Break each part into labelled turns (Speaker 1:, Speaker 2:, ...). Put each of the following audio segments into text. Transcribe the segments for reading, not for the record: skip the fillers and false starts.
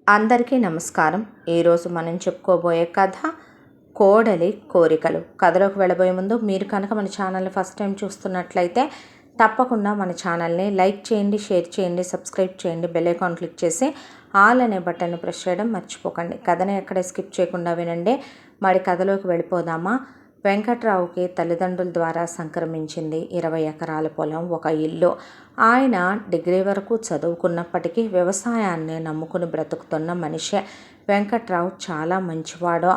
Speaker 1: అందరికీ నమస్కారం. ఈరోజు మనం చెప్పుకోబోయే కథ కోడలి కోరికలు. కథలోకి వెళ్ళబోయే ముందు మీరు కనుక మన ఛానల్ని ఫస్ట్ టైం చూస్తున్నట్లయితే తప్పకుండా మన ఛానల్ని లైక్ చేయండి, షేర్ చేయండి, సబ్స్క్రైబ్ చేయండి, బెల్ ఐకాన్ క్లిక్ చేసి ఆల్ అనే బటన్ని ప్రెస్ చేయడం మర్చిపోకండి. కథని ఎక్కడ స్కిప్ చేయకుండా వినండి. మరి కథలోకి వెళ్ళిపోదామా? వెంకట్రావుకి తల్లిదండ్రుల ద్వారా సంక్రమించింది 20 ఎకరాల పొలం, ఒక ఇల్లు. ఆయన డిగ్రీ వరకు చదువుకున్నప్పటికీ వ్యవసాయాన్ని నమ్ముకుని బ్రతుకుతున్న మనిషే. వెంకట్రావు చాలా మంచివాడు.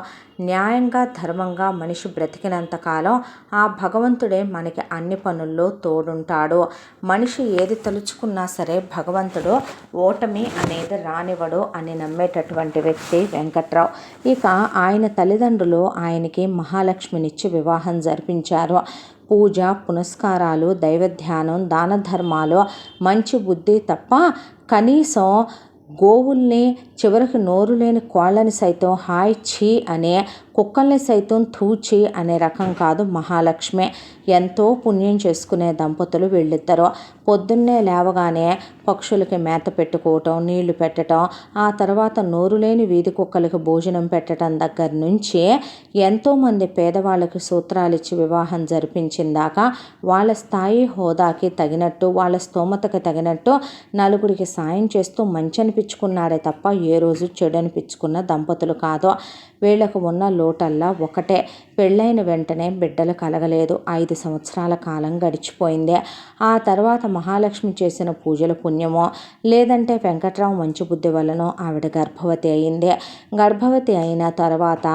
Speaker 1: న్యాయంగా ధర్మంగా మనిషి బ్రతికినంతకాలం ఆ భగవంతుడే మనకి అన్ని పనుల్లో తోడుంటాడు. మనిషి ఏది తలుచుకున్నా సరే భగవంతుడు ఓటమి అనేది రానివ్వడు అని నమ్మేటటువంటి వ్యక్తి వెంకట్రావు. ఇక ఆయన తల్లిదండ్రులు ఆయనకి మహాలక్ష్మినిచ్చి వివాహం జరిపించారు. పూజ పునస్కారాలు, దైవధ్యానం, దాన ధర్మాలు, మంచి బుద్ధి తప్ప కనీసం గోవుల్ని, చివరికి నోరు లేని కోళ్ళని సైతం హాయ్ ఛీ అనే, కుక్కల్ని సైతం తూచి అనే రకం కాదు మహాలక్ష్మి. ఎంతో పుణ్యం చేసుకునే దంపతులు వీళ్ళిద్దరూ. పొద్దున్నే లేవగానే పక్షులకి మేత పెట్టుకోవటం, నీళ్లు పెట్టడం, ఆ తర్వాత నోరు లేని వీధి కుక్కలకి భోజనం పెట్టడం దగ్గర నుంచి ఎంతోమంది పేదవాళ్ళకి సూత్రాలు ఇచ్చి వివాహం జరిపించిందాక వాళ్ళ స్థాయి హోదాకి తగినట్టు, వాళ్ళ స్తోమతకి తగినట్టు నలుగురికి సాయం చేస్తూ మంచి అనిపించుకున్నాడే తప్ప ఏ రోజు చెడు అనిపించుకున్న దంపతులు కాదు. వీళ్లకు ఉన్న లోటల్లా ఒకటే, పెళ్ళైన వెంటనే బిడ్డలు కలగలేదు. 5 సంవత్సరాల కాలం గడిచిపోయింది. ఆ తర్వాత మహాలక్ష్మి చేసిన పూజల పుణ్యమో లేదంటే వెంకట్రావు మంచి బుద్ధి వలనో ఆవిడ గర్భవతి అయింది. గర్భవతి అయిన తర్వాత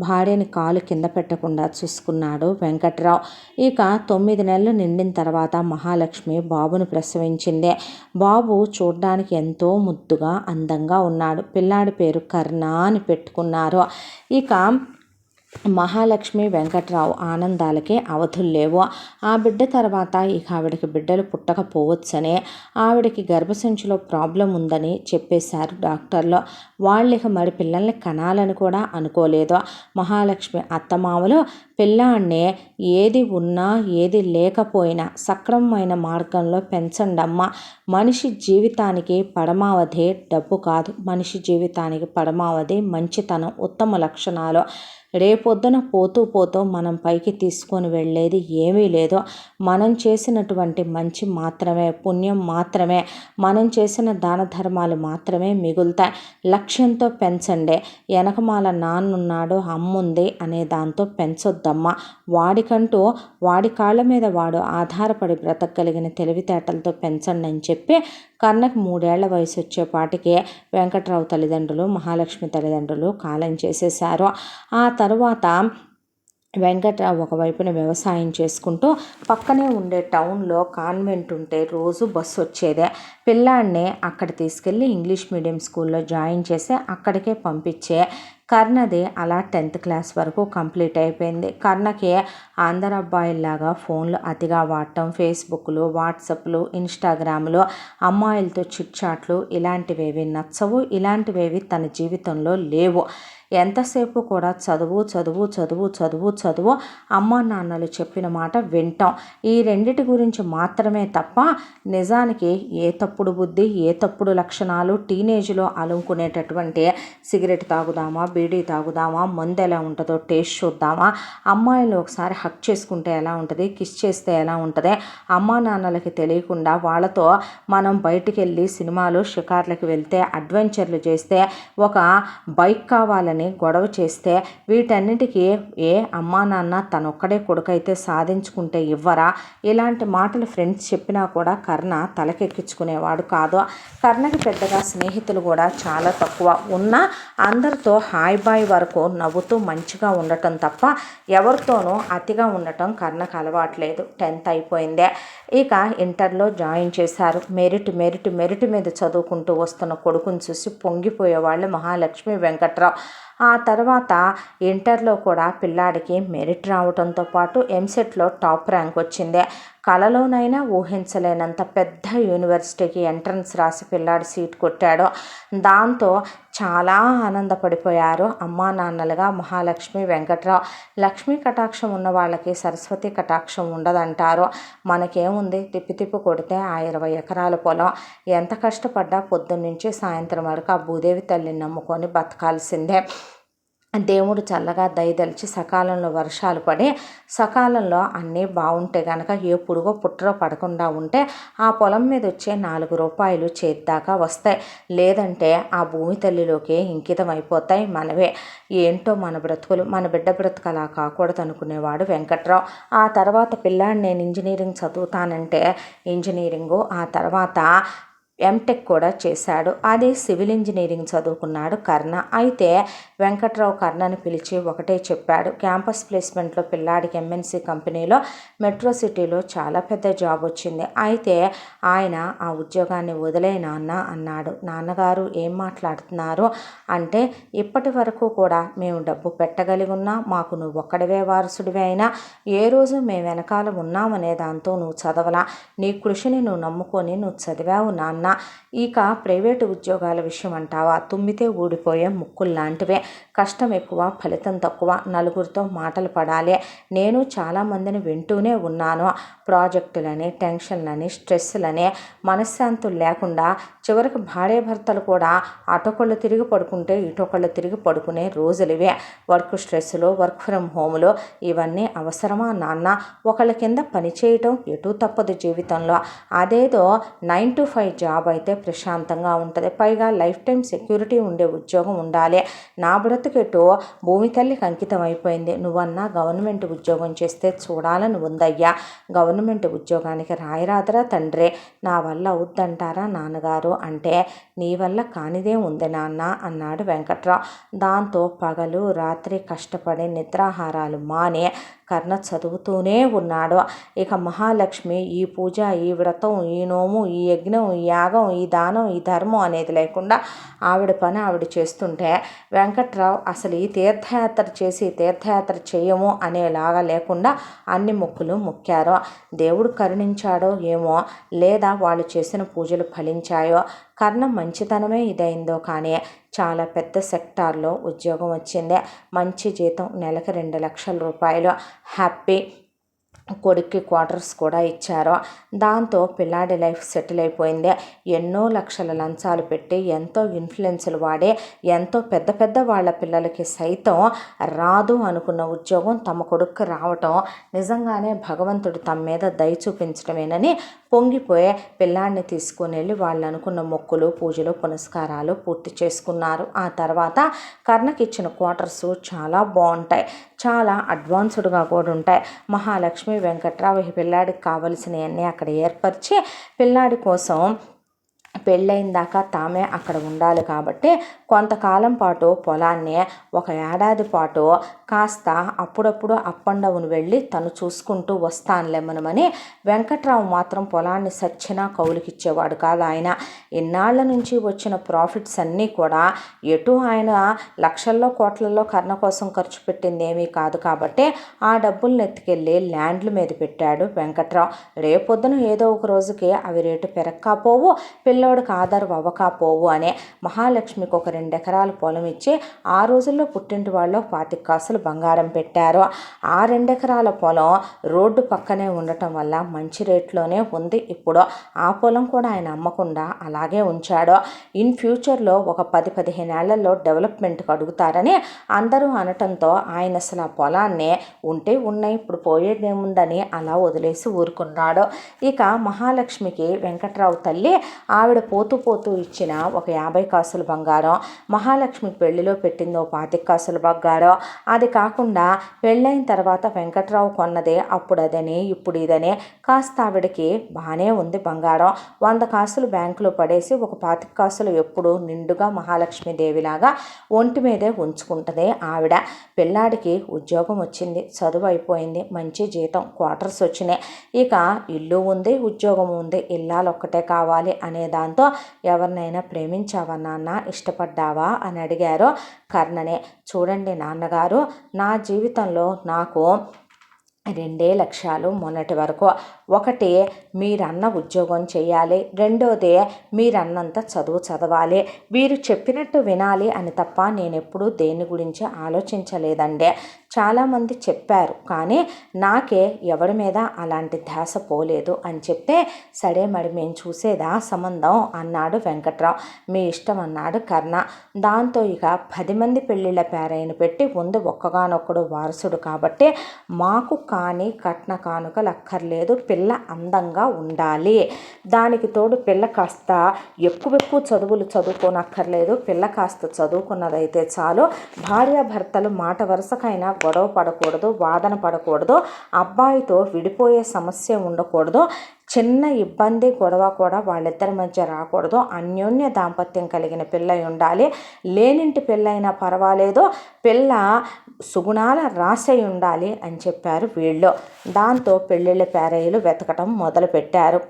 Speaker 1: భార్యని కాలు కింద పెట్టకుండా చూసుకున్నాడు వెంకట్రావు. ఇక 9 నెలలు నిండిన తర్వాత మహాలక్ష్మి బాబును ప్రసవించింది. బాబు చూడ్డానికి ఎంతో ముద్దుగా అందంగా ఉన్నాడు. పిల్లాడి పేరు కర్ణ అని పెట్టుకున్నారు. ఇక మహాలక్ష్మి వెంకట్రావు ఆనందాలకే అవధులు లేవు. ఆ బిడ్డ తర్వాత ఇక ఆవిడకి బిడ్డలు పుట్టకపోవచ్చని, ఆవిడకి గర్భసంచిలో ప్రాబ్లం ఉందని చెప్పేశారు డాక్టర్లు. వాళ్ళిక మరి పిల్లల్ని కనాలని కూడా అనుకోలేదు. మహాలక్ష్మి అత్తమామలు పిల్లాడిని ఏది ఉన్నా ఏది లేకపోయినా సక్రమమైన మార్గంలో పెంచండమ్మా. మనిషి జీవితానికి పరమావధి డబ్బు కాదు, మనిషి జీవితానికి పరమావధి మంచితనం, ఉత్తమ లక్షణాలు. రేపొద్దున పోతూ పోతూ మనం పైకి తీసుకొని వెళ్ళేది ఏమీ లేదు. మనం చేసినటువంటి మంచి మాత్రమే, పుణ్యం మాత్రమే, మనం చేసిన దాన ధర్మాలు మాత్రమే మిగులుతాయి. లక్ష్యంతో పెంచండి. వెనకమాల నాన్నున్నాడు, అమ్ముంది అనే దాంతో పెంచొద్దమ్మా. వాడికంటూ వాడి కాళ్ళ మీద వాడు ఆధారపడి బ్రతకగలిగిన తెలివితేటలతో పెంచండి అని చెప్పి కర్ణకి 3 ఏళ్ల వయసు వచ్చేపాటికే వెంకట్రావు తల్లిదండ్రులు, మహాలక్ష్మి తల్లిదండ్రులు కాలం చేసేశారు. ఆ తర్వాత వెంకట్రావు ఒకవైపున వ్యవసాయం చేసుకుంటూ పక్కనే ఉండే టౌన్లో కాన్వెంట్ ఉంటే రోజు బస్సు వచ్చేదే. పిల్లాడిని అక్కడ తీసుకెళ్ళి ఇంగ్లీష్ మీడియం స్కూల్లో జాయిన్ చేసి అక్కడికే పంపించే. కర్ణది అలా 10th క్లాస్ వరకు కంప్లీట్ అయిపోయింది. కర్ణకి అందరు అబ్బాయిల్లాగా ఫోన్లు అతిగా వాడటం, ఫేస్బుక్లు, వాట్సాప్లు, ఇన్స్టాగ్రామ్లు, అమ్మాయిలతో చిట్ చాట్లు ఇలాంటివేవి నచ్చవు. ఇలాంటివేవి తన జీవితంలో లేవు. ఎంతసేపు కూడా చదువు చదువు చదువు చదువు చదువు, అమ్మా నాన్నలు చెప్పిన మాట వింటాం, ఈ రెండిటి గురించి మాత్రమే తప్ప నిజానికి ఏ తప్పుడు బుద్ధి, ఏ తప్పుడు లక్షణాలు, టీనేజ్లో అలుముకునేటటువంటి సిగరెట్ తాగుదామా, బీడీ తాగుదామా, మందు ఎలా ఉంటుందో టేస్ట్ చూద్దామా, అమ్మాయిలు ఒకసారి హక్ చేసుకుంటే ఎలా ఉంటుంది, కిస్ చేస్తే ఎలా ఉంటుంది, అమ్మా నాన్నలకి తెలియకుండా వాళ్ళతో మనం బయటికి వెళ్ళి సినిమాలు, షికార్లకు వెళ్తే, అడ్వెంచర్లు చేస్తే, ఒక బైక్ కావాలని గొడవ చేస్తే, వీటన్నిటికీ అమ్మా నాన్న తనొక్కడే కొడుకైతే సాధించుకుంటే ఇవ్వరా? ఇలాంటి మాటలు ఫ్రెండ్స్ చెప్పినా కూడా కర్ణ తలకెక్కించుకునేవాడు కాదు. కర్ణకి పెద్దగా స్నేహితులు కూడా చాలా తక్కువ. ఉన్న అందరితో హాయ్ బాయ్ వరకు నవ్వుతూ మంచిగా ఉండటం తప్ప ఎవరితోనూ అతిగా ఉండటం కర్ణకు అలవాట్లేదు. 10th అయిపోయిందే. ఇక ఇంటర్లో జాయిన్ చేశారు. మెరిట్ మెరిట్ మెరిట్ మీద చదువుకుంటూ వస్తున్న కొడుకుని చూసి పొంగిపోయేవాళ్ళు మహాలక్ష్మి వెంకట్రావు. ఆ తర్వాత ఇంటర్లో కూడా పిల్లాడికి మెరిట్ రావడంతో పాటు ఎంసెట్లో టాప్ ర్యాంక్ వచ్చింది. కలలోనైనా ఊహించలేనంత పెద్ద యూనివర్సిటీకి ఎంట్రన్స్ రాసి పిల్లాడు సీట్ కొట్టాడు. దాంతో చాలా ఆనందపడిపోయారు అమ్మా నాన్నలుగా మహాలక్ష్మి, వెంకట్రావు. లక్ష్మీ కటాక్షం ఉన్న వాళ్ళకి సరస్వతి కటాక్షం ఉండదంటారు. మనకేముంది, తిప్పి తిప్పి కొడితే ఆ 20 ఎకరాల పొలం. ఎంత కష్టపడ్డా పొద్దున్నుంచి సాయంత్రం వరకు ఆ భూదేవి తల్లిని నమ్ముకొని బతకాల్సిందే. దేవుడు చల్లగా దయదలిచి సకాలంలో వర్షాలు పడి సకాలంలో అన్నీ బాగుంటే గనక ఏ పురుగో పుట్టరో పడకుండా ఉంటే ఆ పొలం మీద వచ్చే 4 రూపాయలు చేద్దాకా వస్తాయి. లేదంటే ఆ భూమి తల్లిలోకి ఇంకితం అయిపోతాయి మనవే. ఏంటో మన బ్రతుకులు, మన బిడ్డ బ్రతుకు అలా కాకూడదు అనుకునేవాడు వెంకట్రావు. ఆ తర్వాత పిల్లాడు నేను ఇంజనీరింగ్ చదువుతానంటే ఇంజనీరింగు, ఆ తర్వాత ఎంటెక్ కూడా చేశాడు. అది సివిల్ ఇంజనీరింగ్ చదువుకున్నాడు కర్ణ. అయితే వెంకట్రావు కర్ణని పిలిచి ఒకటే చెప్పాడు, క్యాంపస్ ప్లేస్మెంట్లో పిల్లాడికి ఎంఎన్సి కంపెనీలో మెట్రో సిటీలో చాలా పెద్ద జాబ్ వచ్చింది. అయితే ఆయన ఆ ఉద్యోగాన్ని వదిలే నాన్న అన్నాడు. నాన్నగారు ఏం మాట్లాడుతున్నారు అంటే, ఇప్పటి వరకు కూడా మేము డబ్బు పెట్టగలిగి ఉన్నా, మాకు నువ్వు ఒక్కడివే వారసుడివే అయినా ఏ రోజు మేము వెనకాల ఉన్నామనే దాంతో నువ్వు చదవలా. నీ కృషిని నువ్వు నమ్ముకొని నువ్వు చదివావు నాన్న. ఇక ప్రైవేటు ఉద్యోగాల విషయం అంటావా, తుమ్మితే ఊడిపోయే ముక్కుల్లాంటివే. కష్టం ఎక్కువ, ఫలితం తక్కువ, నలుగురితో మాటలు పడాలి. నేను చాలామందిని వింటూనే ఉన్నాను. ప్రాజెక్టులని, టెన్షన్లని, స్ట్రెస్లని, మనశ్శాంతులు లేకుండా చివరికి భార్యాభర్తలు కూడా అటొకళ్ళు తిరిగి పడుకుంటే ఇటొకళ్ళు తిరిగి పడుకునే రోజులివే. వర్క్ స్ట్రెస్సులు, వర్క్ ఫ్రమ్ హోములు, ఇవన్నీ అవసరమా నాన్న? ఒకళ్ళ కింద పనిచేయటం ఎటూ తప్పదు జీవితంలో. అదేదో 9 to 5 జాబ్ అయితే ప్రశాంతంగా ఉంటుంది. పైగా లైఫ్ టైం సెక్యూరిటీ ఉండే ఉద్యోగం ఉండాలి. నా బ్రతుకెటో భూమి తల్లికి అంకితం అయిపోయింది. నువ్వన్నా గవర్నమెంట్ ఉద్యోగం చేస్తే చూడాలని ఉందయ్యా. గవర్నమెంట్ ఉద్యోగానికి రాయరాదరా తండ్రి, నా వల్ల అవుద్దంటారా నాన్నగారు అంటే, నీ వల్ల కానిదే ఉంది నాన్న అన్నాడు వెంకట్రావు. దాంతో పగలు రాత్రి కష్టపడి నిద్రాహారాలు మాని కర్ణ చదువుతూనే ఉన్నాడు. ఇక మహాలక్ష్మి ఈ పూజ, ఈ వ్రతం, ఈ నోము, ఈ యజ్ఞం, ఈ యాగం, ఈ దానం, ఈ ధర్మం అనేది లేకుండా ఆవిడ పని ఆవిడ చేస్తుంటే వెంకట్రావు అసలు ఈ తీర్థయాత్ర చేసి తీర్థయాత్ర చేయము అనేలాగా లేకుండా అన్ని మొక్కులు మొక్కారో. దేవుడు కరుణించాడో ఏమో, లేదా వాళ్ళు చేసిన పూజలు ఫలించాయో, కర్ణ మంచితనమే ఇదైందో కానీ చాలా పెద్ద సెక్టార్లో ఉద్యోగం వచ్చింది. మంచి జీతం, నెలకు 2 లక్షల రూపాయలు. హ్యాపీ. కొడుక్కి క్వార్టర్స్ కూడా ఇచ్చారు. దాంతో పిల్లాడి లైఫ్ సెటిల్ అయిపోయింది. ఎన్నో లక్షల లంచాలు పెట్టి, ఎంతో ఇన్ఫ్లుయెన్స్లు వాడి, ఎంతో పెద్ద పెద్ద వాళ్ళ పిల్లలకి సైతం రాదు అనుకున్న ఉద్యోగం తమ కొడుక్కి రావటం నిజంగానే భగవంతుడు తమ మీద దయ చూపించడమేనని పొంగిపోయి పిల్లాడిని తీసుకుని వెళ్ళి వాళ్ళు అనుకున్న మొక్కులు, పూజలు, పునస్కారాలు పూర్తి చేసుకున్నారు. ఆ తర్వాత కర్ణకి ఇచ్చిన క్వార్టర్స్ చాలా బాగుంటాయి, చాలా అడ్వాన్స్డ్గా కూడా ఉంటాయి. మహాలక్ష్మి, వెంకట్రావు ఈ పిల్లాడికి కావలసినవన్నీ అక్కడ ఏర్పరిచి పిల్లాడి కోసం పెళ్ళైన దాకా తామే అక్కడ ఉండాలి కాబట్టి కొంతకాలం పాటు పొలాన్ని 1 ఏడాది పాటు కాస్త అప్పుడప్పుడు అప్ అండ్ డౌన్ వెళ్ళి తను చూసుకుంటూ వస్తానులేమనమని వెంకట్రావు మాత్రం పొలాన్ని సచ్చినా కౌలుకిచ్చేవాడు కాదు. ఆయన ఇన్నాళ్ల నుంచి వచ్చిన ప్రాఫిట్స్ అన్నీ కూడా ఎటు ఆయన లక్షల్లో కోట్లలో కర్ణ కోసం ఖర్చు పెట్టింది ఏమీ కాదు కాబట్టి ఆ డబ్బుల్ని ఎత్తుకెళ్ళి ల్యాండ్ల మీద పెట్టాడు వెంకట్రావు. రేపొద్దున ఏదో ఒక రోజుకి అవి రేటు పెరక్కపోవు, పిల్లోడికి ఆధారం అవ్వకపోవు అనే మహాలక్ష్మికి ఒక 2 ఎకరాల పొలం ఇచ్చి ఆ రోజుల్లో పుట్టింటి వాళ్ళు 25 కాసులు బంగారం పెట్టారు. ఆ 2 ఎకరాల పొలం రోడ్డు పక్కనే ఉండటం వల్ల మంచి రేట్లోనే ఉంది. ఇప్పుడు ఆ పొలం కూడా ఆయన అమ్మకుండా అలాగే ఉంచాడు. ఇన్ ఫ్యూచర్లో ఒక 10-15 ఏళ్లలో డెవలప్మెంట్కి అడుగుతారని అందరూ అనటంతో ఆయన అసలు ఆ పొలాన్ని ఉంటే ఉన్నాయి, ఇప్పుడు పోయేదేముందని అలా వదిలేసి ఊరుకున్నాడు. ఇక మహాలక్ష్మికి వెంకట్రావు తల్లి ఆవిడ పోతూ పోతూ ఇచ్చిన ఒక 50 కాసులు బంగారం, మహాలక్ష్మి పెళ్లిలో పెట్టిందో 25 కాసులు బంగారం, అది కాకుండా పెళ్ళైన తర్వాత వెంకట్రావు కొన్నదే అప్పుడు అదని ఇప్పుడు ఇదని కాస్త ఆవిడకి బాగానే ఉంది బంగారం. 100 కాసులు బ్యాంకులో పడేసి ఒక 25 కాసులు ఎప్పుడు నిండుగా మహాలక్ష్మీదేవిలాగా ఒంటి మీదే ఉంచుకుంటుంది ఆవిడ. పిల్లాడికి ఉద్యోగం వచ్చింది, చదువు అయిపోయింది, మంచి జీతం, క్వార్టర్స్ వచ్చినాయి. ఇక ఇల్లు ఉంది, ఉద్యోగం ఉంది, ఇల్లాలు ఒక్కటే కావాలి అనే దాంతో ఎవరినైనా ప్రేమించావా నాన్న, ఇష్టపడ్డావా అని అడిగారు కర్ణనే. చూడండి నాన్నగారు, నా జీవితంలో నాకు 2 లక్ష్యాలు మొన్నటి వరకు. ఒకటి, మీరన్న ఉద్యోగం చేయాలి, రెండోది మీరన్నంత చదువు చదవాలి, వీరు చెప్పినట్టు వినాలి అని తప్ప నేను ఎప్పుడూ దేని గురించి ఆలోచించలేదండి. చాలామంది చెప్పారు, కానీ నాకే ఎవరి మీద అలాంటి ధ్యాస పోలేదు అని చెప్తే, సరే మరి మేము చూసేదా సంబంధం అన్నాడు వెంకట్రావు. మీ ఇష్టం అన్నాడు కర్ణ. దాంతో ఇక 10 మంది పెళ్ళిళ్ళ పేరైన పెట్టి ముందు ఒక్కగానొక్కడు వారసుడు కాబట్టి మాకు కానీ కట్న కానుకలు అక్కర్లేదు, పిల్ల అందంగా ఉండాలి, దానికి తోడు పిల్ల కాస్త ఎక్కువ చదువులు చదువుకోనక్కర్లేదు, పిల్ల కాస్త చదువుకున్నదైతే చాలు, భార్యాభర్తలు మాట వరుసకైనా గొడవ పడకూడదు, వాదన పడకూడదు, అబ్బాయితో విడిపోయే సమస్య ఉండకూడదు, చిన్న ఇబ్బంది గొడవ కూడా వాళ్ళిద్దరి మధ్య రాకూడదు, అన్యోన్య దాంపత్యం కలిగిన పిల్ల ఉండాలి, లేనింటి పిల్లైనా పర్వాలేదు, పిల్ల సుగుణాల రాసై ఉండాలి అని చెప్పారు వీళ్ళు. దాంతో పెళ్ళిళ్ళ పేరయ్యలు వెతకటం మొదలుపెట్టారు.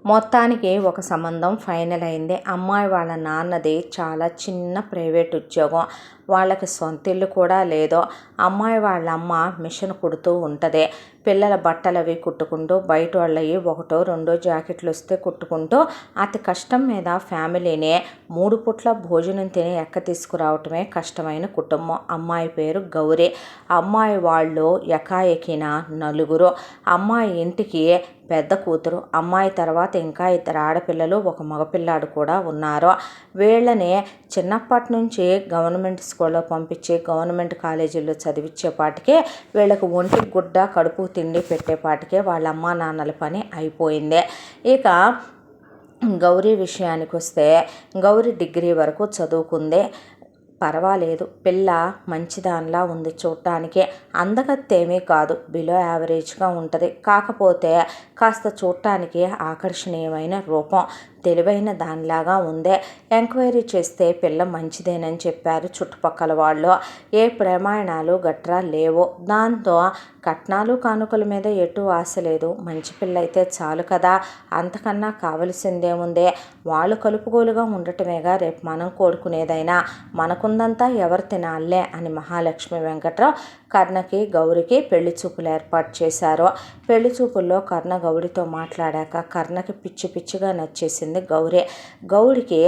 Speaker 1: మొత్తానికి ఒక సంబంధం ఫైనల్ అయింది. అమ్మాయి వాళ్ళ నాన్నది చాలా చిన్న ప్రైవేట్ ఉద్యోగం, వాళ్ళకి సొంత ఇల్లు కూడా లేదు. అమ్మాయి వాళ్ళ అమ్మ మిషన్ కుడుతూ ఉంటుంది, పిల్లల బట్టలు అవి కుట్టుకుంటూ, బయట వాళ్ళవి 1-2 జాకెట్లు వస్తే కుట్టుకుంటూ అతి కష్టం మీద ఫ్యామిలీని 3 పూట్ల భోజనం తిని ఎక్క తీసుకురావటమే కష్టమైన కుటుంబం. అమ్మాయి పేరు గౌరీ. అమ్మాయి వాళ్ళు ఎకాఎకిన 4. అమ్మాయి ఇంటికి పెద్ద కూతురు. అమ్మాయి తర్వాత ఇంకా 2 ఆడపిల్లలు, 1 మగపిల్లాడు కూడా ఉన్నారు. వీళ్ళని చిన్నప్పటి నుంచి గవర్నమెంట్ స్కూల్లో పంపించి గవర్నమెంట్ కాలేజీల్లో చదివించేపాటికే, వీళ్ళకు ఒంటికి గుడ్డ కడుపు తిండి పెట్టేపాటికే వాళ్ళ అమ్మా నాన్నల పని అయిపోయింది. ఇక గౌరీ విషయానికి వస్తే, గౌరీ డిగ్రీ వరకు చదువుకుంది, పర్వాలేదు, పిల్ల మంచిదానిలా ఉంది, చూడటానికి అందగత్తేమీ కాదు, బిలో యావరేజ్గా ఉంటుంది, కాకపోతే కాస్త చూడటానికి ఆకర్షణీయమైన రూపం, తెలివైన దానిలాగా ఉంది. ఎంక్వైరీ చేస్తే పిల్ల మంచిదేనని చెప్పారు చుట్టుపక్కల వాళ్ళు. ఏ ప్రమాణాలు గట్రా లేవు. దాంతో కట్నాలు కానుకల మీద ఎటు ఆశ లేదు, మంచి పిల్ల అయితే చాలు కదా, అంతకన్నా కావలసిందేముంది, వాళ్ళు కలుపుగోలుగా ఉండటమేగా రేపు మనం కోరుకునేదైనా, మనకుందంతా ఎవరు తినాలే అని మహాలక్ష్మి వెంకట్రావు కర్ణకి గౌరికి పెళ్లి చూపులు ఏర్పాటు చేశారు. పెళ్లి చూపుల్లో కర్ణ గౌరితో మాట్లాడాక కర్ణకి పిచ్చి పిచ్చిగా నచ్చేసింది గౌరీ. గౌరికి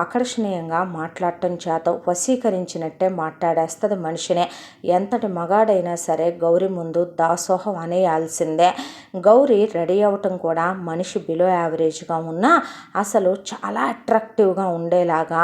Speaker 1: ఆకర్షణీయంగా మాట్లాడటం చేత వశీకరించినట్టే మాట్లాడేస్తుంది మనిషినే. ఎంతటి మగాడైనా సరే గౌరీ ముందు దాసోహం అనేయాల్సిందే. గౌరీ రెడీ అవ్వటం కూడా మనిషి బిలో యావరేజ్గా ఉన్నా అసలు చాలా అట్రాక్టివ్గా ఉండేలాగా,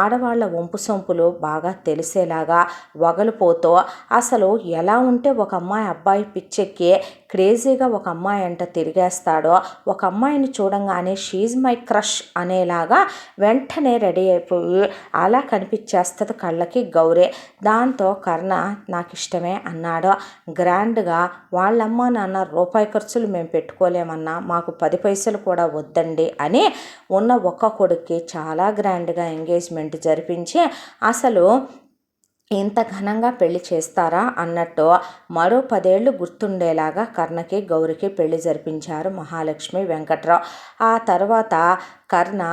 Speaker 1: ఆడవాళ్ళ వంపు సొంపులు బాగా తెలిసేలాగా వగలిపోతూ, అసలు ఎలా ఉంటే ఒక అమ్మాయి అబ్బాయి పిచ్చెక్కి క్రేజీగా ఒక అమ్మాయి అంట తిరిగేస్తాడో, ఒక అమ్మాయిని చూడంగానే షీజ్ మై క్రష్ అనేలాగా వెంటనే రెడీ అయిపోయి అలా కనిపించేస్తుంది కళ్ళకి గౌరీ. దాంతో కర్ణ నాకు ఇష్టమే అన్నాడు గ్రాండ్గా. వాళ్ళమ్మ నాన్న రూపాయి ఖర్చులు మేము పెట్టుకోలేమన్నా, మాకు 10 పైసలు కూడా వద్దండి అని ఉన్న ఒక్క కొడుక్కి చాలా గ్రాండ్గా ఎంగేజ్మెంట్ జరిపించి, అసలు ఇంత ఘనంగా పెళ్లి చేస్తారా అన్నట్టు మరో 10 ఏళ్ళు గుర్తుండేలాగా కర్ణకి గౌరికి పెళ్లి జరిపించారు మహాలక్ష్మి వెంకట్రావు. ఆ తర్వాత కర్ణ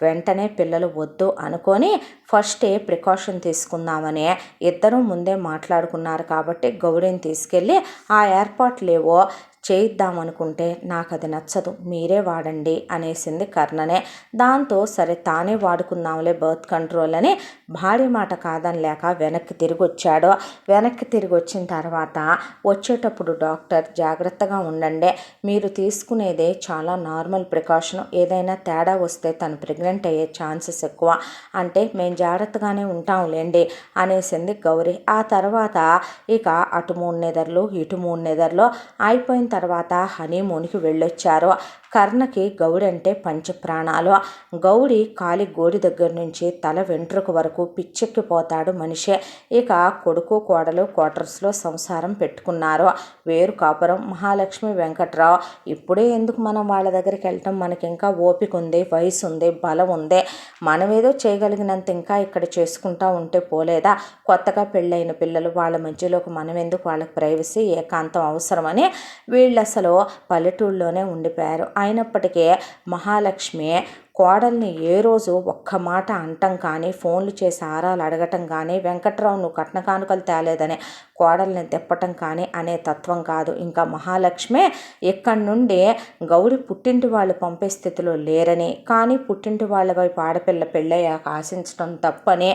Speaker 1: వెంటనే పిల్లలు వద్దు అనుకొని ఫస్టే ప్రికాషన్ తీసుకుందామని ఇద్దరూ ముందే మాట్లాడుకున్నారు కాబట్టి గౌరీని తీసుకెళ్ళి ఆ ఏర్పాట్లేవో చేయిద్దామనుకుంటే నాకు అది నచ్చదు, మీరే వాడండి అనేసింది కర్ణనే. దాంతో సరే తానే వాడుకుందాంలే బర్త్ కంట్రోల్ అని భార్య మాట కాదనిలేక వెనక్కి తిరిగి వచ్చాడు. వెనక్కి తిరిగి వచ్చిన తర్వాత వచ్చేటప్పుడు డాక్టర్ జాగ్రత్తగా ఉండండి, మీరు తీసుకునేదే చాలా నార్మల్ ప్రికాషన్, ఏదైనా తేడా వస్తే తను ప్రెగ్నెంట్ అయ్యే ఛాన్సెస్ ఎక్కువ, అంటే మేము జాగ్రత్తగానే ఉంటాంలేండి అనేసింది గౌరీ. ఆ తర్వాత ఇక అటు 3 నెదర్లు ఇటు 3 నెదర్లు అయిపోయిన తర్వాత హనీమూన్కి వెళ్ళొచ్చారు. కర్ణకి గౌడి అంటే పంచప్రాణాలు. గౌడి కాలి గోడి దగ్గర నుంచి తల వెంట్రుక వరకు పిచ్చెక్కిపోతాడు మనిషి. ఇక కొడుకు కోడలు క్వార్టర్స్లో సంసారం పెట్టుకున్నారు, వేరు కాపురం. మహాలక్ష్మి వెంకట్రావు ఇప్పుడే ఎందుకు మనం వాళ్ళ దగ్గరికి వెళ్ళటం, మనకి ఇంకా ఓపిక ఉంది, వయసు ఉంది, బలం ఉంది, మనమేదో చేయగలిగినంత ఇంకా ఇక్కడ చేసుకుంటా ఉంటే పోలేదా, కొత్తగా పెళ్ళైన పిల్లలు వాళ్ళ మధ్యలోకి మనం ఎందుకు, వాళ్ళకి ప్రైవసీ ఏకాంతం అవసరమని వీళ్ళు అసలు పల్లెటూళ్ళలోనే ఉండిపోయారు. అయినప్పటికీ మహాలక్ష్మి కోడల్ని ఏ రోజు ఒక్క మాట అంటం కానీ, ఫోన్లు చేసి ఆరాలు అడగటం కానీ, వెంకట్రావు నువ్వు కట్న కానుకలు తేలేదని కోడల్ని తిప్పటం కానీ అనే తత్వం కాదు. ఇంకా మహాలక్ష్మే ఇక్కడి నుండి గౌరి పుట్టింటి వాళ్ళు పంపే స్థితిలో లేరని, కానీ పుట్టింటి వాళ్ళ వైపు ఆడపిల్ల పెళ్ళయ్యాక ఆశించడం తప్పని,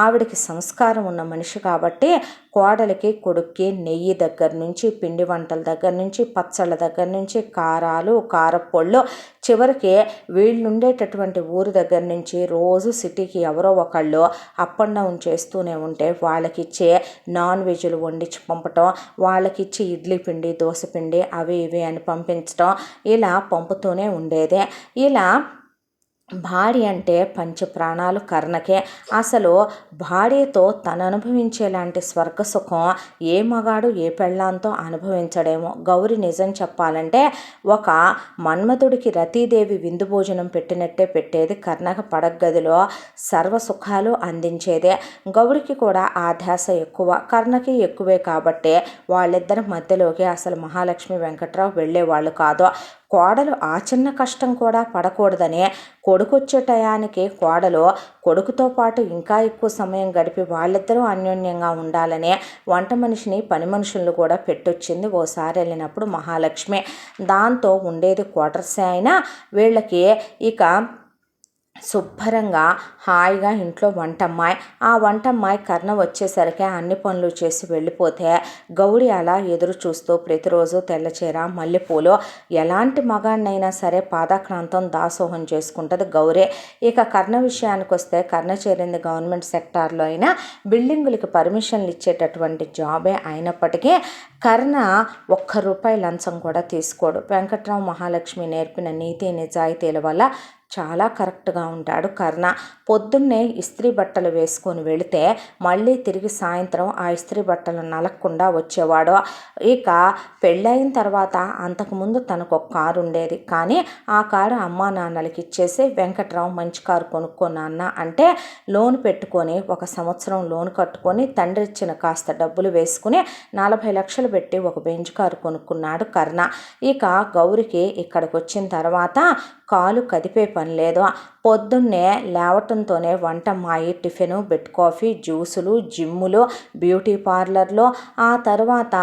Speaker 1: ఆవిడకి సంస్కారం ఉన్న మనిషి కాబట్టి కోడలికి కొడుక్కి నెయ్యి దగ్గర నుంచి, పిండి వంటల దగ్గర నుంచి, పచ్చళ్ళ దగ్గర నుంచి, కారాలు కారపొళ్ళు, చివరికి వీళ్ళు ఉండేటటువంటి ఊరు దగ్గర నుంచి రోజు సిటీకి ఎవరో ఒకళ్ళు అప్ అండ్ డౌన్ చేస్తూనే ఉంటే వాళ్ళకిచ్చే నాన్ వెజ్లు వండించి పంపటం, వాళ్ళకిచ్చి ఇడ్లీ పిండి దోశ పిండి అవి ఇవి అని పంపించడం, ఇలా పంపుతూనే ఉండేదే. ఇలా భార్య అంటే పంచ ప్రాణాలు కర్ణకే. అసలు భార్యతో తను అనుభవించేలాంటి స్వర్గసుఖం ఏ మగాడు ఏ పెళ్ళాంతో అనుభవించడేమో. గౌరి నిజం చెప్పాలంటే ఒక మన్మధుడికి రతీదేవి విందు భోజనం పెట్టినట్టే పెట్టేది. కర్ణక పడగదిలో సర్వసుఖాలు అందించేదే. గౌరికి కూడా ఆ ధ్యాస ఎక్కువ, కర్ణకి ఎక్కువే కాబట్టి వాళ్ళిద్దరి మధ్యలోకి అసలు మహాలక్ష్మి వెంకట్రావు వెళ్ళేవాళ్ళు కాదు. కోడలు ఆ చిన్న కష్టం కూడా పడకూడదని కొడుకొచ్చే టయానికి కోడలు కొడుకుతో పాటు ఇంకా ఎక్కువ సమయం గడిపి వాళ్ళిద్దరూ అన్యోన్యంగా ఉండాలని వంట మనిషిని పని మనుషులను కూడా పెట్టొచ్చింది ఓసారి వెళ్ళినప్పుడు మహాలక్ష్మి. దాంతో ఉండేది క్వార్టర్సే అయినా వీళ్ళకి ఇక శుభ్రంగా హాయిగా ఇంట్లో వంటమ్మాయి. ఆ వంటమ్మాయి కర్ణ వచ్చేసరికి అన్ని పనులు చేసి వెళ్ళిపోతే గౌరి అలా ఎదురు చూస్తూ ప్రతిరోజు తెల్లచీర మల్లెపూలు ఎలాంటి మగాడినైనా సరే పాదాక్రాంతం దాసోహం చేసుకుంటుంది గౌరీ. ఇక కర్ణ విషయానికి వస్తే కర్ణ చేరింది గవర్నమెంట్ సెక్టార్లో అయినా బిల్డింగులకి పర్మిషన్లు ఇచ్చేటటువంటి జాబే అయినప్పటికీ కర్ణ ₹1 లంచం కూడా తీసుకోడు. వెంకట్రావు మహాలక్ష్మి నేర్పిన నీతి నిజాయితీల వల్ల చాలా కరెక్ట్గా ఉంటాడు కర్ణ. పొద్దున్నే ఇస్త్రీ బట్టలు వేసుకొని వెళితే మళ్ళీ తిరిగి సాయంత్రం ఆ ఇస్త్రీ బట్టలు నలగకుండా వచ్చేవాడు. ఇక పెళ్ళైన తర్వాత అంతకుముందు తనకు ఒక కారు ఉండేది, కానీ ఆ కారు అమ్మా నాన్నలకి ఇచ్చేసి వెంకట్రావు మంచి కారు కొనుక్కో నాన్న అంటే లోన్ పెట్టుకొని 1 సంవత్సరం లోన్ కట్టుకొని తండ్రి ఇచ్చిన కాస్త డబ్బులు వేసుకుని 40 లక్షలు పెట్టి ఒక బెంచ్ కారు కొనుక్కున్నాడు కర్ణ. ఇక గౌరికి ఇక్కడికి వచ్చిన తర్వాత కాలు కదిపే పని లేదు. పొద్దున్నే లేవటంతోనే వంటమ్మాయి టిఫిను, బెడ్ కాఫీ, జ్యూసులు, జిమ్ములు, బ్యూటీ పార్లర్లో, ఆ తర్వాత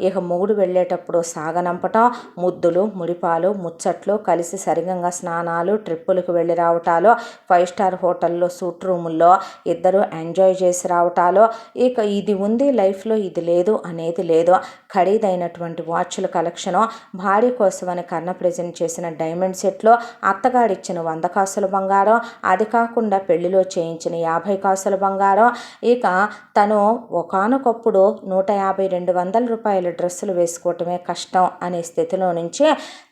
Speaker 1: ఇక మొగుడు వెళ్ళేటప్పుడు సాగనంపటం, ముద్దులు ముడిపాలు ముచ్చట్లు, కలిసి సరిగంగా స్నానాలు, ట్రిప్పులకు వెళ్ళి రావటాలు, 5 స్టార్ హోటల్లో సూట్ రూముల్లో ఇద్దరు ఎంజాయ్ చేసి రావటాలు. ఇక ఇది ఉంది లైఫ్లో, ఇది లేదు అనేది లేదు. ఖరీదైనటువంటి వాచ్ల కలెక్షను, భార్య కోసమని కర్ణ ప్రజెంట్ చేసిన డైమండ్ సెట్లు, అత్తగాడిచ్చిన 100 కాసుల బంగారం, అది కాకుండా పెళ్లిలో చేయించిన 50 కాసుల బంగారం. ఇక తను ఒకానొకప్పుడు 150-200 డ్రెస్సులు వేసుకోవటమే కష్టం అనే స్థితిలో నుంచి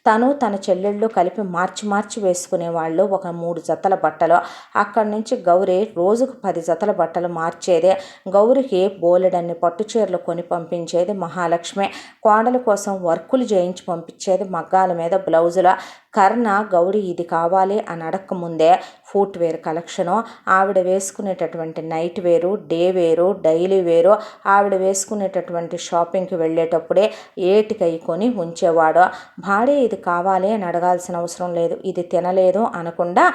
Speaker 1: తను తన చెల్లెళ్ళు కలిపి మార్చి వేసుకునేవాళ్ళు ఒక 3 జతల బట్టలు. అక్కడి నుంచి గౌరీ రోజుకు 10 జతల బట్టలు మార్చేదే. గౌరికి బోలెడన్ని పట్టు చీరలు కొని పంపించేది మహాలక్ష్మి. కోడల కోసం వర్కులు చేయించి పంపించేది మగ్గాల మీద బ్లౌజుల. కర్ణ గౌరీ ఇది కావాలి అని అడక్కముందే ఫుట్వేర్ కలెక్షను, ఆవిడ వేసుకునేటటువంటి నైట్ వేరు, డే వేరు, డైలీ వేరు, ఆవిడ వేసుకునేటటువంటి షాపింగ్కి వెళ్ళేటప్పుడే ఏటికై కొని ఉంచేవాడు. భార్య ఇది కావాలి అని అడగాల్సిన అవసరం లేదు, ఇది తినలేదు అనకుండా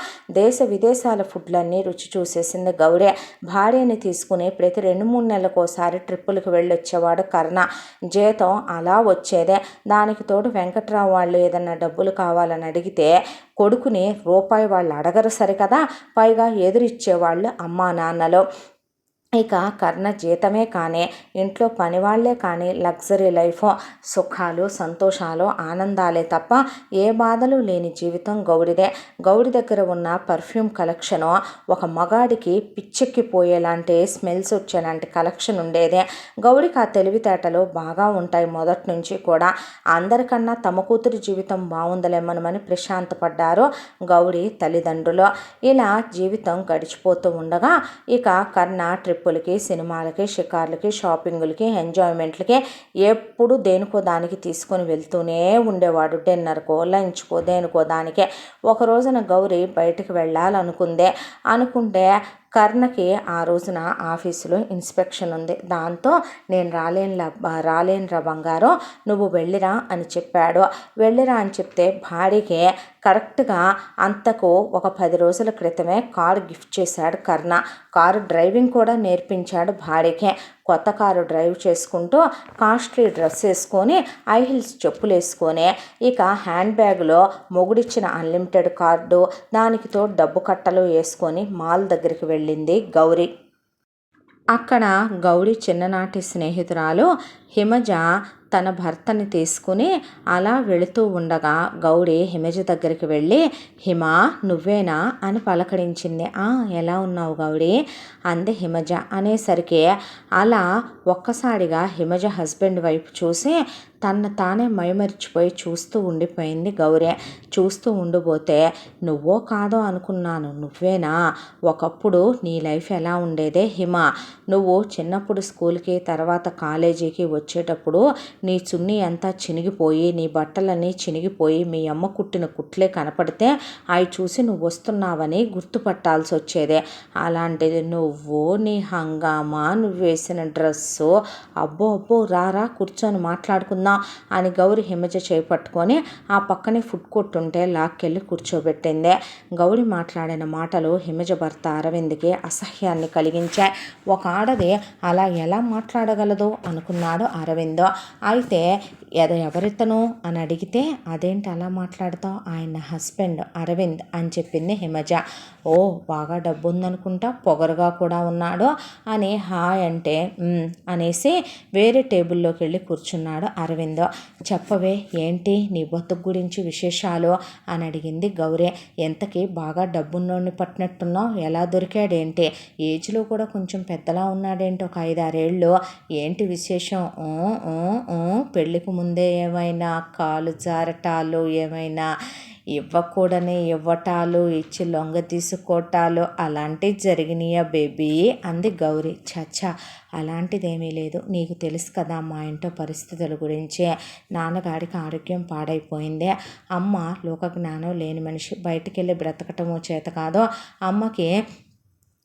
Speaker 1: దేశ విదేశాల ఫుడ్లన్నీ రుచి చూసేసింది గౌరీ. భార్యని తీసుకుని ప్రతి 2-3 నెలలకోసారి ట్రిప్పులకు వెళ్ళొచ్చేవాడు కర్ణ. జీతం అలా వచ్చేదే. దానికి తోడు వెంకట్రావు వాళ్ళు ఏదన్నా డబ్బులు కావాలని అడిగితే కొడుకుని రూపాయి వాళ్ళు అడగరు సరికదా, పైగా ఎదురిచ్చేవాళ్ళు అమ్మా నాన్నలు. ఇక కర్ణ జీతమే కానీ ఇంట్లో పనివాళ్లే కానీ లగ్జరీ లైఫ్, సుఖాలు సంతోషాలు ఆనందాలే తప్ప ఏ బాధలు లేని జీవితం గౌరిదే. గౌరి దగ్గర ఉన్న పర్ఫ్యూమ్ కలెక్షను ఒక మగాడికి పిచ్చెక్కిపోయేలాంటి స్మెల్స్ వచ్చేలాంటి కలెక్షన్ ఉండేదే. గౌరికి ఆ తెలివితేటలు బాగా ఉంటాయి మొదటి నుంచి కూడా. అందరికన్నా తమ కూతురి జీవితం బాగుందలేమనమని ప్రశాంతపడ్డారు గౌరి తల్లిదండ్రులు. ఇలా జీవితం గడిచిపోతూ ఉండగా ఇక కర్ణ ట్రిప్పులకి, సినిమాలకి, షికార్లకి, షాపింగులకి, ఎంజాయ్మెంట్లకి ఎప్పుడు దేనికో దానికి తీసుకొని వెళ్తూనే ఉండేవాడు. డిన్నర్కో లంచ్కో దేనికో దానికే. ఒక రోజున గౌరీ బయటకు వెళ్ళాలనుకుంటే కర్ణకి ఆ రోజున ఆఫీసులో ఇన్స్పెక్షన్ ఉంది. దాంతో నేను రాలేనురా బంగారం, నువ్వు వెళ్ళిరా అని చెప్పాడు. వెళ్ళిరా అని చెప్తే భార్యకి కరెక్ట్గా అంతకు ఒక 10 రోజుల క్రితమే కారు గిఫ్ట్ చేశాడు కర్ణ. కారు డ్రైవింగ్ కూడా నేర్పించాడు భార్యకే. కొత్త కారు డ్రైవ్ చేసుకుంటూ కాస్ట్లీ డ్రెస్ వేసుకొని హై హీల్స్ చెప్పులు వేసుకొని ఇక హ్యాండ్ బ్యాగ్లో మొగుడిచ్చిన అన్లిమిటెడ్ కార్డు దానికి తోడు డబ్బు కట్టలు వేసుకొని మాల్ దగ్గరికి వెళ్ళింది గౌరీ. అక్కడ గౌరీ చిన్ననాటి స్నేహితురాలు హిమజ తన భర్తని తీసుకుని అలా వెళుతూ ఉండగా గౌరీ హిమజ దగ్గరికి వెళ్ళి, హిమ నువ్వేనా అని పలకరించింది. ఎలా ఉన్నావు గౌరీ అంది హిమజ. అనేసరికి అలా ఒక్కసారిగా హిమజ హస్బెండ్ వైపు చూసి తను తానే మైమరిచిపోయి చూస్తూ ఉండిపోయింది గౌరీ. చూస్తూ ఉండిపోతే, నువ్వో కాదో అనుకున్నాను, నువ్వేనా? ఒకప్పుడు నీ లైఫ్ ఎలా ఉండేదే హిమ, నువ్వు చిన్నప్పుడు స్కూల్కి తర్వాత కాలేజీకి వచ్చేటప్పుడు నీ చున్నీ అంతా చినిగిపోయి నీ బట్టలన్నీ చినిగిపోయి మీ అమ్మ కుట్టిన కుట్లే కనపడితే అవి చూసి నువ్వు వస్తున్నావని గుర్తుపట్టాల్సి వచ్చేదే. అలాంటిది నువ్వు నీ హంగామా, నువ్వు వేసిన డ్రెస్సు, అబ్బో అబ్బో రారా కూర్చొని మాట్లాడుకుందాం అని గౌరీ హిమజ చేపట్టుకొని ఆ పక్కనే ఫుడ్ కోర్ట్ ఉంటే లాక్కెళ్ళి కూర్చోబెట్టింది. గౌరీ మాట్లాడిన మాటలు హిమజ భర్త అరవింద్కి అసహ్యాన్ని కలిగించాయి. ఒక ఆడది అలా ఎలా మాట్లాడగలదు అనుకున్నాడు అరవింద్. అయితే ఎవరితను అని అడిగితే, అదేంటి అలా మాట్లాడతావు, ఆయన హస్బెండ్ అరవింద్ అని చెప్పింది హిమజ. ఓ బాగా డబ్బు ఉందనుకుంటా, పొగరుగా కూడా ఉన్నాడు అని హాయ్ అంటే అనేసి వేరే టేబుల్లోకి వెళ్ళి కూర్చున్నాడు అరవింద్. చెప్పవే ఏంటి నీ బతుకు గురించి విశేషాలు అని అడిగింది గౌరీ. ఎంతకీ బాగా డబ్బున్నోడిని పట్టినట్టున్నావు, ఎలా దొరికాడేంటి, ఏజ్లో కూడా కొంచెం పెద్దలా ఉన్నాడేంటి, ఒక 5-6 ఏళ్ళు, ఏంటి విశేషం? పెళ్ళికి ముందే ఏమైనా కాలు జారటాలు, ఏమైనా ఇవ్వకూడని ఇవ్వటాలు, ఇచ్చి లొంగ తీసుకోవటాలు అలాంటివి జరిగినాయా బేబీ అంది గౌరీ. చచ్చా అలాంటిదేమీ లేదు, నీకు తెలుసు కదా మా ఇంట్లో పరిస్థితుల గురించి. నాన్నగారికి ఆరోగ్యం పాడైపోయింది. అమ్మ లోకజ్ఞానం లేని మనిషి, బయటికి వెళ్ళి బ్రతకటము చేత కాదు. అమ్మకి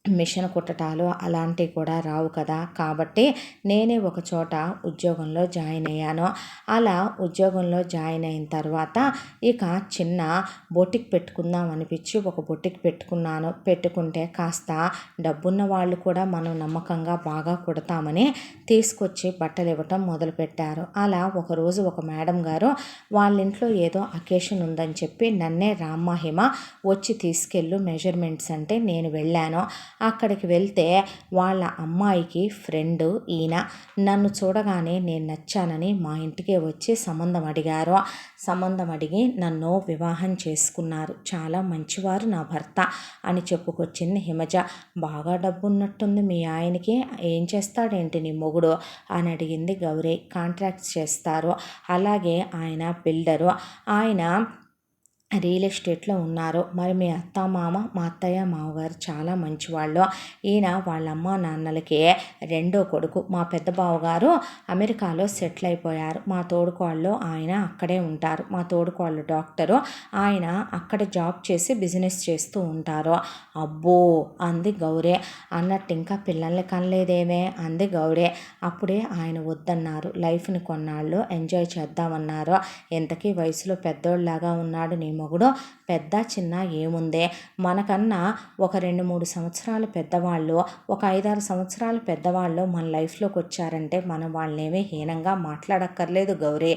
Speaker 1: మిషన్ కుట్టటాలు అలాంటివి కూడా రావు కదా, కాబట్టి నేనే ఒక చోట ఉద్యోగంలో జాయిన్ అయ్యాను. అలా ఉద్యోగంలో జాయిన్ అయిన తర్వాత ఇక చిన్న బొటిక్ పెట్టుకుందాం అనిపించి ఒక బొటిక్ పెట్టుకున్నాను. పెట్టుకుంటే కాస్త డబ్బున్న వాళ్ళు కూడా మనం నమ్మకంగా బాగా కుడతామని తీసుకొచ్చి బట్టలు ఇవ్వటం మొదలుపెట్టారు. అలా ఒకరోజు ఒక మేడం గారు వాళ్ళ ఇంట్లో ఏదో అకేషన్ ఉందని చెప్పి నన్నే రామ్మ హిమ వచ్చి తీసుకెళ్ళు మెజర్మెంట్స్ అంటే నేను వెళ్ళాను. అక్కడికి వెళ్తే వాళ్ళ అమ్మాయికి ఫ్రెండ్ ఈయన నన్ను చూడగానే నేను నచ్చానని మా ఇంటికే వచ్చి సంబంధం అడిగారు. సంబంధం అడిగి నన్ను వివాహం చేసుకున్నారు. చాలా మంచివారు నా భర్త అని చెప్పుకొచ్చింది హిమజ. బాగా డబ్బు ఉన్నట్టుంది మీ ఆయనకి, ఏం చేస్తాడేంటి నీ మొగుడు అని అడిగింది గౌరీ. కాంట్రాక్ట్స్ చేస్తారు, అలాగే ఆయన బిల్డరు, ఆయన రియల్ ఎస్టేట్లో ఉన్నారు. మరి మీ అత్త మామ, మా అత్తయ్య మామగారు చాలా మంచివాళ్ళు. ఈయన వాళ్ళ అమ్మ నాన్నలకి రెండో కొడుకు. మా పెద్ద బావగారు అమెరికాలో సెటిల్ అయిపోయారు. మా తోడుకోళ్ళు ఆయన అక్కడే ఉంటారు. మా తోడుకోళ్ళు డాక్టరు, ఆయన అక్కడ జాబ్ చేసి బిజినెస్ చేస్తూ ఉంటారు. అబ్బో అంది గౌరీ. అన్నట్టు ఇంకా పిల్లల్ని కనలేదేమే అంది గౌరీ. అప్పుడే ఆయన వద్దన్నారు, లైఫ్ని కొన్నాళ్ళు ఎంజాయ్ చేద్దామన్నారు. ఎంతకీ వయసులో పెద్దోళ్ళలాగా ఉన్నాడు నీ మొగుడు. పెద్ద చిన్న ఏముందే, మనకన్నా ఒక 2-3 సంవత్సరాలు పెద్దవాళ్ళు, ఒక 5-6 సంవత్సరాలు పెద్దవాళ్ళు మన లైఫ్లోకి వచ్చారంటే మనం వాళ్ళనేమీ హీనంగా మాట్లాడక్కర్లేదు గౌరీ.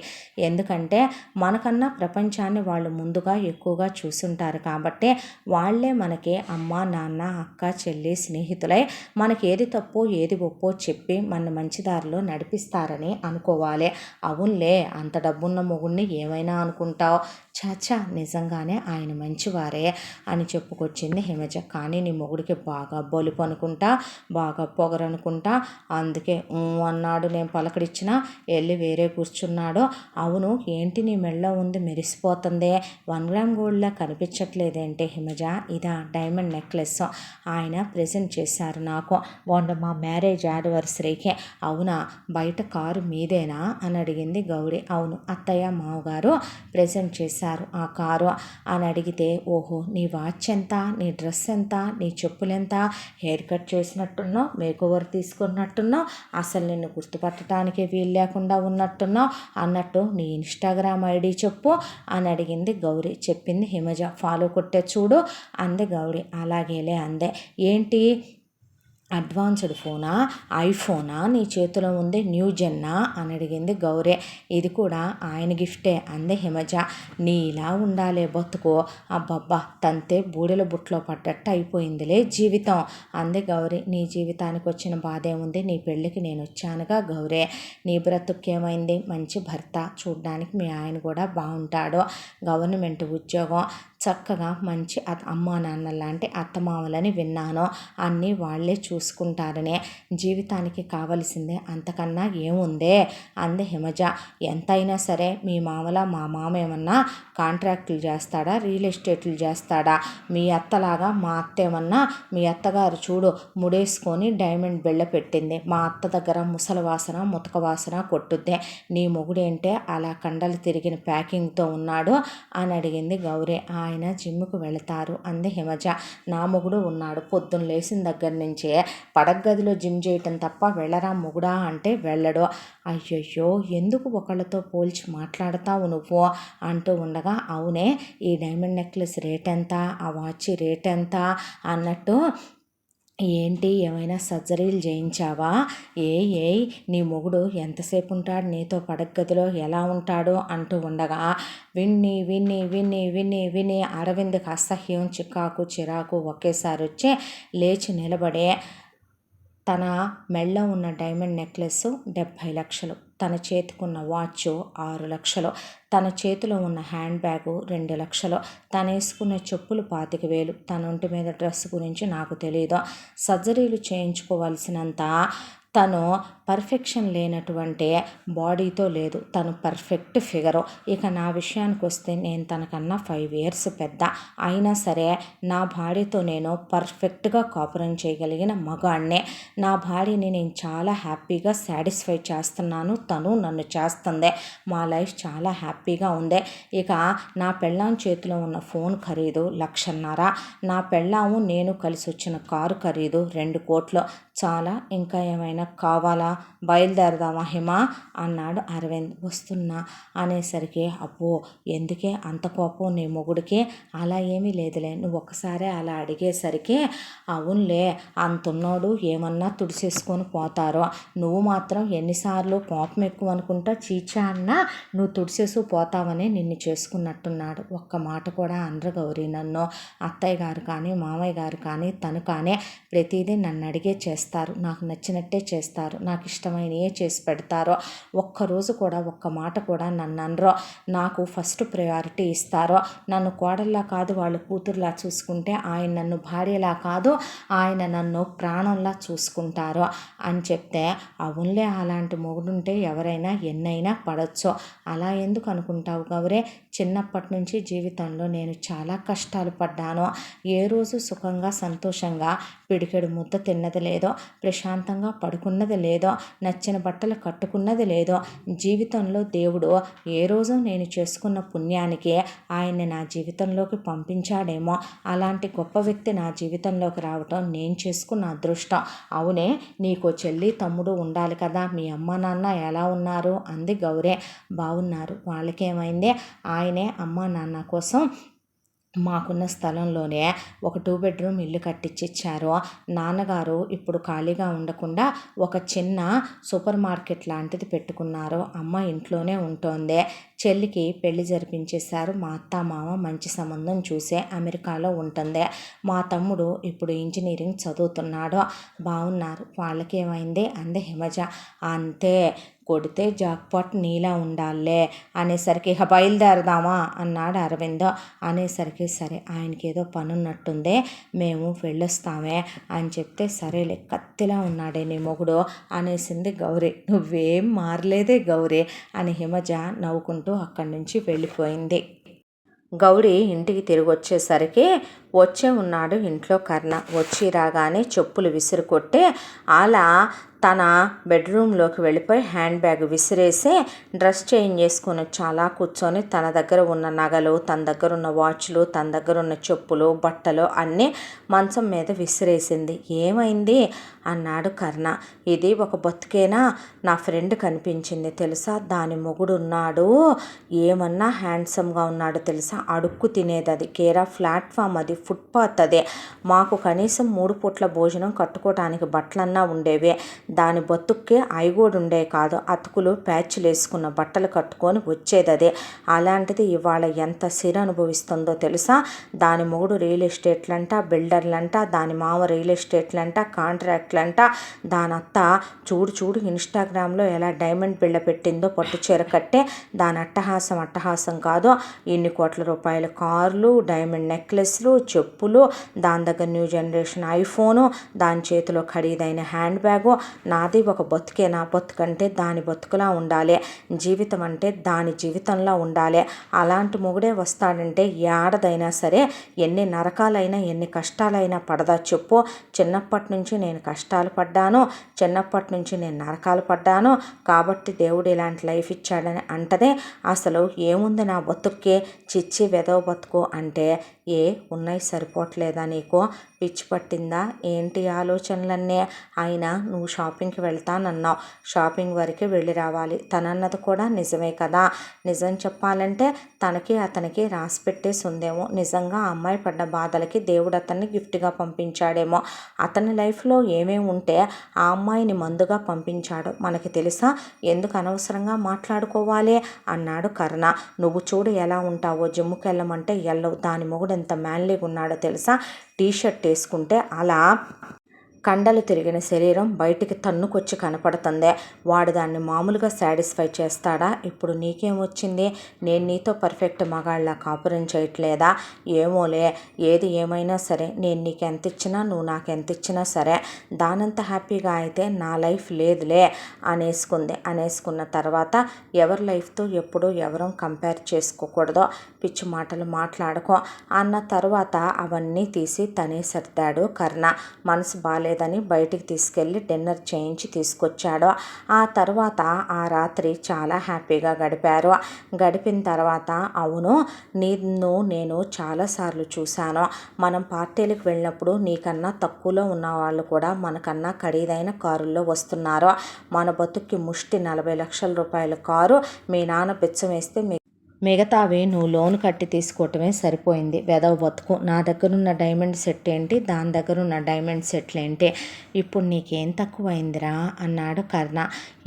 Speaker 1: ఎందుకంటే మనకన్నా ప్రపంచాన్ని వాళ్ళు ముందుగా ఎక్కువగా చూసుంటారు కాబట్టి వాళ్ళే మనకి అమ్మ నాన్న అక్క చెల్లి స్నేహితులై మనకి ఏది తప్పో ఏది ఒప్పో చెప్పి మన మంచి దారిలో నడిపిస్తారని అనుకోవాలి. అవునులే అంత డబ్బున్న మొగుడిని ఏమైనా అనుకుంటావు, చాచా నిజంగానే ఆయన మంచివారే అని చెప్పుకొచ్చింది హిమజ. కానీ నీ మొగుడికి బాగా బలుపు అనుకుంటా, బాగా పొగరనుకుంటా, అందుకే అన్నాడు. నేను పలకరించినా వెళ్ళి వేరే కూర్చున్నాడు. అవును ఏంటి నీ మెళ్ళో ఉంది మెరిసిపోతుంది, 1 గ్రామ్ గోల్డ్లా కనిపించట్లేదేంటి హిమజ, ఇదా డైమండ్ నెక్లెస్ ఆయన ప్రెజెంట్ చేశారు నాకు మా మ్యారేజ్ యానివర్సరీకి. అవునా, బయట కారు మీదేనా అని అడిగింది గౌరీ. అవును, అత్తయ్య మామగారు ప్రెజెంట్ చేశారు చేశారు ఆ కారు అని అడిగితే, ఓహో నీ వాచ్ ఎంత, నీ డ్రెస్ ఎంత, నీ చెప్పులు ఎంత, హెయిర్ కట్ చేసినట్టున్నావు, మేకోవర్ తీసుకున్నట్టున్నావు, అసలు నిన్ను గుర్తుపట్టడానికి వీలు లేకుండా ఉన్నట్టున్నావు అన్నట్టు నీ ఇన్స్టాగ్రామ్ ఐడి చెప్పు అని అడిగింది గౌరీ. చెప్పింది హిమజ. ఫాలో కొట్టే చూడు అంది గౌరీ. అలాగేలే అందే. ఏంటి అడ్వాన్స్డ్ ఫోనా, ఐఫోనా నీ చేతిలో ఉంది, న్యూ జెన్నా అని అడిగింది గౌరీ. ఇది కూడా ఆయన గిఫ్టే అంది హిమజ. నీలా ఉండాలే బతుకు, అబ్బబ్బా తంతే బూడెల బుట్లో పడ్డట్టు అయిపోయిందిలే జీవితం అంది గౌరీ. నీ జీవితానికి వచ్చిన బాధే ఉంది, నీ పెళ్ళికి నేను వచ్చానుగా గౌరీ. నీ బ్రతుకేమైంది, మంచి భర్త, చూడ్డానికి మీ ఆయన కూడా బాగుంటాడు, గవర్నమెంట్ ఉద్యోగం, చక్కగా మంచి అమ్మా నాన్న లాంటి అత్తమామలని విన్నాను, అన్నీ వాళ్ళే చూసుకుంటారనే, జీవితానికి కావలసిందే అంతకన్నా ఏముందే అంది హిమజ. ఎంతైనా సరే మీ మామలా మా మామ ఏమన్నా కాంట్రాక్టులు చేస్తాడా, రియల్ ఎస్టేట్లు చేస్తాడా, మీ అత్తలాగా మా అత్త ఏమన్నా, మీ అత్తగారు చూడు ముడేసుకొని డైమండ్ బిళ్ళ పెట్టింది, మా అత్త దగ్గర ముసలి వాసన ముతక వాసన కొట్టుద్దే, నీ మొగుడేంటే అలా కండలు తిరిగిన ప్యాకింగ్తో ఉన్నాడు అని అడిగింది గౌరీ. ఆయన జిమ్ముకు వెళతారు అంది హిమజ. నా మొగుడు ఉన్నాడు, పొద్దున్న లేచిన దగ్గర నుంచే పడగదిలో జిమ్ చేయటం తప్ప వెళ్ళరా మొగుడా అంటే వెళ్ళడు. అయ్యయ్యో ఎందుకు ఒకళ్ళతో పోల్చి మాట్లాడతావు నువ్వు అంటూ ఉండగా, అవునే ఈ డైమండ్ నెక్లెస్ రేట్ ఎంత, ఆ వాచ్ రేట్ ఎంత అన్నట్టు, ఏంటి ఏమైనా సర్జరీలు చేయించావా, ఏ నీ మొగుడు ఎంతసేపు ఉంటాడు నీతో పడగదిలో, ఎలా ఉంటాడు అంటూ ఉండగా, విన్ని విని విని విని విని అరవింద్కి అసహ్యం చికాకు చిరాకు ఒకేసారి వచ్చి లేచి నిలబడే, తన మెళ్ళో ఉన్న డైమండ్ నెక్లెస్ 70 లక్షలు, తన చేతికున్న వాచ్ 6 లక్షలు, తన చేతిలో ఉన్న హ్యాండ్ బ్యాగు 2 లక్షలు, తను వేసుకున్న చెప్పులు 25,000, తన ఒంటి మీద డ్రెస్ గురించి నాకు తెలియదు, సర్జరీలు చేయించుకోవాల్సినంత తను పర్ఫెక్షన్ లేనటువంటి బాడీతో లేదు, తను పర్ఫెక్ట్ ఫిగరు. ఇక నా విషయానికి వస్తే నేను తనకన్నా 5 years పెద్ద, అయినా సరే నా భార్యతో నేను పర్ఫెక్ట్గా కాపురం చేయగలిగిన మగాడినే, నా భార్యని నేను చాలా హ్యాపీగా సాటిస్ఫై చేస్తున్నాను, తను నన్ను చేస్తుంది, మా లైఫ్ చాలా హ్యాపీగా ఉంది. ఇక నా పెళ్ళాం చేతిలో ఉన్న ఫోన్ ఖరీదు 1,50,000, నా పెళ్ళాము నేను కలిసి వచ్చిన కారు ఖరీదు 2 కోట్లు. చాలా ఇంకా ఏమైనా కావాలా, బయలుదేరదామా హిమ అన్నాడు అరవింద్. వస్తున్నా అనేసరికి, అబ్బో ఎందుకే అంత కోపం నీ మొగుడికి, అలా ఏమీ లేదులే, నువ్వు ఒక్కసారి అలా అడిగేసరికి, అవునులే అంతున్నోడు ఏమన్నా తుడిసేసుకొని పోతారో, నువ్వు మాత్రం ఎన్నిసార్లు కోపం ఎక్కువ అనుకుంటా, చీచా అన్నా నువ్వు తుడిసేసు పోతావని నిన్ను చేసుకున్నట్టున్నాడు. ఒక్క మాట కూడా అనరు గౌరీ నన్ను, అత్తయ్య గారు కానీ మామయ్య గారు కానీ తను కానీ ప్రతిదీ నన్ను అడిగే చేస్తారు, నాకు నచ్చినట్టే చేస్తారు, నాకు ఇష్టమైనయే చేసి పెడతారో, ఒక్కరోజు కూడా ఒక్క మాట కూడా నన్ను అనరో, నాకు ఫస్ట్ ప్రయారిటీ ఇస్తారో, నన్ను కోడల్లా కాదు వాళ్ళు కూతురులా చూసుకుంటే ఆయన నన్ను భార్యలా కాదు ఆయన నన్ను ప్రాణంలా చూసుకుంటారో అని చెప్తే, అవునులే అలాంటి మొగుడుంటే ఎవరైనా ఎన్నైనా పడవచ్చు, అలా ఎందుకు అనుకుంటావు గౌరే, చిన్నప్పటి నుంచి జీవితంలో నేను చాలా కష్టాలు పడ్డాను, ఏ రోజు సుఖంగా సంతోషంగా పిడికెడు ముద్ద తిన్నది లేదో, ప్రశాంతంగా పడుకున్నది లేదో, నచ్చిన బట్టలు కట్టుకున్నది లేదో, జీవితంలో దేవుడు ఏ రోజు నేను చేసుకున్న పుణ్యానికి ఆయన్ని నా జీవితంలోకి పంపించాడేమో, అలాంటి గొప్ప వ్యక్తి నా జీవితంలోకి రావటం నేను చేసుకున్న అదృష్టం. అవునే నీకో చెల్లి తమ్ముడు ఉండాలి కదా, మీ అమ్మ నాన్న ఎలా ఉన్నారు అంది గౌరే. బాగున్నారు, వాళ్ళకేమైంది, ఆయనే అమ్మ నాన్న కోసం మాకున్న స్థలంలోనే ఒక 2 bedroom ఇల్లు కట్టించిచ్చారు. నాన్నగారు ఇప్పుడు ఖాళీగా ఉండకుండా ఒక చిన్న సూపర్ మార్కెట్ లాంటిది పెట్టుకున్నారు. అమ్మ ఇంట్లోనే ఉంటోంది. చెల్లికి పెళ్లి జరిపించేశారు. మా అత్త మామ మంచి సంబంధం చూసే అమెరికాలో ఉంటుంది. మా తమ్ముడు ఇప్పుడు ఇంజనీరింగ్ చదువుతున్నాడు. బాగున్నారు, వాళ్ళకేమైంది అంది హిమజ. అంతే, కొడితే జాక్పాట్ నీలా ఉండాలే అనేసరికి, ఇక బయలుదేరదామా అన్నాడు అరవింద్. అనేసరికి, సరే ఆయనకి ఏదో పనున్నట్టుందే, మేము వెళ్ళొస్తామే అని చెప్తే, సరేలే కత్తిలా ఉన్నాడే నీ మొగుడు అనేసింది గౌరీ. నువ్వేం మారలేదే గౌరీ అని హిమజ నవ్వుకుంటూ అక్కడి నుంచి వెళ్ళిపోయింది. గౌరీ ఇంటికి తిరిగి వచ్చేసరికి వచ్చే ఉన్నాడు ఇంట్లో కర్ణ. వచ్చి రాగానే చెప్పులు విసిరుకొట్టి అలా తన బెడ్రూమ్లోకి వెళ్ళిపోయి హ్యాండ్ బ్యాగ్ విసిరేసి డ్రెస్ చేంజ్ చేసుకొని వచ్చి అలా కూర్చొని తన దగ్గర ఉన్న నగలు, తన దగ్గర ఉన్న వాచ్లు, తన దగ్గర ఉన్న చెప్పులు, బట్టలు అన్నీ మంచం మీద విసిరేసింది. ఏమైంది అన్నాడు కర్ణ. ఇది ఒక బతుకేనా? నా ఫ్రెండ్ కనిపించింది తెలుసా, దాని మొగుడు ఉన్నాడు, ఏమన్నా హ్యాండ్సమ్గా ఉన్నాడు తెలుసా, అడుక్కు తినేది, అది కేరా ప్లాట్ఫామ్, అది ఫుట్పాత్, అదే మాకు కనీసం 3 పూట్ల భోజనం కట్టుకోవటానికి బట్టలన్నా ఉండేవే, దాని బతుక్కే ఐగోడు ఉండే కాదు, అతుకులు ప్యాచ్లు వేసుకున్న బట్టలు కట్టుకొని వచ్చేది అదే. అలాంటిది ఇవాళ ఎంత సిర అనుభవిస్తుందో తెలుసా. దాని మొగుడు రియల్ ఎస్టేట్లంట, బిల్డర్లంట, దాని మామ రియల్ ఎస్టేట్లంట, కాంట్రాక్ట్లంట, దాని అత్త చూడు ఇన్స్టాగ్రామ్లో ఎలా డైమండ్ బిళ్ళ పెట్టిందో పట్టు చీర కట్టే, దాని అట్టహాసం కాదు, ఇన్ని కోట్ల రూపాయల కార్లు, డైమండ్ నెక్లెస్లు, చెప్పులు, దాని దగ్గర న్యూ జనరేషన్ ఐఫోను, దాని చేతిలో ఖరీదైన హ్యాండ్ బ్యాగు. నాది ఒక బతుకేనా? బతుకంటే దాని బతుకులా ఉండాలి, జీవితం అంటే దాని జీవితంలో ఉండాలి. అలాంటి మొగుడే వస్తాడంటే ఏడదైనా సరే ఎన్ని నరకాలైనా ఎన్ని కష్టాలైనా పడదా చెప్పు. చిన్నప్పటి నుంచి నేను కష్టాలు పడ్డాను, చిన్నప్పటి నుంచి నేను నరకాలు పడ్డాను, కాబట్టి దేవుడు ఇలాంటి లైఫ్ ఇచ్చాడని అంటదే. అసలు ఏముంది నా బతుక్కి, చిచ్చి వెదవ బతుకు అంటే ఉన్నాయి సరిపోవట్లేదా నీకు? పిచ్చి పట్టిందా ఏంటి ఆలోచనలన్నీ? అయినా నువ్వు షాపింగ్కి వెళ్తానన్నావు, షాపింగ్ వరకే వెళ్ళి రావాలి. తనన్నది కూడా నిజమే కదా. నిజం చెప్పాలంటే తనకి అతనికి రాసి పెట్టేసి ఉందేమో. నిజంగా ఆ అమ్మాయి పడ్డ బాధలకి దేవుడు అతన్ని గిఫ్ట్గా పంపించాడేమో. అతని లైఫ్లో ఏమేమి ఉంటే ఆ అమ్మాయిని మందుగా పంపించాడు మనకి తెలుసా. ఎందుకు అనవసరంగా మాట్లాడుకోవాలి అన్నాడు కర్ణ. నువ్వు చూడు ఎలా ఉంటావో, జిమ్ముకి వెళ్ళమంటే వెళ్ళవు. దాని మొగుడు ఎంత మ్యాన్లీగా ఉన్నాడో తెలుసా. టీషర్ట్ వేసుకుంటే అలా కండలు తిరిగిన శరీరం బయటికి తన్నుకొచ్చి కనపడుతుంది. వాడు దాన్ని మామూలుగా సాటిస్ఫై చేస్తాడా? ఇప్పుడు నీకేమొచ్చింది? నేను నీతో పర్ఫెక్ట్ మగాళ్ళ కాపురం చేయట్లేదా? ఏమోలే, ఏది ఏమైనా సరే నేను నీకు ఎంత ఇచ్చినా నువ్వు నాకు ఎంత ఇచ్చినా సరే దానంత హ్యాపీగా అయితే నా లైఫ్ లేదులే అనేసుకున్న తర్వాత ఎవరి లైఫ్తో ఎప్పుడు ఎవరం కంపేర్ చేసుకోకూడదో, పిచ్చి మాటలు మాట్లాడుకో అన్న తర్వాత అవన్నీ తీసి తనే సర్దాడు కర్ణ. మనసు బాలేదని బయటికి తీసుకెళ్ళి డిన్నర్ చేయించి తీసుకొచ్చాడు. ఆ తర్వాత ఆ రాత్రి చాలా హ్యాపీగా గడిపారు. గడిపిన తర్వాత అవును, నేను చాలాసార్లు చూశాను. మనం పార్టీలకు వెళ్ళినప్పుడు నీకన్నా తక్కువలో ఉన్న వాళ్ళు కూడా మనకన్నా ఖరీదైన కారుల్లో వస్తున్నారు. మన బతుక్కి ముష్టి 40 లక్షల రూపాయల కారు మీ నాన్న బిచ్చం వేస్తే మిగతావి నువ్వు లోన్ కట్టి తీసుకోవటమే సరిపోయింది. వెదవ బతుకు. నా దగ్గరున్న డైమండ్ సెట్ ఏంటి, దాని దగ్గరున్న డైమండ్ సెట్లేంటి, ఇప్పుడు నీకేం తక్కువైందిరా అన్నాడు కర్ణ.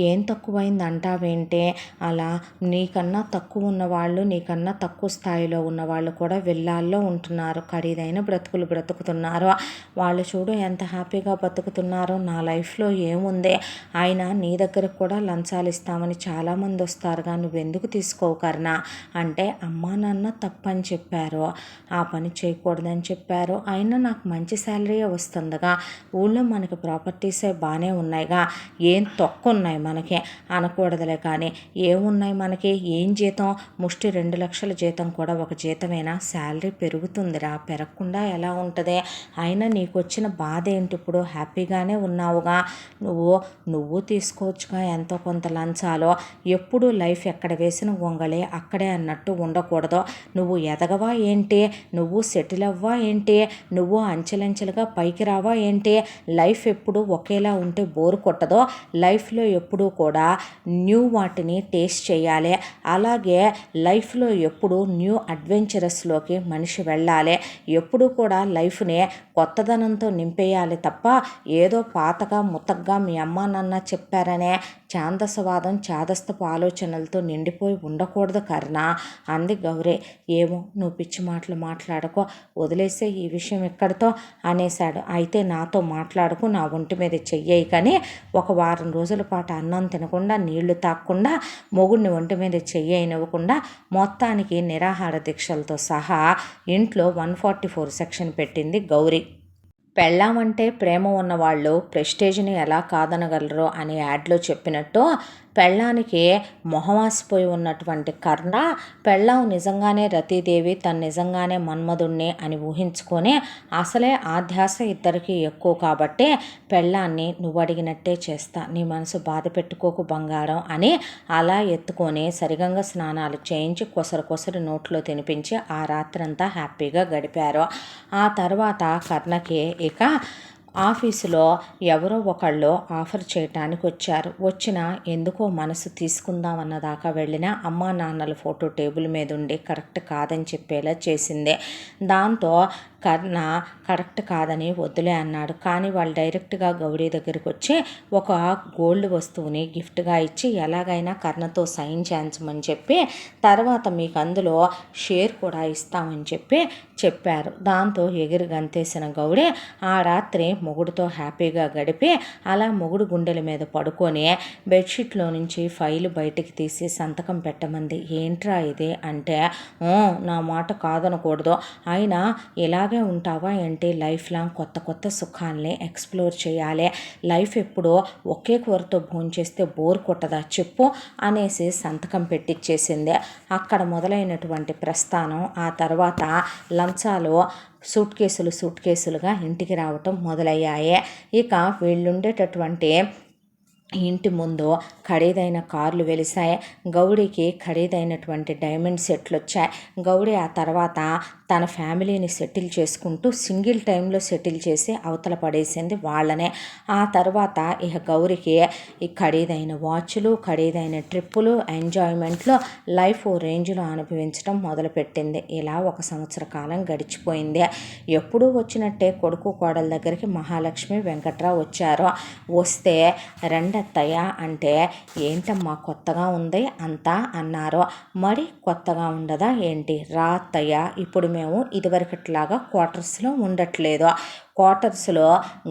Speaker 1: ఏం తక్కువైంది అంటావేంటి? అలా నీకన్నా తక్కువ ఉన్నవాళ్ళు, నీకన్నా తక్కువ స్థాయిలో ఉన్నవాళ్ళు కూడా విల్లాల్లో ఉంటున్నారు, ఖరీదైన బ్రతుకులు బ్రతుకుతున్నారు. వాళ్ళు చూడు ఎంత హ్యాపీగా బతుకుతున్నారో. నా లైఫ్లో ఏముంది? అయినా నీ దగ్గరకు కూడా లంచాలు ఇస్తామని చాలామంది వస్తారుగా, నువ్వెందుకు తీసుకోవు కర్ణ అంటే అమ్మా నాన్న తప్పని చెప్పారు, ఆ పని చేయకూడదని చెప్పారు. అయినా నాకు మంచి శాలరీయే వస్తుందిగా, ఊళ్ళో మనకి ప్రాపర్టీసే బాగానే ఉన్నాయిగా, ఏం తక్కువ ఉన్నాయి మనకి అనకూడదులే. కానీ ఏమున్నాయి మనకి? ఏం జీతం? ముష్టి 2 లక్షల జీతం కూడా ఒక జీతమేనా? శాలరీ పెరుగుతుందిరా, పెరగకుండా ఎలా ఉంటుంది? అయినా నీకు వచ్చిన బాధ ఏంటి? ఇప్పుడు హ్యాపీగానే ఉన్నావుగా, నువ్వు తీసుకోవచ్చుగా ఎంతో కొంత లంచాలో. ఎప్పుడు లైఫ్ ఎక్కడ వేసిన గొంగళే అక్కడే అన్నట్టు ఉండకూడదు. నువ్వు ఎదగవా ఏంటి? నువ్వు సెటిల్ అవ్వా ఏంటి? నువ్వు అంచెలంచెలుగా పైకి రావా ఏంటి? లైఫ్ ఎప్పుడు ఒకేలా ఉంటే బోరు కొట్టదో. లైఫ్లో ఎప్పుడూ కూడా న్యూ వాటిని టేస్ట్ చేయాలి. అలాగే లైఫ్లో ఎప్పుడు న్యూ అడ్వెంచరస్లోకి మనిషి వెళ్ళాలి. ఎప్పుడు కూడా లైఫ్ని కొత్తదనంతో నింపేయాలి తప్ప ఏదో పాతగా ముతగ్గా మీ అమ్మ నాన్న చెప్పారనే ఛాందసవాదం చాదస్తపు ఆలోచనలతో నిండిపోయి ఉండకూడదు కర్ణ అంది గౌరీ. ఏమో, నువ్వు పిచ్చి మాటలు మాట్లాడుకో, వదిలేసే ఈ విషయం ఎక్కడితో అనేశాడు. అయితే నాతో మాట్లాడుకు, నా ఒంటి మీద చెయ్యి కానీ ఒక వారం రోజుల పాటు అన్నం తినకుండా, నీళ్లు తాగకుండా, మొగుడిని ఒంటి మీద చెయ్యనివ్వకుండా మొత్తానికి నిరాహార దీక్షలతో సహా ఇంట్లో 144 సెక్షన్ పెట్టింది గౌరీ. పెళ్ళామంటే ప్రేమ ఉన్నవాళ్ళు ప్రెస్టేజ్ని ఎలా కాదనగలరో అనే యాడ్లో చెప్పినట్టు పెళ్ళానికి మొహమాసిపోయి ఉన్నటువంటి కర్ణ పెళ్ళాం నిజంగానే రతీదేవి తను నిజంగానే మన్మధుణ్ణి అని ఊహించుకొని అసలే ఆ ధ్యాస ఇద్దరికి ఎక్కువ కాబట్టి పెళ్ళాన్ని నువ్వు అడిగినట్టే చేస్తా, నీ మనసు బాధ పెట్టుకోకు బంగారం అని అలా ఎత్తుకొని సరిగంగ స్నానాలు చేయించి కొసరు నోట్లో తినిపించి ఆ రాత్రంతా హ్యాపీగా గడిపారు. ఆ తర్వాత కర్ణకి ఇక ఆఫీసులో ఎవరో ఒకళ్ళు ఆఫర్ చేయటానికి వచ్చారు. వచ్చిన ఎందుకో మనసు తీసుకుందామన్న దాకా వెళ్ళిన అమ్మా నాన్నల ఫోటో టేబుల్ మీద ఉండి కరెక్ట్ కాదని చెప్పేలా చేసింది. దాంతో కర్ణ కరెక్ట్ కాదని వద్దులే అన్నాడు. కానీ వాళ్ళు డైరెక్ట్గా గౌరీ దగ్గరికి వచ్చి ఒక గోల్డ్ వస్తువుని గిఫ్ట్గా ఇచ్చి ఎలాగైనా కర్ణతో సైన్ చేయించమని చెప్పి తర్వాత మీకు అందులో షేర్ కూడా ఇస్తామని చెప్పారు. దాంతో ఎగిరి గంతేసిన గౌరీ ఆ రాత్రి మొగుడుతో హ్యాపీగా గడిపి అలా మొగుడు గుండెల మీద పడుకొని బెడ్షీట్లో నుంచి ఫైలు బయటికి తీసి సంతకం పెట్టమంది. ఏంట్రా ఇది అంటే, నా మాట కాదనకూడదు, అయినా ఇలాగే ఉంటావా ఏంటి, లైఫ్ లాంగ్ కొత్త సుఖాల్ని ఎక్స్ప్లోర్ చేయాలి, లైఫ్ ఎప్పుడో ఒకే కూరతో భోంచేస్తే బోర్ కొట్టదా చెప్పు అనేసి సంతకం పెట్టించేసింది. అక్కడ మొదలైనటువంటి ప్రస్థానం ఆ తర్వాత లంచాలు సూట్ కేసులుగా ఇంటికి రావటం మొదలయ్యాయి. ఇక వీళ్ళుండేటటువంటి ఇంటి ముందు ఖరీదైన కార్లు వెలిసాయి. గౌరీకి ఖరీదైనటువంటి డైమండ్ సెట్లు వచ్చాయి. గౌరీ ఆ తర్వాత తన ఫ్యామిలీని సెటిల్ చేసుకుంటూ సింగిల్ టైంలో సెటిల్ చేసి అవతల పడేసింది వాళ్ళనే. ఆ తర్వాత ఇక గౌరీకి ఈ ఖరీదైన వాచ్లు, ఖరీదైన ట్రిప్పులు, ఎంజాయ్మెంట్లో లైఫ్ ఓ రేంజ్లో అనుభవించడం మొదలుపెట్టింది. ఇలా 1 సంవత్సర కాలం గడిచిపోయింది. ఎప్పుడూ వచ్చినట్టే కొడుకు కోడల దగ్గరికి మహాలక్ష్మి వెంకట్రావు వచ్చారు. వస్తే రెండత్తయ్య అంటే ఏంటమ్మా కొత్తగా ఉంది అంతా అన్నారు. మరి కొత్తగా ఉండదా ఏంటి, రా అత్తయ్య, ఇప్పుడు మేము ఇదివరకట్లాగా క్వార్టర్స్లో ఉండట్లేదు, క్వార్టర్స్లో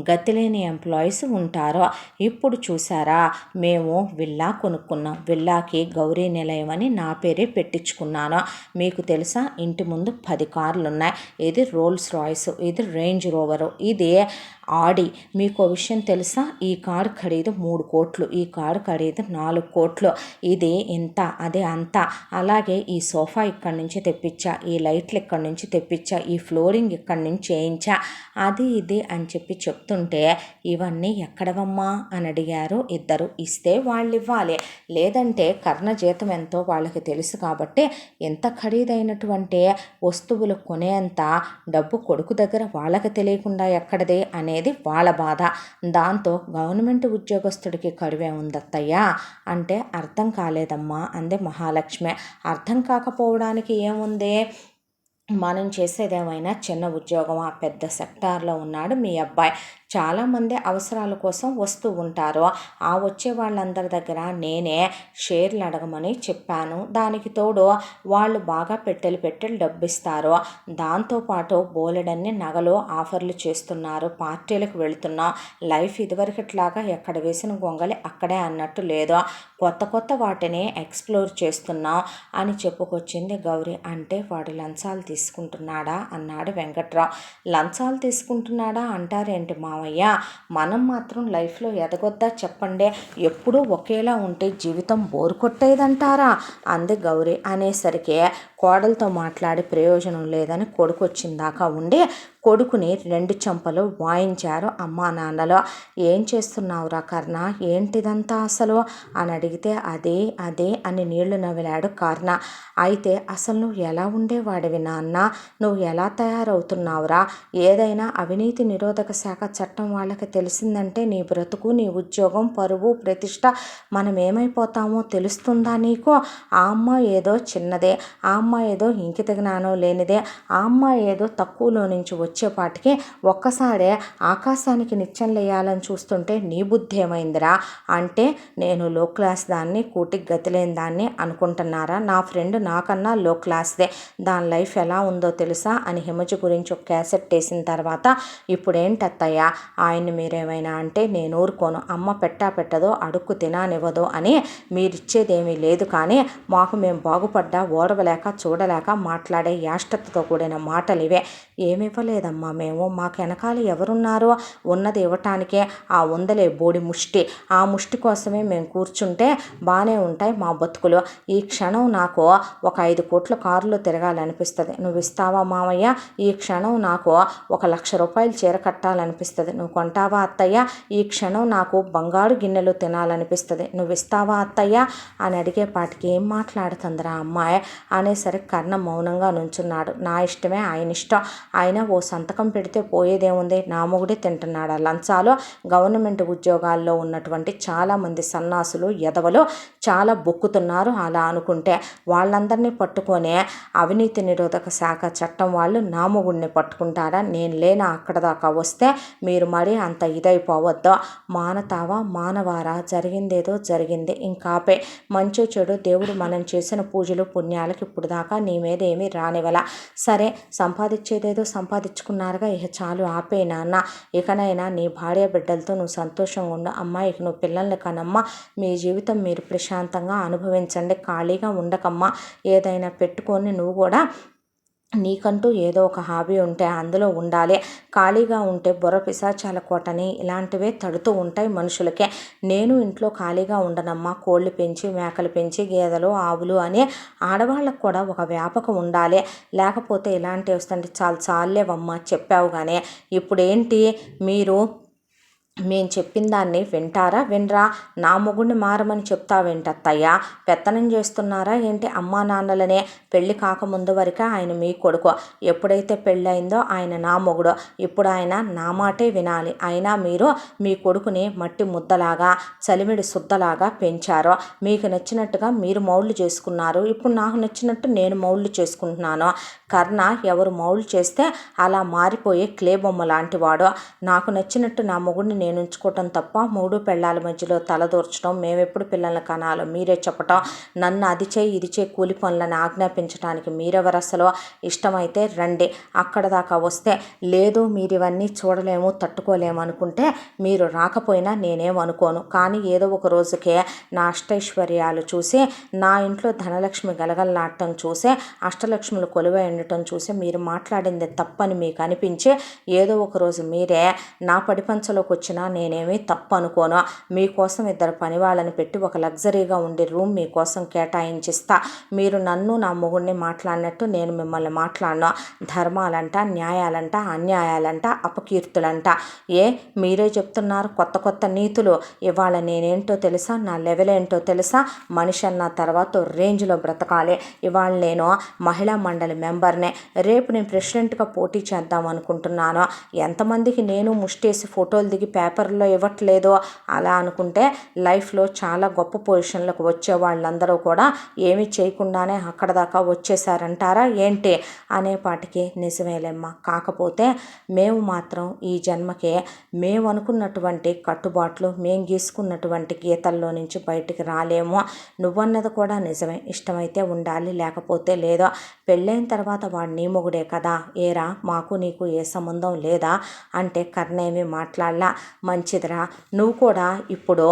Speaker 1: గతిలేని ఎంప్లాయీస్ ఉంటారు. ఇప్పుడు చూసారా మేము విల్లా కొనుక్కున్నాం, విల్లాకి గౌరీ నిలయం అని నా పేరే పెట్టించుకున్నాను. మీకు తెలుసా ఇంటి ముందు 10 కార్లు ఉన్నాయి, ఇది రోల్స్ రాయ్స్, ఇది రేంజ్ రోవరు, ఇది ఆడి. మీకు విషయం తెలుసా, ఈ కారు ఖరీదు 3 కోట్లు, ఈ కారు ఖరీదు 4 కోట్లు, ఇది ఇంత అదే అంత, అలాగే ఈ సోఫా ఇక్కడి నుంచి తెప్పించా, ఈ లైట్లు ఇక్కడి నుంచి తెప్పించా, ఈ ఫ్లోరింగ్ ఇక్కడి నుంచి చేయించా, అది ఇది అని చెప్తుంటే ఇవన్నీ ఎక్కడవమ్మా అని అడిగారు ఇద్దరు. ఇస్తే వాళ్ళు ఇవ్వాలి, లేదంటే కర్ణ జీతం ఎంతో వాళ్ళకి తెలుసు కాబట్టి ఎంత ఖరీదైనటువంటి వస్తువులు కొనేంత డబ్బు కొడుకు దగ్గర వాళ్ళకి తెలియకుండా ఎక్కడదే అనేది వాళ్ళ బాధ. దాంతో గవర్నమెంట్ ఉద్యోగస్తుడికి కరువే ఉందత్తయ్యా అంటే అర్థం కాలేదమ్మా అంది మహాలక్ష్మి. అర్థం కాకపోవడానికి ఏముంది, మనం చేసేదేమైనా చిన్న ఉద్యోగమా, పెద్ద సెక్టార్లో ఉన్నాడు మీ అబ్బాయి, చాలామంది అవసరాల కోసం వస్తూ ఉంటారు. ఆ వచ్చే వాళ్ళందరి దగ్గర నేనే షేర్లు అడగమని చెప్పాను. దానికి తోడు వాళ్ళు బాగా పెట్టెలు డబ్బు ఇస్తారు. దాంతోపాటు బోలెడన్ని నగలు ఆఫర్లు చేస్తున్నారు, పార్టీలకు వెళుతున్నాం, లైఫ్ ఇదివరకట్లాగా ఎక్కడ వేసిన గొంగలి అక్కడే అన్నట్టు లేదు, కొత్త వాటిని ఎక్స్ప్లోర్ చేస్తున్నాం అని చెప్పుకొచ్చింది గౌరీ. అంటే వాడు లంచాలు తీసుకుంటున్నాడా అన్నాడు వెంకట్రావు. లంచాలు తీసుకుంటున్నాడా అంటారేంటి మావయ్య, మనం మాత్రం లైఫ్లో ఎదగొద్దా చెప్పండి, ఎప్పుడూ ఒకేలా ఉంటే జీవితం బోరు కొట్టేదంటారా అంది గౌరీ. అనేసరికి కోడలతో మాట్లాడి ప్రయోజనం లేదని కొడుకు వచ్చిందాకా ఉండి కొడుకుని 2 చెంపలు వాయించారు అమ్మా నాన్నలో. ఏం చేస్తున్నావురా కర్ణ, ఏంటిదంతా అసలు అని అడిగితే అదే అని నీళ్లు నవ్విలాడు కర్ణ. అయితే అసలు నువ్వు ఎలా ఉండేవాడివి నాన్న, నువ్వు ఎలా తయారవుతున్నావురా, ఏదైనా అవినీతి నిరోధక శాఖ చట్టం వాళ్ళకి తెలిసిందంటే నీ బ్రతుకు, నీ ఉద్యోగం, పరువు, ప్రతిష్ట మనం ఏమైపోతామో తెలుస్తుందా నీకు? ఆ అమ్మ ఏదో చిన్నదే, ఆ అమ్మ ఏదో ఇంకిత జ్ఞానం లేనిదే, ఆ అమ్మ ఏదో తక్కువలో నుంచి వచ్చేపాటికి ఒక్కసారే ఆకాశానికి నిత్యం లేయాలని చూస్తుంటే నీ బుద్ధి ఏమైందిరా అంటే నేను లో క్లాస్ దాన్ని, కూటికి గతిలేని దాన్ని అనుకుంటున్నారా? నా ఫ్రెండ్ నాకన్నా లో క్లాస్దే, దాని లైఫ్ ఎలా ఉందో తెలుసా అని హిమజ గురించి ఒక క్యాసెట్ వేసిన తర్వాత ఇప్పుడేంటత్తయ్యా ఆయన్ని మీరేమైనా అంటే నేను ఊరుకోను, అమ్మ పెట్టదో అడుక్కు తినానివ్వదు అని మీరిచ్చేదేమీ లేదు, కానీ మాకు మేము బాగుపడ్డా ఓడవలేక చూడలేక మాట్లాడే యాష్టతతో కూడిన మాటలు ఇవే. ఏమివ్వలేదు అడగలేదమ్మా మేము. మాకు వెనకాల ఎవరున్నారో ఉన్నది ఇవ్వటానికే ఆ ఉందలే బోడి ముష్టి, ఆ ముష్టి కోసమే మేము కూర్చుంటే బాగానే ఉంటాయి మా బతుకులు. ఈ క్షణం నాకు ఒక 5 కోట్ల కారులో తిరగాలనిపిస్తుంది, నువ్వు ఇస్తావా మామయ్య? ఈ క్షణం నాకు ఒక 1,00,000 రూపాయలు చీర కట్టాలనిపిస్తుంది, నువ్వు కొంటావా అత్తయ్య? ఈ క్షణం నాకు బంగారు గిన్నెలు తినాలనిపిస్తుంది, నువ్వు ఇస్తావా అత్తయ్య? అని అడిగేపాటికి ఏం మాట్లాడుతుందిరా అమ్మాయి అనేసరికి కర్ణ మౌనంగా నుంచున్నాడు. నా ఇష్టమే ఆయన ఇష్టం, ఆయన ఓ సంతకం పెడితే పోయేదేముంది, నా మొగుడే తింటున్నాడు లంచాలు. గవర్నమెంట్ ఉద్యోగాల్లో ఉన్నటువంటి చాలామంది సన్నాసులు ఎదవలు చాలా బొక్కుతున్నారు. అలా అనుకుంటే వాళ్ళందరినీ పట్టుకొనే అవినీతి నిరోధక శాఖ చట్టం వాళ్ళు నా మొగుడిని పట్టుకుంటారా? నేను లేనా అక్కడ దాకా వస్తే? మీరు మరీ అంత ఇదైపోవద్దు. మానతావా మానవారా, జరిగిందేదో జరిగింది, ఇంకాపే. మంచో చెడు దేవుడు మనం చేసిన పూజలు పుణ్యాలకి ఇప్పుడు దాకా నీ మీద ఏమీ రానివల. సరే సంపాదించేదేదో సంపాదించుకున్నారుగా, ఇక చాలు ఆపే నాన్న. ఇకనైనా నీ భార్య బిడ్డలతో నువ్వు సంతోషంగా ఉండు అమ్మా. ఇక నువ్వు పిల్లల్ని కనమ్మా, మీ జీవితం మీరు ప్రశాంతంగా అనుభవించండి, ఖాళీగా ఉండకమ్మా. ఏదైనా పెట్టుకొని నువ్వు కూడా నీకంటూ ఏదో ఒక హాబీ ఉంటే అందులో ఉండాలి. ఖాళీగా ఉంటే బుర్ర పిశాచాల కోటని ఇలాంటివే తడుతూ ఉంటాయి మనుషులకే. నేను ఇంట్లో ఖాళీగా ఉండనమ్మా. కోళ్ళు పెంచి మేకలు పెంచి గేదెలు ఆవులు అని ఆడవాళ్ళకు కూడా ఒక వ్యాపకం ఉండాలి. లేకపోతే ఇలాంటివి వస్తుంటే చాలేవమ్మా చెప్పావు. కానీ ఇప్పుడేంటి మీరు మేము చెప్పిన దాన్ని వింటారా వినరా? నా మొగుడిని మారమని చెప్తావేంటత్తయ్యా? పెత్తనం చేస్తున్నారా ఏంటి? అమ్మా నాన్నలనే పెళ్ళి కాకముందు వరకే ఆయన మీ కొడుకు, ఎప్పుడైతే పెళ్ళయిందో ఆయన నా మొగుడు. ఇప్పుడు ఆయన నా మాటే వినాలి. అయినా మీరు మీ కొడుకుని మట్టి ముద్దలాగా చలిమిడి శుద్ధలాగా పెంచారు. మీకు నచ్చినట్టుగా మీరు మౌళ్ళు చేసుకున్నారు, ఇప్పుడు నాకు నచ్చినట్టు నేను మౌళ్ళు చేసుకుంటున్నాను. కర్ణ ఎవరు మౌళ్ళు చేస్తే అలా మారిపోయే క్లే బొమ్మ లాంటివాడు. నాకు నచ్చినట్టు నా మొగుడిని నేను ఉంచుకోవటం తప్ప 3 పెళ్ళాల మధ్యలో తలదూర్చడం, మేమెప్పుడు పిల్లల్ని కనాలో మీరే చెప్పటం, నన్ను అది చేయి ఇది చేయి కూలి పనులను ఆజ్ఞాపించడానికి మీరెవరు అసలు? ఇష్టమైతే రండి, అక్కడ దాకా వస్తే లేదు మీరు ఇవన్నీ చూడలేము తట్టుకోలేము అనుకుంటే మీరు రాకపోయినా నేనేమనుకోను. కానీ ఏదో ఒక రోజుకే నా అష్టైశ్వర్యాలు చూసి, నా ఇంట్లో ధనలక్ష్మి గలగలలాడటం చూసి, అష్టలక్ష్ములు కొలువై ఉండటం చూసి మీరు మాట్లాడింది తప్పని మీకు అనిపించి ఏదో ఒక రోజు మీరే నా పడిపంచలోకి వచ్చినా నేనేమీ తప్పు అనుకోను. మీకోసం 2 పని వాళ్ళని పెట్టి ఒక లగ్జరీగా ఉండే రూమ్ మీకోసం కేటాయించిస్తా. మీరు నన్ను నా మొగుడిని మాట్లాడినట్టు నేను మిమ్మల్ని మాట్లాడను. ధర్మాలంట, న్యాయాలంట, అన్యాయాలంట, అపకీర్తులంట. మీరే చెప్తున్నారు కొత్త కొత్త నీతులు. ఇవాళ నేనేంటో తెలుసా, నా లెవెల్ ఏంటో తెలుసా? మనిషి అన్న తర్వాత రేంజ్లో బ్రతకాలి. ఇవాళ నేను మహిళా మండలి మెంబర్నే, రేపు నేను ప్రెసిడెంట్గా పోటీ చేద్దాం అనుకుంటున్నాను. ఎంతమందికి నేను ముష్టేసి ఫోటోలు దిగి పేపర్లో ఇవ్వట్లేదు. అలా అనుకుంటే లైఫ్లో చాలా గొప్ప పొజిషన్లకు వచ్చే వాళ్ళందరూ కూడా ఏమీ చేయకుండానే అక్కడ దాకా వచ్చేసారంటారా ఏంటి? అనేపాటికి నిజమేలేమ్మా. కాకపోతే మేము మాత్రం ఈ జన్మకే మేము అనుకున్నటువంటి కట్టుబాట్లు, మేము గీసుకున్నటువంటి గీతల్లో నుంచి బయటికి రాలేము. నువ్వన్నది కూడా నిజమే, ఇష్టమైతే ఉండాలి లేకపోతే లేదో. పెళ్ళైన తర్వాత వాడు నీ మొగుడే కదా, ఏరా మాకు నీకు ఏ సంబంధం లేదా అంటే కర్ణేమి మాట్లాడలా. మంచిదిరా, నువ్వు కూడా ఇప్పుడు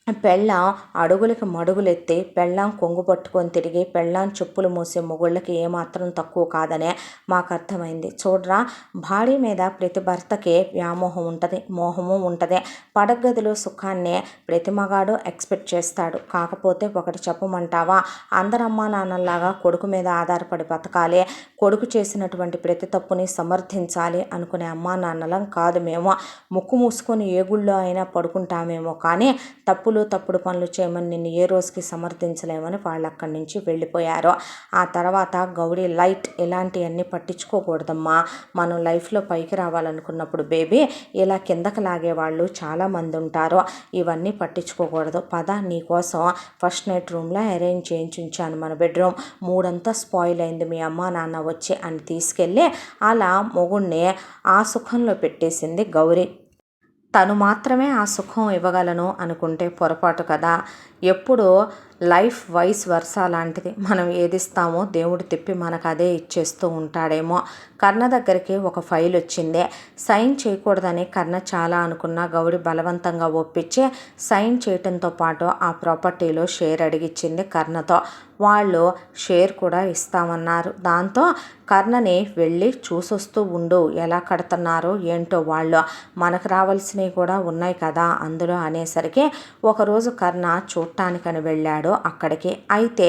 Speaker 1: పెళ్ళాం అడుగులకి మడుగులెత్తి పెళ్ళాం కొంగు పట్టుకొని తిరిగి పెళ్ళాం చెప్పులు మోసే మొగుళ్ళకి ఏమాత్రం తక్కువ కాదనే మాకు అర్థమైంది. చూడరా, భార్య మీద ప్రతి భర్తకి వ్యామోహం ఉంటుంది, మోహము ఉంటుంది. పడగదిలో సుఖాన్నే ప్రతి మగాడు ఎక్స్పెక్ట్ చేస్తాడు. కాకపోతే ఒకటి చెప్పమంటావా? అందరమ్మా నాన్నల్లాగా కొడుకు మీద ఆధారపడి బతకాలి, కొడుకు చేసినటువంటి ప్రతి తప్పుని సమర్థించాలి అనుకునే అమ్మా నాన్నలం కాదు మేము. ముక్కు మూసుకొని ఏ గుళ్ళో అయినా పడుకుంటామేమో కానీ తప్పుడు పనులు చేయమని నిన్ను ఏ రోజుకి సమర్థించలేమని వాళ్ళు అక్కడి నుంచి వెళ్ళిపోయారు. ఆ తర్వాత గౌరీ లైట్ ఇలాంటివన్నీ పట్టించుకోకూడదమ్మా. మనం లైఫ్లో పైకి రావాలనుకున్నప్పుడు బేబీ ఇలా కిందకి లాగేవాళ్ళు చాలామంది ఉంటారు. ఇవన్నీ పట్టించుకోకూడదు. పద, నీకోసం ఫస్ట్ నైట్ రూమ్లో అరేంజ్ చేయించి ఉంచాను మన బెడ్రూమ్. 3 అంతా స్పాయిల్ అయింది మీ అమ్మ నాన్న వచ్చి అని తీసుకెళ్ళి అలా మొగుడిని ఆ సుఖంలో పెట్టేసింది గౌరీ. తను మాత్రమే ఆ సుఖం ఇవ్వగలను అనుకుంటే పొరపాటు కదా. ఎప్పుడు లైఫ్ వైస్ వర్సా లాంటిది. మనం ఏది ఇస్తామో దేవుడు తిప్పి మనకు అదే ఇచ్చేస్తూ ఉంటాడేమో. కర్ణ దగ్గరికి ఒక ఫైల్ వచ్చింది. సైన్ చేయకూడదని కర్ణ చాలా అనుకున్న గౌరి బలవంతంగా ఒప్పించి సైన్ చేయటంతో పాటు ఆ ప్రాపర్టీలో షేర్ అడిగిచ్చింది కర్ణతో. వాళ్ళు షేర్ కూడా ఇస్తామన్నారు. దాంతో కర్ణని వెళ్ళి చూసొస్తూ ఉండు, ఎలా కడుతున్నారో ఏంటో వాళ్ళు, మనకు రావాల్సినవి కూడా ఉన్నాయి కదా అందులో అనేసరికి ఒకరోజు కర్ణ చూడటానికని వెళ్ళాడు అక్కడికి. అయితే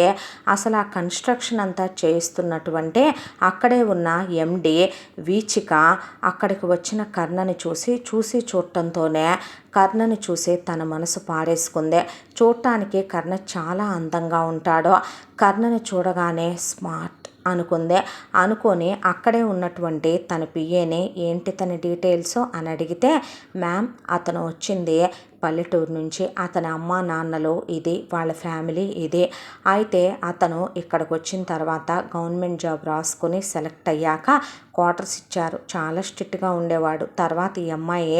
Speaker 1: అసలు ఆ కన్స్ట్రక్షన్ అంతా చేయిస్తున్నటువంటి అక్కడే ఉన్న ఎండి వీచిక అక్కడికి వచ్చిన కర్ణని చూసి చూడటంతోనే కర్ణని చూసి తన మనసు పారేసుకుంది. చూడటానికి కర్ణ చాలా అందంగా ఉంటాడు. కర్ణని చూడగానే స్మార్ట్ అనుకొని అక్కడే ఉన్నటువంటి తన పిఏని ఏంటి తన డీటెయిల్స్ అని అడిగితే, మ్యామ్ అతను వచ్చింది పల్లెటూరు నుంచి, అతని అమ్మ నాన్నలు ఇది, వాళ్ళ ఫ్యామిలీ ఇది. అయితే అతను ఇక్కడికి వచ్చిన తర్వాత గవర్నమెంట్ జాబ్ రాసుకుని సెలెక్ట్ అయ్యాక క్వార్టర్స్ ఇచ్చారు. చాలా స్ట్రిక్ట్గా ఉండేవాడు. తర్వాత ఈ అమ్మాయి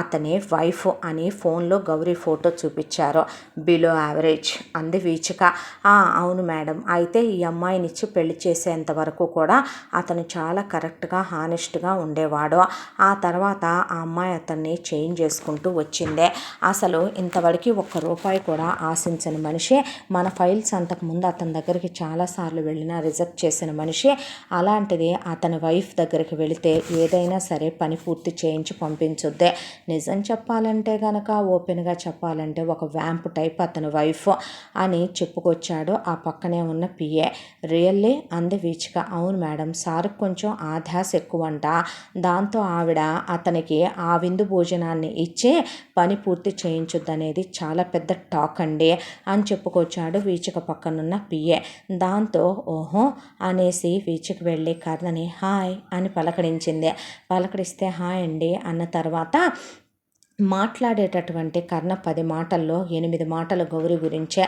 Speaker 1: అతని వైఫ్ అని ఫోన్లో గౌరీ ఫోటో చూపించారు. బిలో యావరేజ్ అంది వీచిక. అవును మేడం, అయితే ఈ అమ్మాయినిచ్చి పెళ్లి చేసేంత వరకు కూడా అతను చాలా కరెక్ట్గా హానెస్ట్గా ఉండేవాడు. ఆ తర్వాత ఆ అమ్మాయి అతన్ని చేంజ్ చేసుకుంటూ వచ్చిందే. అసలు ఇంతవరకు ₹1 కూడా ఆశించని మనిషి. మన ఫైల్స్ అంతకుముందు అతని దగ్గరికి చాలాసార్లు వెళ్ళినా రిజెక్ట్ చేసిన మనిషి. అలాంటిది అతని వైఫ్ దగ్గరికి వెళితే ఏదైనా సరే పని పూర్తి చేయించి పంపించుద్దే. నిజం చెప్పాలంటే గనక, ఓపెన్గా చెప్పాలంటే ఒక వ్యాంప్ టైప్ అతని వైఫ్ అని చెప్పుకొచ్చాడు ఆ పక్కనే ఉన్న పిఏ. రియల్లీ అంది వీచిక. అవును మేడం, సార్కి కొంచెం ఆధ్యాస ఎక్కువంట. దాంతో ఆవిడ అతనికి ఆ విందు భోజనాన్ని ఇచ్చి పని పూర్తి చేయించుద్దనేది చాలా పెద్ద టాక్ అండి అని చెప్పుకొచ్చాడు వీచిక పక్కనున్న పిఏ. దాంతో ఓహో అనేసి వీచిక వెళ్ళి కర్ణని హాయ్ అని పలకరించింది. పలకరిస్తే హాయ్ అండి అన్న తర్వాత మాట్లాడేటటువంటి కర్ణ 10 మాటల్లో 8 మాటలు గౌరీ గురించే.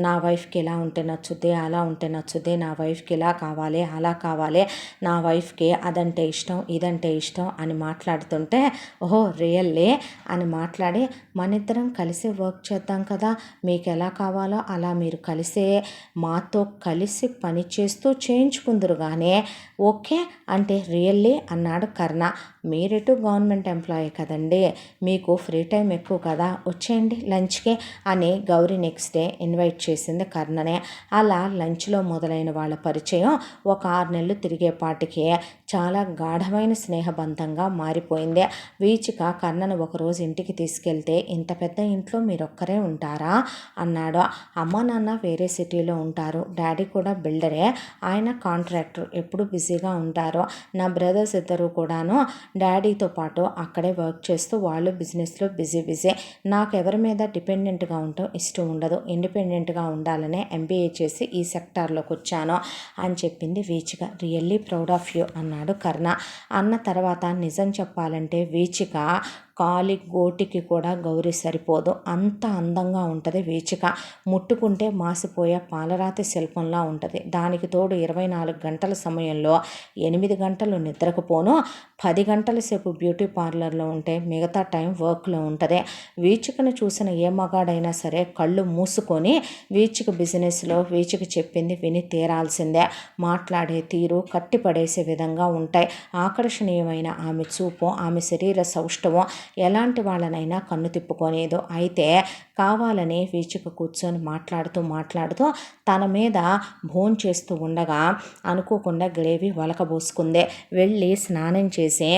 Speaker 1: నా వైఫ్కి ఇలా ఉంటే నచ్చుద్ది, అలా ఉంటే నచ్చుద్ది, నా వైఫ్కి ఇలా కావాలి, అలా కావాలి, నా వైఫ్కి అదంటే ఇష్టం, ఇదంటే ఇష్టం అని మాట్లాడుతుంటే ఓహో రియల్లీ అని మాట్లాడి, మనిద్దరం కలిసి వర్క్ చేద్దాం కదా, మీకు ఎలా కావాలో అలా మీరు కలిసే మాతో కలిసి పని చేస్తూ చేయించుకుందరు కానీ ఓకే అంటే రియల్లీ అన్నాడు కర్ణ. మీరెటు గవర్నమెంట్ ఎంప్లాయీ కదండి, మీకు ఫ్రీ టైం ఎక్కువ కదా, వచ్చేయండి లంచ్కి అని గౌరీ నెక్స్ట్ డే ఇన్వైట్ చేసింది కర్ణనే. అలా లంచ్లో మొదలైన వాళ్ళ పరిచయం ఒక 6 నెలలు తిరిగేపాటికి చాలా గాఢమైన స్నేహబంధంగా మారిపోయింది. వీచిక కర్ణను ఒకరోజు ఇంటికి తీసుకెళ్తే, ఇంత పెద్ద ఇంట్లో మీరొక్కరే ఉంటారా అన్నాడు. అమ్మ నాన్న వేరే సిటీలో ఉంటారు, డాడీ కూడా బిల్డరే, ఆయన కాంట్రాక్టర్, ఎప్పుడు బిజీగా ఉంటారు. నా బ్రదర్స్ ఇద్దరు కూడాను డాడీతో పాటు అక్కడే వర్క్ చేస్తూ వాళ్ళు బిజినెస్లో బిజీ. నాకు ఎవరి మీద డిపెండెంట్గా ఉండటం ఇష్టం ఉండదు, ఇండిపెండెంట్గా ఉండాలనే ఎంబీఏ చేసి ఈ సెక్టార్లోకి వచ్చాను అని చెప్పింది వీచిక. రియల్లీ ప్రౌడ్ ఆఫ్ యూ అన్నాడు కర్ణ. అన్న తర్వాత నిజం చెప్పాలంటే వీచిక కాలి గోటికి కూడా గౌరీ సరిపోదు, అంత అందంగా ఉంటుంది వీచిక. ముట్టుకుంటే మాసిపోయే పాలరాతి శిల్పంలా ఉంటుంది. దానికి తోడు 24 గంటల సమయంలో 8 గంటలు నిద్రకపోను, 10 గంటల సేపు బ్యూటీ పార్లర్లో ఉంటే మిగతా టైం వర్క్లో ఉంటుంది. వీచికను చూసిన ఏ మగాడైనా సరే కళ్ళు మూసుకొని వీచిక బిజినెస్లో వీచిక చెప్పింది విని తీరాల్సిందే. మాట్లాడే తీరు కట్టిపడేసే విధంగా ఉంటాయి. ఆకర్షణీయమైన ఆమె చూపు, ఆమె శరీర సౌష్ఠవం ఎలాంటి వాళ్ళనైనా కన్ను తిప్పుకోలేదు. అయితే కావాలని వీచిక కూర్చొని మాట్లాడుతూ తన మీద భోంచేస్తూ ఉండగా అనుకోకుండా గ్రేవీ వలకబోసుకుంది. వెళ్ళి స్నానం చేసి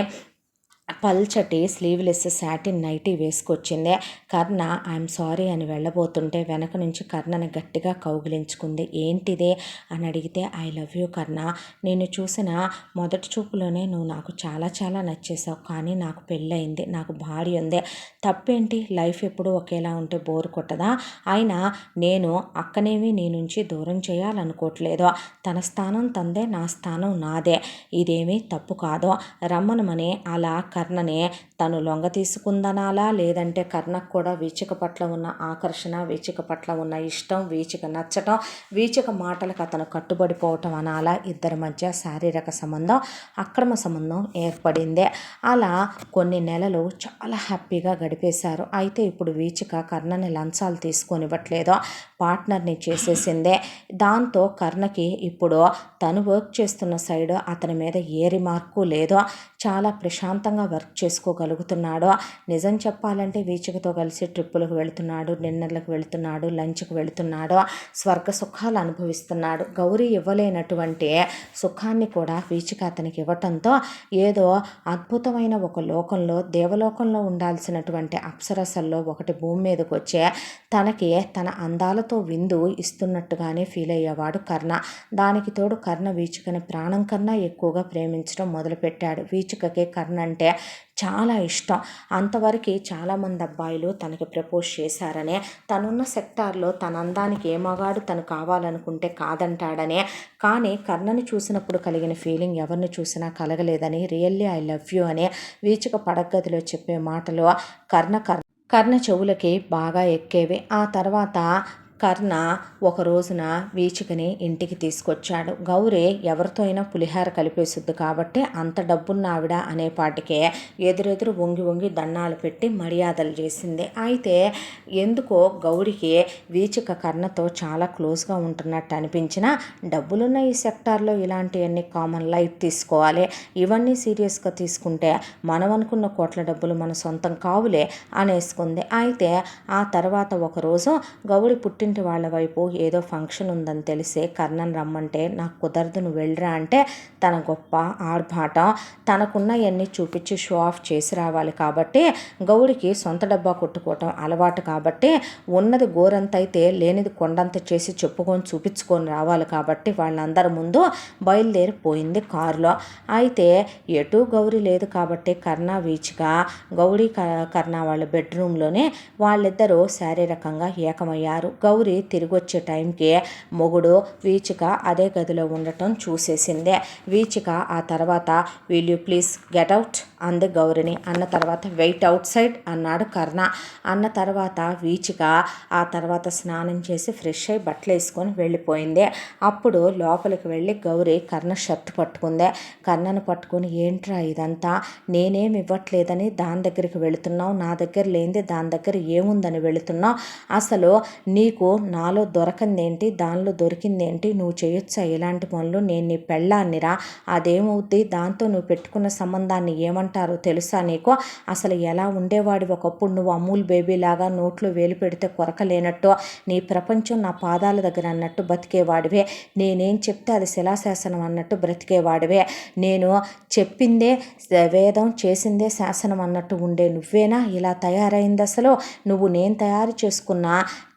Speaker 1: పల్చటి స్లీవ్లెస్ సాటిన్ నైటీ వేసుకొచ్చింది. కర్ణ ఐఎమ్ సారీ అని వెళ్ళబోతుంటే వెనక నుంచి కర్ణని గట్టిగా కౌగిలించుకుంది. ఏంటిదే అని అడిగితే, ఐ లవ్ యూ కర్ణ, నేను చూసిన మొదటి చూపులోనే నువ్వు నాకు చాలా చాలా నచ్చేసావు, కానీ నాకు పెళ్ళయింది, నాకు భార్య ఉంది, తప్పేంటి, లైఫ్ ఎప్పుడూ ఒకేలా ఉంటే బోరు కొట్టదా, అయినా నేను అక్కనేమి నీ నుంచి దూరం చేయాలనుకోవట్లేదు, తన స్థానం తందే, నా స్థానం నాదే, ఇదేమీ తప్పు కాదు, రమ్మనమని అలా కర్ణని తను లొంగ తీసుకుందనాలా, లేదంటే కర్ణకు కూడా వీచిక పట్ల ఉన్న ఆకర్షణ, వీచిక పట్ల ఉన్న ఇష్టం, వీచిక నచ్చటం, వీచిక మాటలకు అతను కట్టుబడిపోవటం అనాలా, ఇద్దరి మధ్య శారీరక సంబంధం, అక్రమ సంబంధం ఏర్పడింది. అలా కొన్ని నెలలు చాలా హ్యాపీగా గడిపేశారు. అయితే ఇప్పుడు వీచిక కర్ణని లంచాలు తీసుకొనివ్వట్లేదో, పార్ట్నర్ని చేసేసిందే. దాంతో కర్ణకి ఇప్పుడు తను వర్క్ చేస్తున్న సైడ్ అతని మీద ఏ రిమార్కు లేదో, చాలా ప్రశాంతంగా వర్క్ చేసుకోగలుగుతున్నాడు. నిజం చెప్పాలంటే వీచికతో కలిసి ట్రిప్పులకు వెళుతున్నాడు, డిన్నర్లకు వెళుతున్నాడు, లంచ్కి వెళుతున్నాడు, స్వర్గ సుఖాలు అనుభవిస్తున్నాడు. గౌరీ ఇవ్వలేనటువంటి సుఖాన్ని కూడా వీచిక అతనికి ఇవ్వటంతో ఏదో అద్భుతమైన ఒక లోకంలో, దేవలోకంలో ఉండాల్సినటువంటి అప్సరసల్లో ఒకటి భూమి మీదకి వచ్చే తనకి తన అందాలతో విందు ఇస్తున్నట్టుగానే ఫీల్ అయ్యేవాడు కర్ణ. దానికి తోడు కర్ణ వీచికని ప్రాణం కన్నా ఎక్కువగా ప్రేమించడం మొదలుపెట్టాడు. వీచికకి కర్ణ అంటే చాలా ఇష్టం. అంతవరకు చాలామంది అబ్బాయిలు తనకి ప్రపోజ్ చేశారనే, తనున్న సెక్టార్లో తన అందానికి ఏ మగాడు తను కావాలనుకుంటే కాదంటాడనే, కానీ కర్ణని చూసినప్పుడు కలిగిన ఫీలింగ్ ఎవరిని చూసినా కలగలేదని, రియల్లీ ఐ లవ్ యూ అనే వీచిక పడగదిలో చెప్పే మాటలు కర్ణ చెవులకి బాగా ఎక్కేవి. ఆ తర్వాత కర్ణ ఒక రోజున వీచికని ఇంటికి తీసుకొచ్చాడు. గౌరీ ఎవరితో అయినా పులిహార కలిపేసుద్ది కాబట్టి అంత డబ్బున్న ఆవిడ అనేపాటికే ఎదురెదురు వంగి వంగి దండాలు పెట్టి మర్యాదలు చేసింది. అయితే ఎందుకో గౌరికి వీచిక కర్ణతో చాలా క్లోజ్గా ఉంటున్నట్టు అనిపించినా, డబ్బులున్న ఈ సెక్టార్లో ఇలాంటివన్నీ కామన్, లైట్ తీసుకోవాలి, ఇవన్నీ సీరియస్గా తీసుకుంటే మనం అనుకున్న కోట్ల డబ్బులు మన సొంతం కావులే అనేసుకుంది. అయితే ఆ తర్వాత ఒకరోజు గౌరీ పుట్టింటి వాళ్ళ వైపు ఏదో ఫంక్షన్ ఉందని తెలిసే కర్ణన్ రమ్మంటే, నాకు కుదరదు నువ్వు వెళ్ళరా అంటే, తన గొప్ప ఆర్భాటం తనకున్నవన్నీ చూపించి షో ఆఫ్ చేసి రావాలి కాబట్టి, గౌడికి సొంత డబ్బా కొట్టుకోవటం అలవాటు కాబట్టి, ఉన్నది గోరంత అయితే లేనిది కొండంత చేసి చెప్పుకొని చూపించుకొని రావాలి కాబట్టి వాళ్ళందరి ముందు బయలుదేరిపోయింది కారులో. అయితే ఎటు గౌరీ లేదు కాబట్టి కర్ణ వీచిక గౌరీ కర్ణ వాళ్ళ బెడ్రూమ్లోనే వాళ్ళిద్దరూ శారీరకంగా ఏకమయ్యారు. గౌరీ తిరిగి వచ్చే టైంకి మొగుడు వీచిక అదే గదిలో ఉండటం చూసేసిందే. వీచిక ఆ తర్వాత will you please get out అంది గౌరిని. అన్న తర్వాత వెయిట్ అవుట్ సైడ్ అన్నాడు కర్ణ. అన్న తర్వాత వీచిక ఆ తర్వాత స్నానం చేసి ఫ్రెష్ అయ్యి బట్టలు వేసుకొని వెళ్ళిపోయింది. అప్పుడు లోపలికి వెళ్ళి గౌరీ కర్ణ షర్ట్ పట్టుకుందే. కర్ణను పట్టుకొని, ఏంట్రా ఇదంతా, నేనేమి ఇవ్వట్లేదని దాని దగ్గరికి వెళుతున్నావు, నా దగ్గర లేనిది దాని దగ్గర ఏముందని వెళుతున్నావు, అసలు నీకు నాలో దొరకందేంటి, దానిలో దొరికిందేంటి, నువ్వు చేయొచ్చా ఇలాంటి పనులు, నేను నీ పెళ్ళాన్నిరా, అదేమవుద్ది, దాంతో నువ్వు పెట్టుకున్న సంబంధాన్ని ఏమంటారో తెలుసా నీకు, అసలు ఎలా ఉండేవాడి ఒకప్పుడు, నువ్వు అమూల్ బేబీ లాగా నోట్లో వేలు పెడితే కొరకలేనట్టు, నీ ప్రపంచం నా పాదాల దగ్గర అన్నట్టు బతికేవాడివే, నేనేం చెప్తే అది శిలాశాసనం అన్నట్టు బ్రతికేవాడివే, నేను చెప్పిందే వేదం, చేసిందే శాసనం అన్నట్టు ఉండే నువ్వేనా ఇలా తయారైంది, అసలు నువ్వు నేను తయారు చేసుకున్న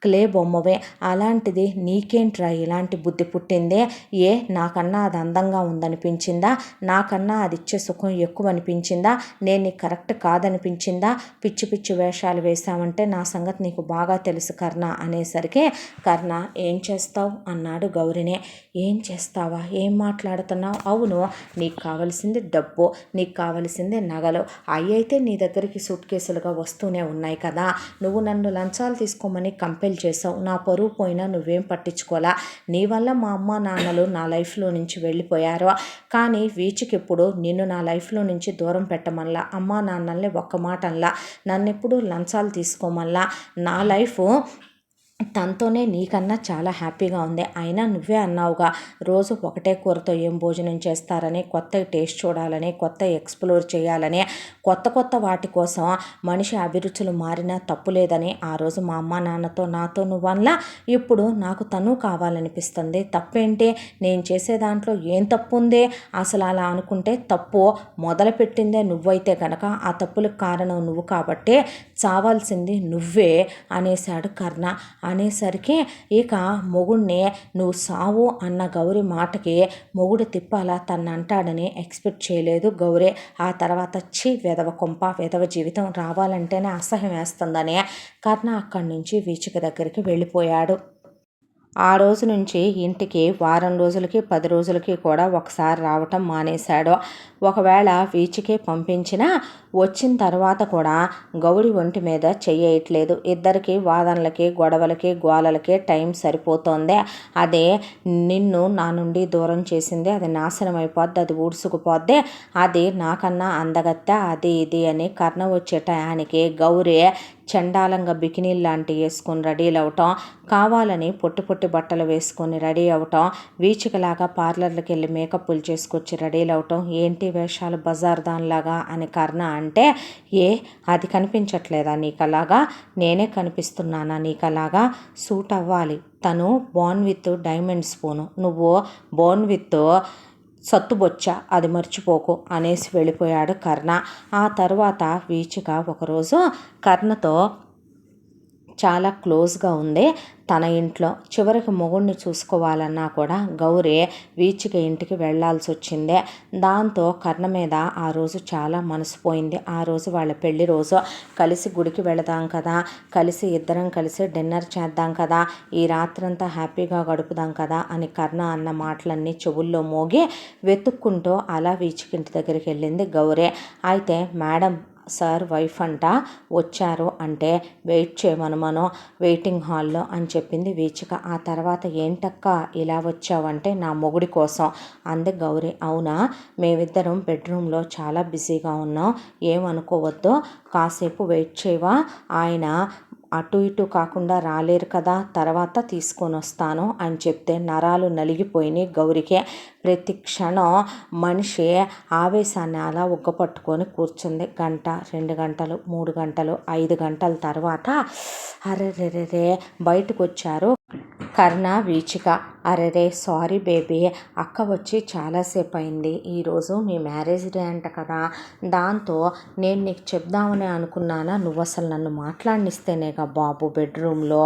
Speaker 1: క్లే బొమ్మవే, అలాంటిది నీకేంట్రా ఇలాంటి బుద్ధి పుట్టిందే, ఏ నాకన్నా అది అందంగా ఉందనిపించిందా, నాకన్నా అది ఇచ్చే సుఖం ఎక్కువ అనిపించిందా, నేను నీకు కరెక్ట్ కాదనిపించిందా, పిచ్చి పిచ్చి వేషాలు వేశావంటే నా సంగతి నీకు బాగా తెలుసు కర్ణ అనేసరికి, కర్ణ ఏం చేస్తావు అన్నాడు గౌరినే. ఏం చేస్తావా, ఏం మాట్లాడుతున్నావు, అవును నీకు కావలసింది డబ్బు, నీకు కావలసింది నగలు, అవి అయితే నీ దగ్గరికి సూట్ కేసులుగా వస్తూనే ఉన్నాయి కదా, నువ్వు నన్ను లంచాలు తీసుకోమని కంపెనీ చేసావు, నా పరువు పోయినా నువ్వేం పట్టించుకోలా, నీ వల్ల మా అమ్మ నాన్నలు నా లైఫ్లో నుంచి వెళ్ళిపోయారు, కానీ వీచికెప్పుడు నిన్ను నా లైఫ్లో నుంచి దూరం పెట్టమల్లా, అమ్మ నాన్నల్ని ఒక్క మాట అనలా, నన్నెప్పుడు లంచాలు తీసుకోమల్లా, నా లైఫ్ తనతోనే నీకన్నా చాలా హ్యాపీగా ఉంది, అయినా నువ్వే అన్నావుగా రోజు ఒకటే కూరతో ఏం భోజనం చేస్తారని, కొత్త టేస్ట్ చూడాలని, కొత్త ఎక్స్ప్లోర్ చేయాలని, కొత్త కొత్త వాటి కోసం మనిషి అభిరుచులు మారినా తప్పులేదని ఆ రోజు మా అమ్మ నాన్నతో నాతో నువ్వన్లా, ఇప్పుడు నాకు తను కావాలనిపిస్తుంది, తప్పేంటి, నేను చేసే దాంట్లో ఏం తప్పు ఉంది, అసలు అలా అనుకుంటే తప్పు మొదలుపెట్టిందే నువ్వైతే కనుక ఆ తప్పులకు కారణం నువ్వు కాబట్టి చావాల్సింది నువ్వే అనేశాడు కర్ణ. అనేసరికి ఇక మొగుడిని నువ్వు సావు అన్న గౌరీ మాటకి మొగుడు తిప్పాలా తను అంటాడని ఎక్స్పెక్ట్ చేయలేదు గౌరీ. ఆ తర్వాత వెధవ కొంప, వెధవ జీవితం, రావాలంటేనే అసహ్యం వేస్తుందని కర్ణ అక్కడి నుంచి వీచిక దగ్గరికి వెళ్ళిపోయాడు. ఆ రోజు నుంచి ఇంటికి వారం రోజులకి 10 రోజులకి కూడా ఒకసారి రావటం మానేశాడు. ఒకవేళ బీచ్కి పంపించినా వచ్చిన తర్వాత కూడా గౌరి ఒంటి మీద చెయ్యట్లేదు. ఇద్దరికి వాదనలకి గొడవలకి గోలలకి టైం సరిపోతుంది. అదే నిన్ను నా నుండి దూరం చేసింది, అది నాశనం అయిపోద్ది, అది ఊడ్చుకుపోద్ది, అది నాకన్నా అందగత్తె, అది ఇది అని కర్ణ వచ్చే టయానికి గౌరీ చండాలంగా బికినీలు లాంటివి వేసుకొని రెడీలు అవటం, కావాలని పొట్టి పొట్టి బట్టలు వేసుకొని రెడీ అవటం, వీచికలాగా పార్లర్లకు వెళ్ళి మేకప్లు చేసుకొచ్చి రెడీలు అవటం, ఏంటి వేషాలు బజార్ దానిలాగా అని కర్ణ అంటే, అది కనిపించట్లేదా నీకలాగా, నేనే కనిపిస్తున్నానా నీకలాగా, సూట్ అవ్వాలి, తను బోర్న్ విత్ డైమండ్ స్పూను, నువ్వు బోర్న్ విత్ సత్తుబొచ్చ, అది మర్చిపోకు అనేసి వెళ్ళిపోయాడు కర్ణ. ఆ తర్వాత వీచిక ఒకరోజు కర్ణతో చాలా క్లోజ్గా ఉంది తన ఇంట్లో. చివరికి మొగుడిని చూసుకోవాలన్నా కూడా గౌరీ వీచిక ఇంటికి వెళ్లాల్సి వచ్చింది. దాంతో కర్ణ మీద ఆ రోజు చాలా మనసుపోయింది. ఆ రోజు వాళ్ళ పెళ్లి రోజు, కలిసి గుడికి వెళదాం కదా, ఇద్దరం కలిసి డిన్నర్ చేద్దాం కదా, ఈ రాత్రంతా హ్యాపీగా గడుపుదాం కదా అని కర్ణ అన్న మాటలన్నీ చెవుల్లో మోగి వెతుక్కుంటూ అలా వీచిక ఇంటి దగ్గరికి వెళ్ళింది గౌరీ. అయితే మేడం సార్ వైఫ్ అంట వచ్చారు అంటే వెయిట్ చేయమను వెయిటింగ్ హాల్లో అని చెప్పింది వీచిక. ఆ తర్వాత ఏంటక్క ఇలా వచ్చావంటే నా మొగుడి కోసం అంది గౌరీ. అవునా, మేమిద్దరం బెడ్రూమ్లో చాలా బిజీగా ఉన్నాం, ఏమనుకోవద్దు, కాసేపు వెయిట్ చేయవా, ఆయన అటు ఇటు కాకుండా రాలేరు కదా, తర్వాత తీసుకొని వస్తాను అని చెప్తే నరాలు నలిగిపోయినాయి గౌరికి. ప్రతి క్షణం మనిషి ఆవేశాన్ని అలా ఉగ్గపట్టుకొని కూర్చుంది. గంట, 2 గంటలు, 3 గంటలు, 5 గంటల తర్వాత అరెరెరెరే బయటకు వచ్చారు కర్ణ వీచిక. అరెరే సారీ బేబీ, అక్క వచ్చి చాలాసేపు అయింది, ఈరోజు మీ మ్యారేజ్ డే అంట కదా, దాంతో నేను నీకు చెప్దామని అనుకున్నానా, నువ్వు అసలు నన్ను మాట్లాడినిస్తేనేగా బాబు బెడ్రూమ్లో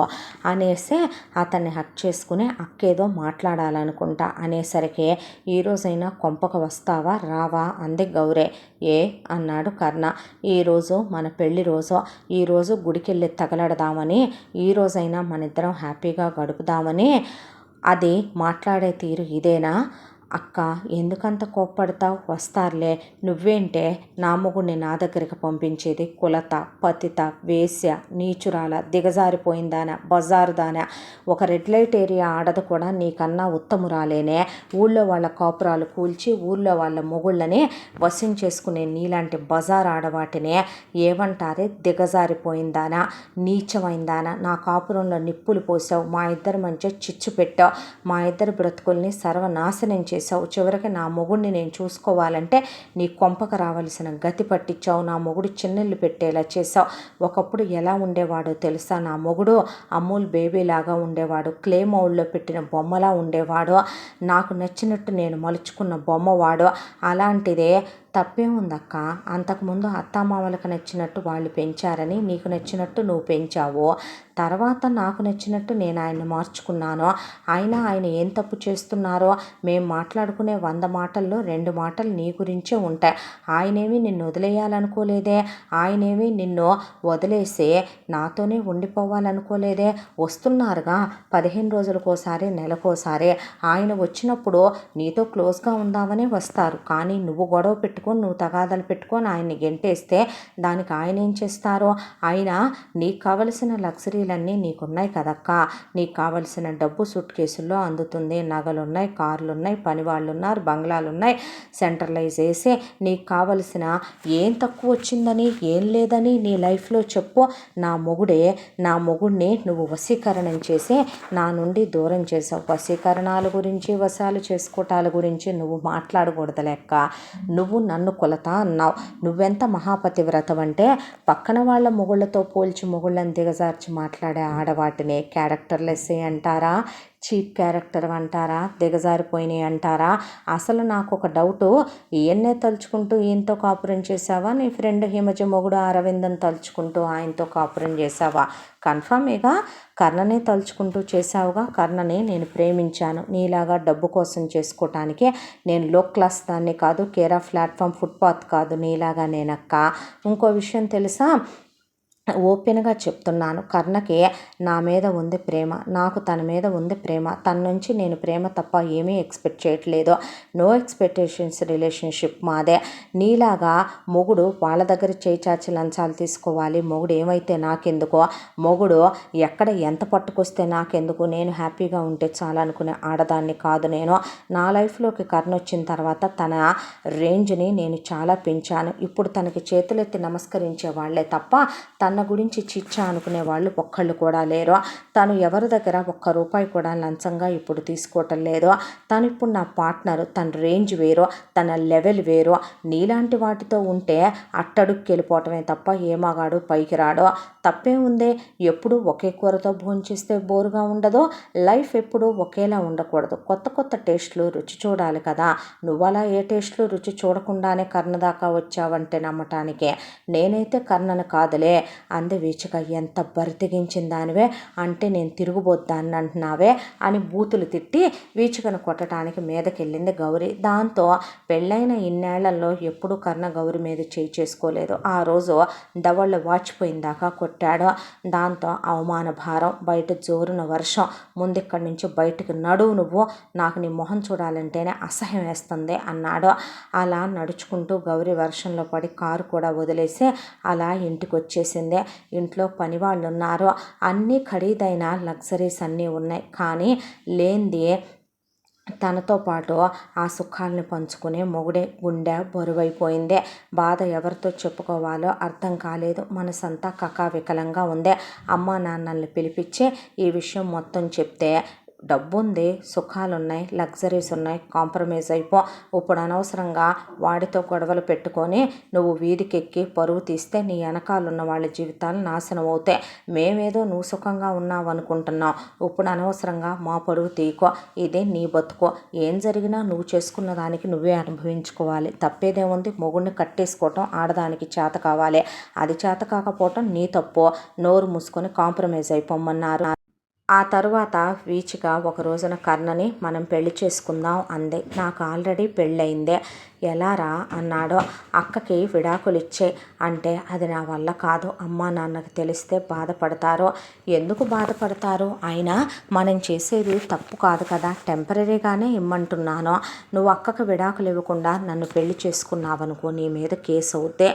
Speaker 1: అనేసి అతన్ని హక్ చేసుకుని అక్కేదో మాట్లాడాలనుకుంటా అనేసరికి ఈరోజైనా కొంపకు వస్తావా రావా అంది గౌరీ. అన్నాడు కర్ణ. ఈరోజు మన పెళ్లి రోజు, ఈరోజు గుడికెళ్ళి తగలడదామని, ఈరోజైనా మన ఇద్దరం హ్యాపీగా గడుపుదామని. అది మాట్లాడే తీరు ఇదేనా అక్క, ఎందుకంత కోప్పడతావు, వస్తారులే, నువ్వేంటే నా మొగుడిని నా దగ్గరికి పంపించేది, కులత, పతిత, వేశ్య, నీచురాల, దిగజారిపోయిందానా, బజారుదానా, ఒక రెడ్ లైట్ ఏరియా ఆడదు కూడా నీకన్నా ఉత్తమురాలేనే, ఊళ్ళో వాళ్ళ కాపురాలు కూల్చి ఊళ్ళో వాళ్ళ మొగుళ్ళని వశం చేసుకునే నీలాంటి బజార్ ఆడవాటినే ఏమంటారే, దిగజారిపోయిందానా, నీచమైందానా, నా కాపురంలో నిప్పులు పోసావు, మా ఇద్దరి మధ్య చిచ్చు పెట్టావు, మా ఇద్దరి బ్రతుకుల్ని సర్వనాశనం చేసావు, చివరికి నా మొగుడిని నేను చూసుకోవాలంటే నీ కొంపకు రావాల్సిన గతి పట్టించావు, నా మొగుడు చిన్నెళ్ళు పెట్టేలా చేసావు. ఒకప్పుడు ఎలా ఉండేవాడో తెలుసా నా మొగుడు, అమూల్ బేబీలాగా ఉండేవాడు, క్లే మౌల్డ్లో పెట్టిన బొమ్మలా ఉండేవాడు, నాకు నచ్చినట్టు నేను మలుచుకున్న బొమ్మవాడు. అలాంటిదే తప్పేముందక్క, అంతకుముందు అత్తామామలకు నచ్చినట్టు వాళ్ళు పెంచారని నీకు నచ్చినట్టు నువ్వు పెంచావు, తర్వాత నాకు నచ్చినట్టు నేను ఆయన్ని మార్చుకున్నాను, అయినా ఆయన ఏం తప్పు చేస్తున్నారో, మేము మాట్లాడుకునే 100 మాటల్లో 2 మాటలు నీ గురించే ఉంటాయి, ఆయనేమి నిన్ను వదిలేయాలనుకోలేదే, ఆయనేమి నిన్ను వదిలేసి నాతోనే ఉండిపోవాలనుకోలేదే, వస్తున్నారుగా 15 రోజులకోసారి, నెలకోసారి, ఆయన వచ్చినప్పుడు నీతో క్లోజ్గా ఉందామని వస్తారు, కానీ నువ్వు గొడవ పెట్టుకొని నువ్వు తగాదాలు పెట్టుకొని ఆయన్ని గెంటేస్తే దానికి ఆయన ఏం చేస్తారో, అయినా నీకు కావలసిన లగ్జరీలన్నీ నీకున్నాయి కదక్క, నీకు కావలసిన డబ్బు సూట్ కేసుల్లో అందుతుంది, నగలున్నాయి, కార్లున్నాయి, పనివాళ్ళు ఉన్నారు, బంగ్లాలున్నాయి, సెంట్రలైజ్ చేసి నీకు కావలసిన ఏం తక్కువ వచ్చిందని, ఏం లేదని నీ లైఫ్లో చెప్పు. నా మొగుడిని నువ్వు వశీకరణం చేసి నా నుండి దూరం చేసావు. వశీకరణాల గురించి, వశాలు చేసుకోవటాల గురించి నువ్వు మాట్లాడకూడదు లెక్క, నువ్వు నన్ను కొలత అన్నావు. నువ్వెంత మహాపతివ్రతవంటే పక్కన వాళ్ళ మొగుళ్ళతో పోల్చి మొగుళ్ళని దిగజార్చి మాట్లాడే ఆడవాటిని క్యారెక్టర్లెస్ అంటారా, చీప్ క్యారెక్టర్ అంటారా, దిగజారిపోయినాయి అంటారా. అసలు నాకు ఒక డౌటు, ఈయన్నే తలుచుకుంటూ ఈయనతో కాపురం చేసావా, నీ ఫ్రెండ్ హిమజ మొగుడు అరవిందం తలుచుకుంటూ ఆయనతో కాపురం చేసావా? కన్ఫర్మేగా కర్ణనే తలుచుకుంటూ చేసావుగా. కర్ణని నేను ప్రేమించాను, నీలాగా డబ్బు కోసం చేసుకోవటానికి. నేను లో క్లాస్ దాన్ని కాదు, కేరా ప్లాట్ఫామ్ ఫుట్పాత్ కాదు నీలాగా నేనక్క. ఇంకో విషయం తెలుసా, ఓపెన్గా చెప్తున్నాను. కర్ణకి నా మీద ఉంది ప్రేమ, నాకు తన మీద ఉంది ప్రేమ. తన నుంచి నేను ప్రేమ తప్ప ఏమీ ఎక్స్పెక్ట్ చేయట్లేదు. నో ఎక్స్పెక్టేషన్స్ రిలేషన్షిప్ మాదే. నీలాగా మొగుడు వాళ్ళ దగ్గర చేయి చాచి లంచాలు తీసుకోవాలి, మొగుడు ఏమైతే నాకెందుకో, మొగుడు ఎక్కడ ఎంత పట్టుకొస్తే నాకెందుకు, నేను హ్యాపీగా ఉంటే చాలనుకునే ఆడదాన్ని కాదు నేను. నా లైఫ్లోకి కర్ణ వచ్చిన తర్వాత తన రేంజ్ని నేను చాలా పెంచాను. ఇప్పుడు తనకి చేతులెత్తి నమస్కరించే వాళ్ళే తప్ప తన గురించి చిచ్చా అనుకునే వాళ్ళు ఒక్కళ్ళు కూడా లేరు. తను ఎవరి దగ్గర ఒక్క రూపాయి కూడా లంచంగా ఇప్పుడు తీసుకోవటం లేదు. తను ఇప్పుడు నా పార్ట్నరు, తన రేంజ్ వేరు, తన లెవెల్ వేరు. నీలాంటి వాటితో ఉంటే అట్టడుక్కి వెళ్ళిపోవటమే తప్ప ఏ మగాడు పైకి రాడు. తప్పే ఉంది. ఎప్పుడు ఒకే కూరతో భోంచేస్తే బోరుగా ఉండదు. లైఫ్ ఎప్పుడు ఒకేలా ఉండకూడదు. కొత్త కొత్త టేస్ట్లు రుచి చూడాలి కదా. నువ్వు అలా ఏ టేస్ట్లు రుచి చూడకుండానే కర్ణ దాకా వచ్చావంటే నమ్మటానికే. నేనైతే కర్ణను కాదులే అంది వీచిక. ఎంత బరితెగించిన దానివే, అంటే నేను తిరుగుబోద్దాన్ని అంటున్నావే అని బూతులు తిట్టి వీచికను కొట్టడానికి మీదకెళ్ళింది గౌరి. దాంతో పెళ్ళైన ఇన్నేళ్లలో ఎప్పుడూ కర్ణ గౌరి మీద చేయి చేసుకోలేదు. ఆ రోజు దవళ్ళు వాచిపోయిందాకా కొట్టాడు. దాంతో అవమాన భారం, బయట జోరున వర్షం. ముందిక్కడి నుంచి బయటకు నడువు, నువ్వు నాకు నీ మొహం చూడాలంటేనే అసహ్యం వేస్తుంది అన్నాడు. అలా నడుచుకుంటూ గౌరి వర్షంలో పడి కారు కూడా వదిలేసి అలా ఇంటికి వచ్చేసింది. ఇంట్లో పని వాళ్ళు ఉన్నారు. అన్నీ ఖరీదైన లగ్జరీస్ అన్నీ ఉన్నాయి. కానీ లేనిది తనతో పాటు ఆ సుఖాలను పంచుకునే మొగుడే గుండె బరువైపోయింది. బాధ ఎవరితో చెప్పుకోవాలో అర్థం కాలేదు. మనసంతా కకావికలంగా ఉంది. అమ్మా నాన్నల్ని పిలిపించి ఈ విషయం మొత్తం చెప్తే, డబ్బుంది, సుఖాలున్నాయి, లగ్జరీస్ ఉన్నాయి, కాంప్రమైజ్ అయిపో. ఇప్పుడు అనవసరంగా వాడితో గొడవలు పెట్టుకొని నువ్వు వీధికెక్కి పరువు తీస్తే నీ వెనకాలన్న వాళ్ళ జీవితాలు నాశనం అవుతాయి. మేమేదో నువ్వు సుఖంగా ఉన్నావు అనుకుంటున్నావు. ఇప్పుడు అనవసరంగా మా పరువు తీయకో. ఇదే నీ బతుకో. ఏం జరిగినా నువ్వు చేసుకున్న దానికి నువ్వే అనుభవించుకోవాలి. తప్పేదేముంది. మొగుడిని కట్టేసుకోవటం ఆడదానికి చేత కావాలి. అది చేత కాకపోవటం నీ తప్పు. నోరు మూసుకొని కాంప్రమైజ్ అయిపోమన్నారు. ఆ తరువాత వీచిక ఒక రోజున కర్ణని మనం పెళ్లి చేసుకుందాం అంది. నాకు ఆల్రెడీ పెళ్ళయిందే. ఎలారా అన్నాడు. అక్కకి విడాకులు ఇచ్చే అంటే అది నా వల్ల కాదు. అమ్మా నాన్నకి తెలిస్తే బాధపడతారు. ఎందుకు బాధపడతారు? అయినా మనం చేసేది తప్పు కాదు కదా. టెంపరీగానే ఇమ్మంటున్నాను. నువ్వు అక్కకి విడాకులు ఇవ్వకుండా నన్ను పెళ్లి చేసుకున్నావనుకో, నీ మీద కేసు అవుతే.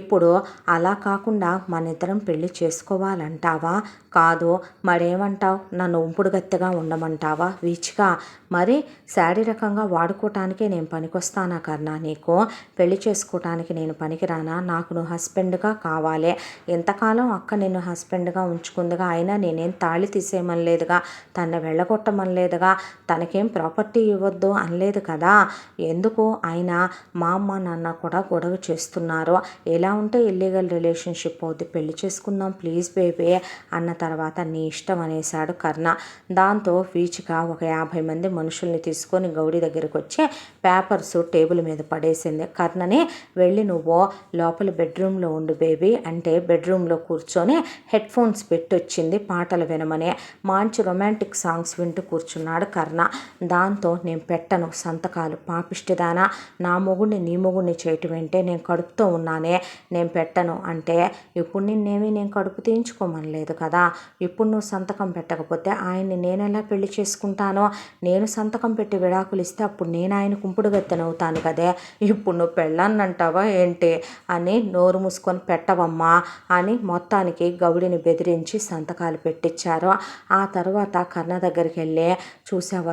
Speaker 1: ఇప్పుడు అలా కాకుండా మన ఇద్దరం పెళ్లి చేసుకోవాలంటావా? కాదు. మరేమంటావు? నన్ను ఉంపుడు గత్తెగా ఉండమంటావా? వీచిక, మరి శారీరకంగా వాడుకోవటానికే నేను పనికొస్తానా కర్ణ? నీకు పెళ్లి చేసుకోవటానికి నేను పనికిరానా? నాకు నువ్వు హస్బెండ్గా కావాలి. ఇంతకాలం అక్క నిన్ను హస్బెండ్గా ఉంచుకుందిగా. అయినా నేనేం తాళి తీసేయమనలేదుగా, తన వెళ్ళగొట్టమనలేదుగా, తనకేం ప్రాపర్టీ ఇవ్వద్దు అనలేదు కదా. ఎందుకు? అయినా మా అమ్మ నాన్న కూడా గొడవ చేస్తున్నారు. ఎలా ఉంటే ఇల్లీగల్ రిలేషన్షిప్ అవుద్ది. పెళ్లి చేసుకుందాం ప్లీజ్ బేబీ అన్న తర్వాత నీ ఇష్టం అనేశాడు కర్ణ. దాంతో వీచిక ఒక 50 మంది మనుషుల్ని తీసుకొని గౌరీ దగ్గరికి వచ్చి పేపర్స్ టేబుల్ మీద పడేసింది. కర్ణని వెళ్ళి నువ్వు లోపల బెడ్రూమ్లో ఉండు బేబీ అంటే బెడ్రూమ్లో కూర్చొని హెడ్ ఫోన్స్ పెట్టొచ్చింది పాటలు వినమని. మంచి రొమాంటిక్ సాంగ్స్ వింటూ కూర్చున్నాడు కర్ణ. దాంతో నేను పెట్టను సంతకాలు, పాపిష్టిదానా, నా మొగుడిని నీ మొగుడిని చేయటం ఏంటే, నేను కడుపుతో ఉన్నానే, నేను పెట్టను అంటే. ఇప్పుడు నేను కడుపు తీయించుకోమనలేదు కదా. ఇప్పుడు నువ్వు సంతకం పెట్టకపోతే ఆయన్ని నేనెలా పెళ్లి చేసుకుంటానో? నేను సంతకం పెట్టి విడాకులు ఇస్తే అప్పుడు నేను ఆయన కుంపుడు గత్తెనవుతాను కదే. ఇప్పుడు నువ్వు పెళ్ళాన్నంటావా ఏంటి అని నోరు మూసుకొని పెట్టవమ్మా అని మొత్తానికి గౌడిని బెదిరించి సంతకాలు పెట్టించారు. ఆ తర్వాత కర్ణ దగ్గరికి వెళ్ళి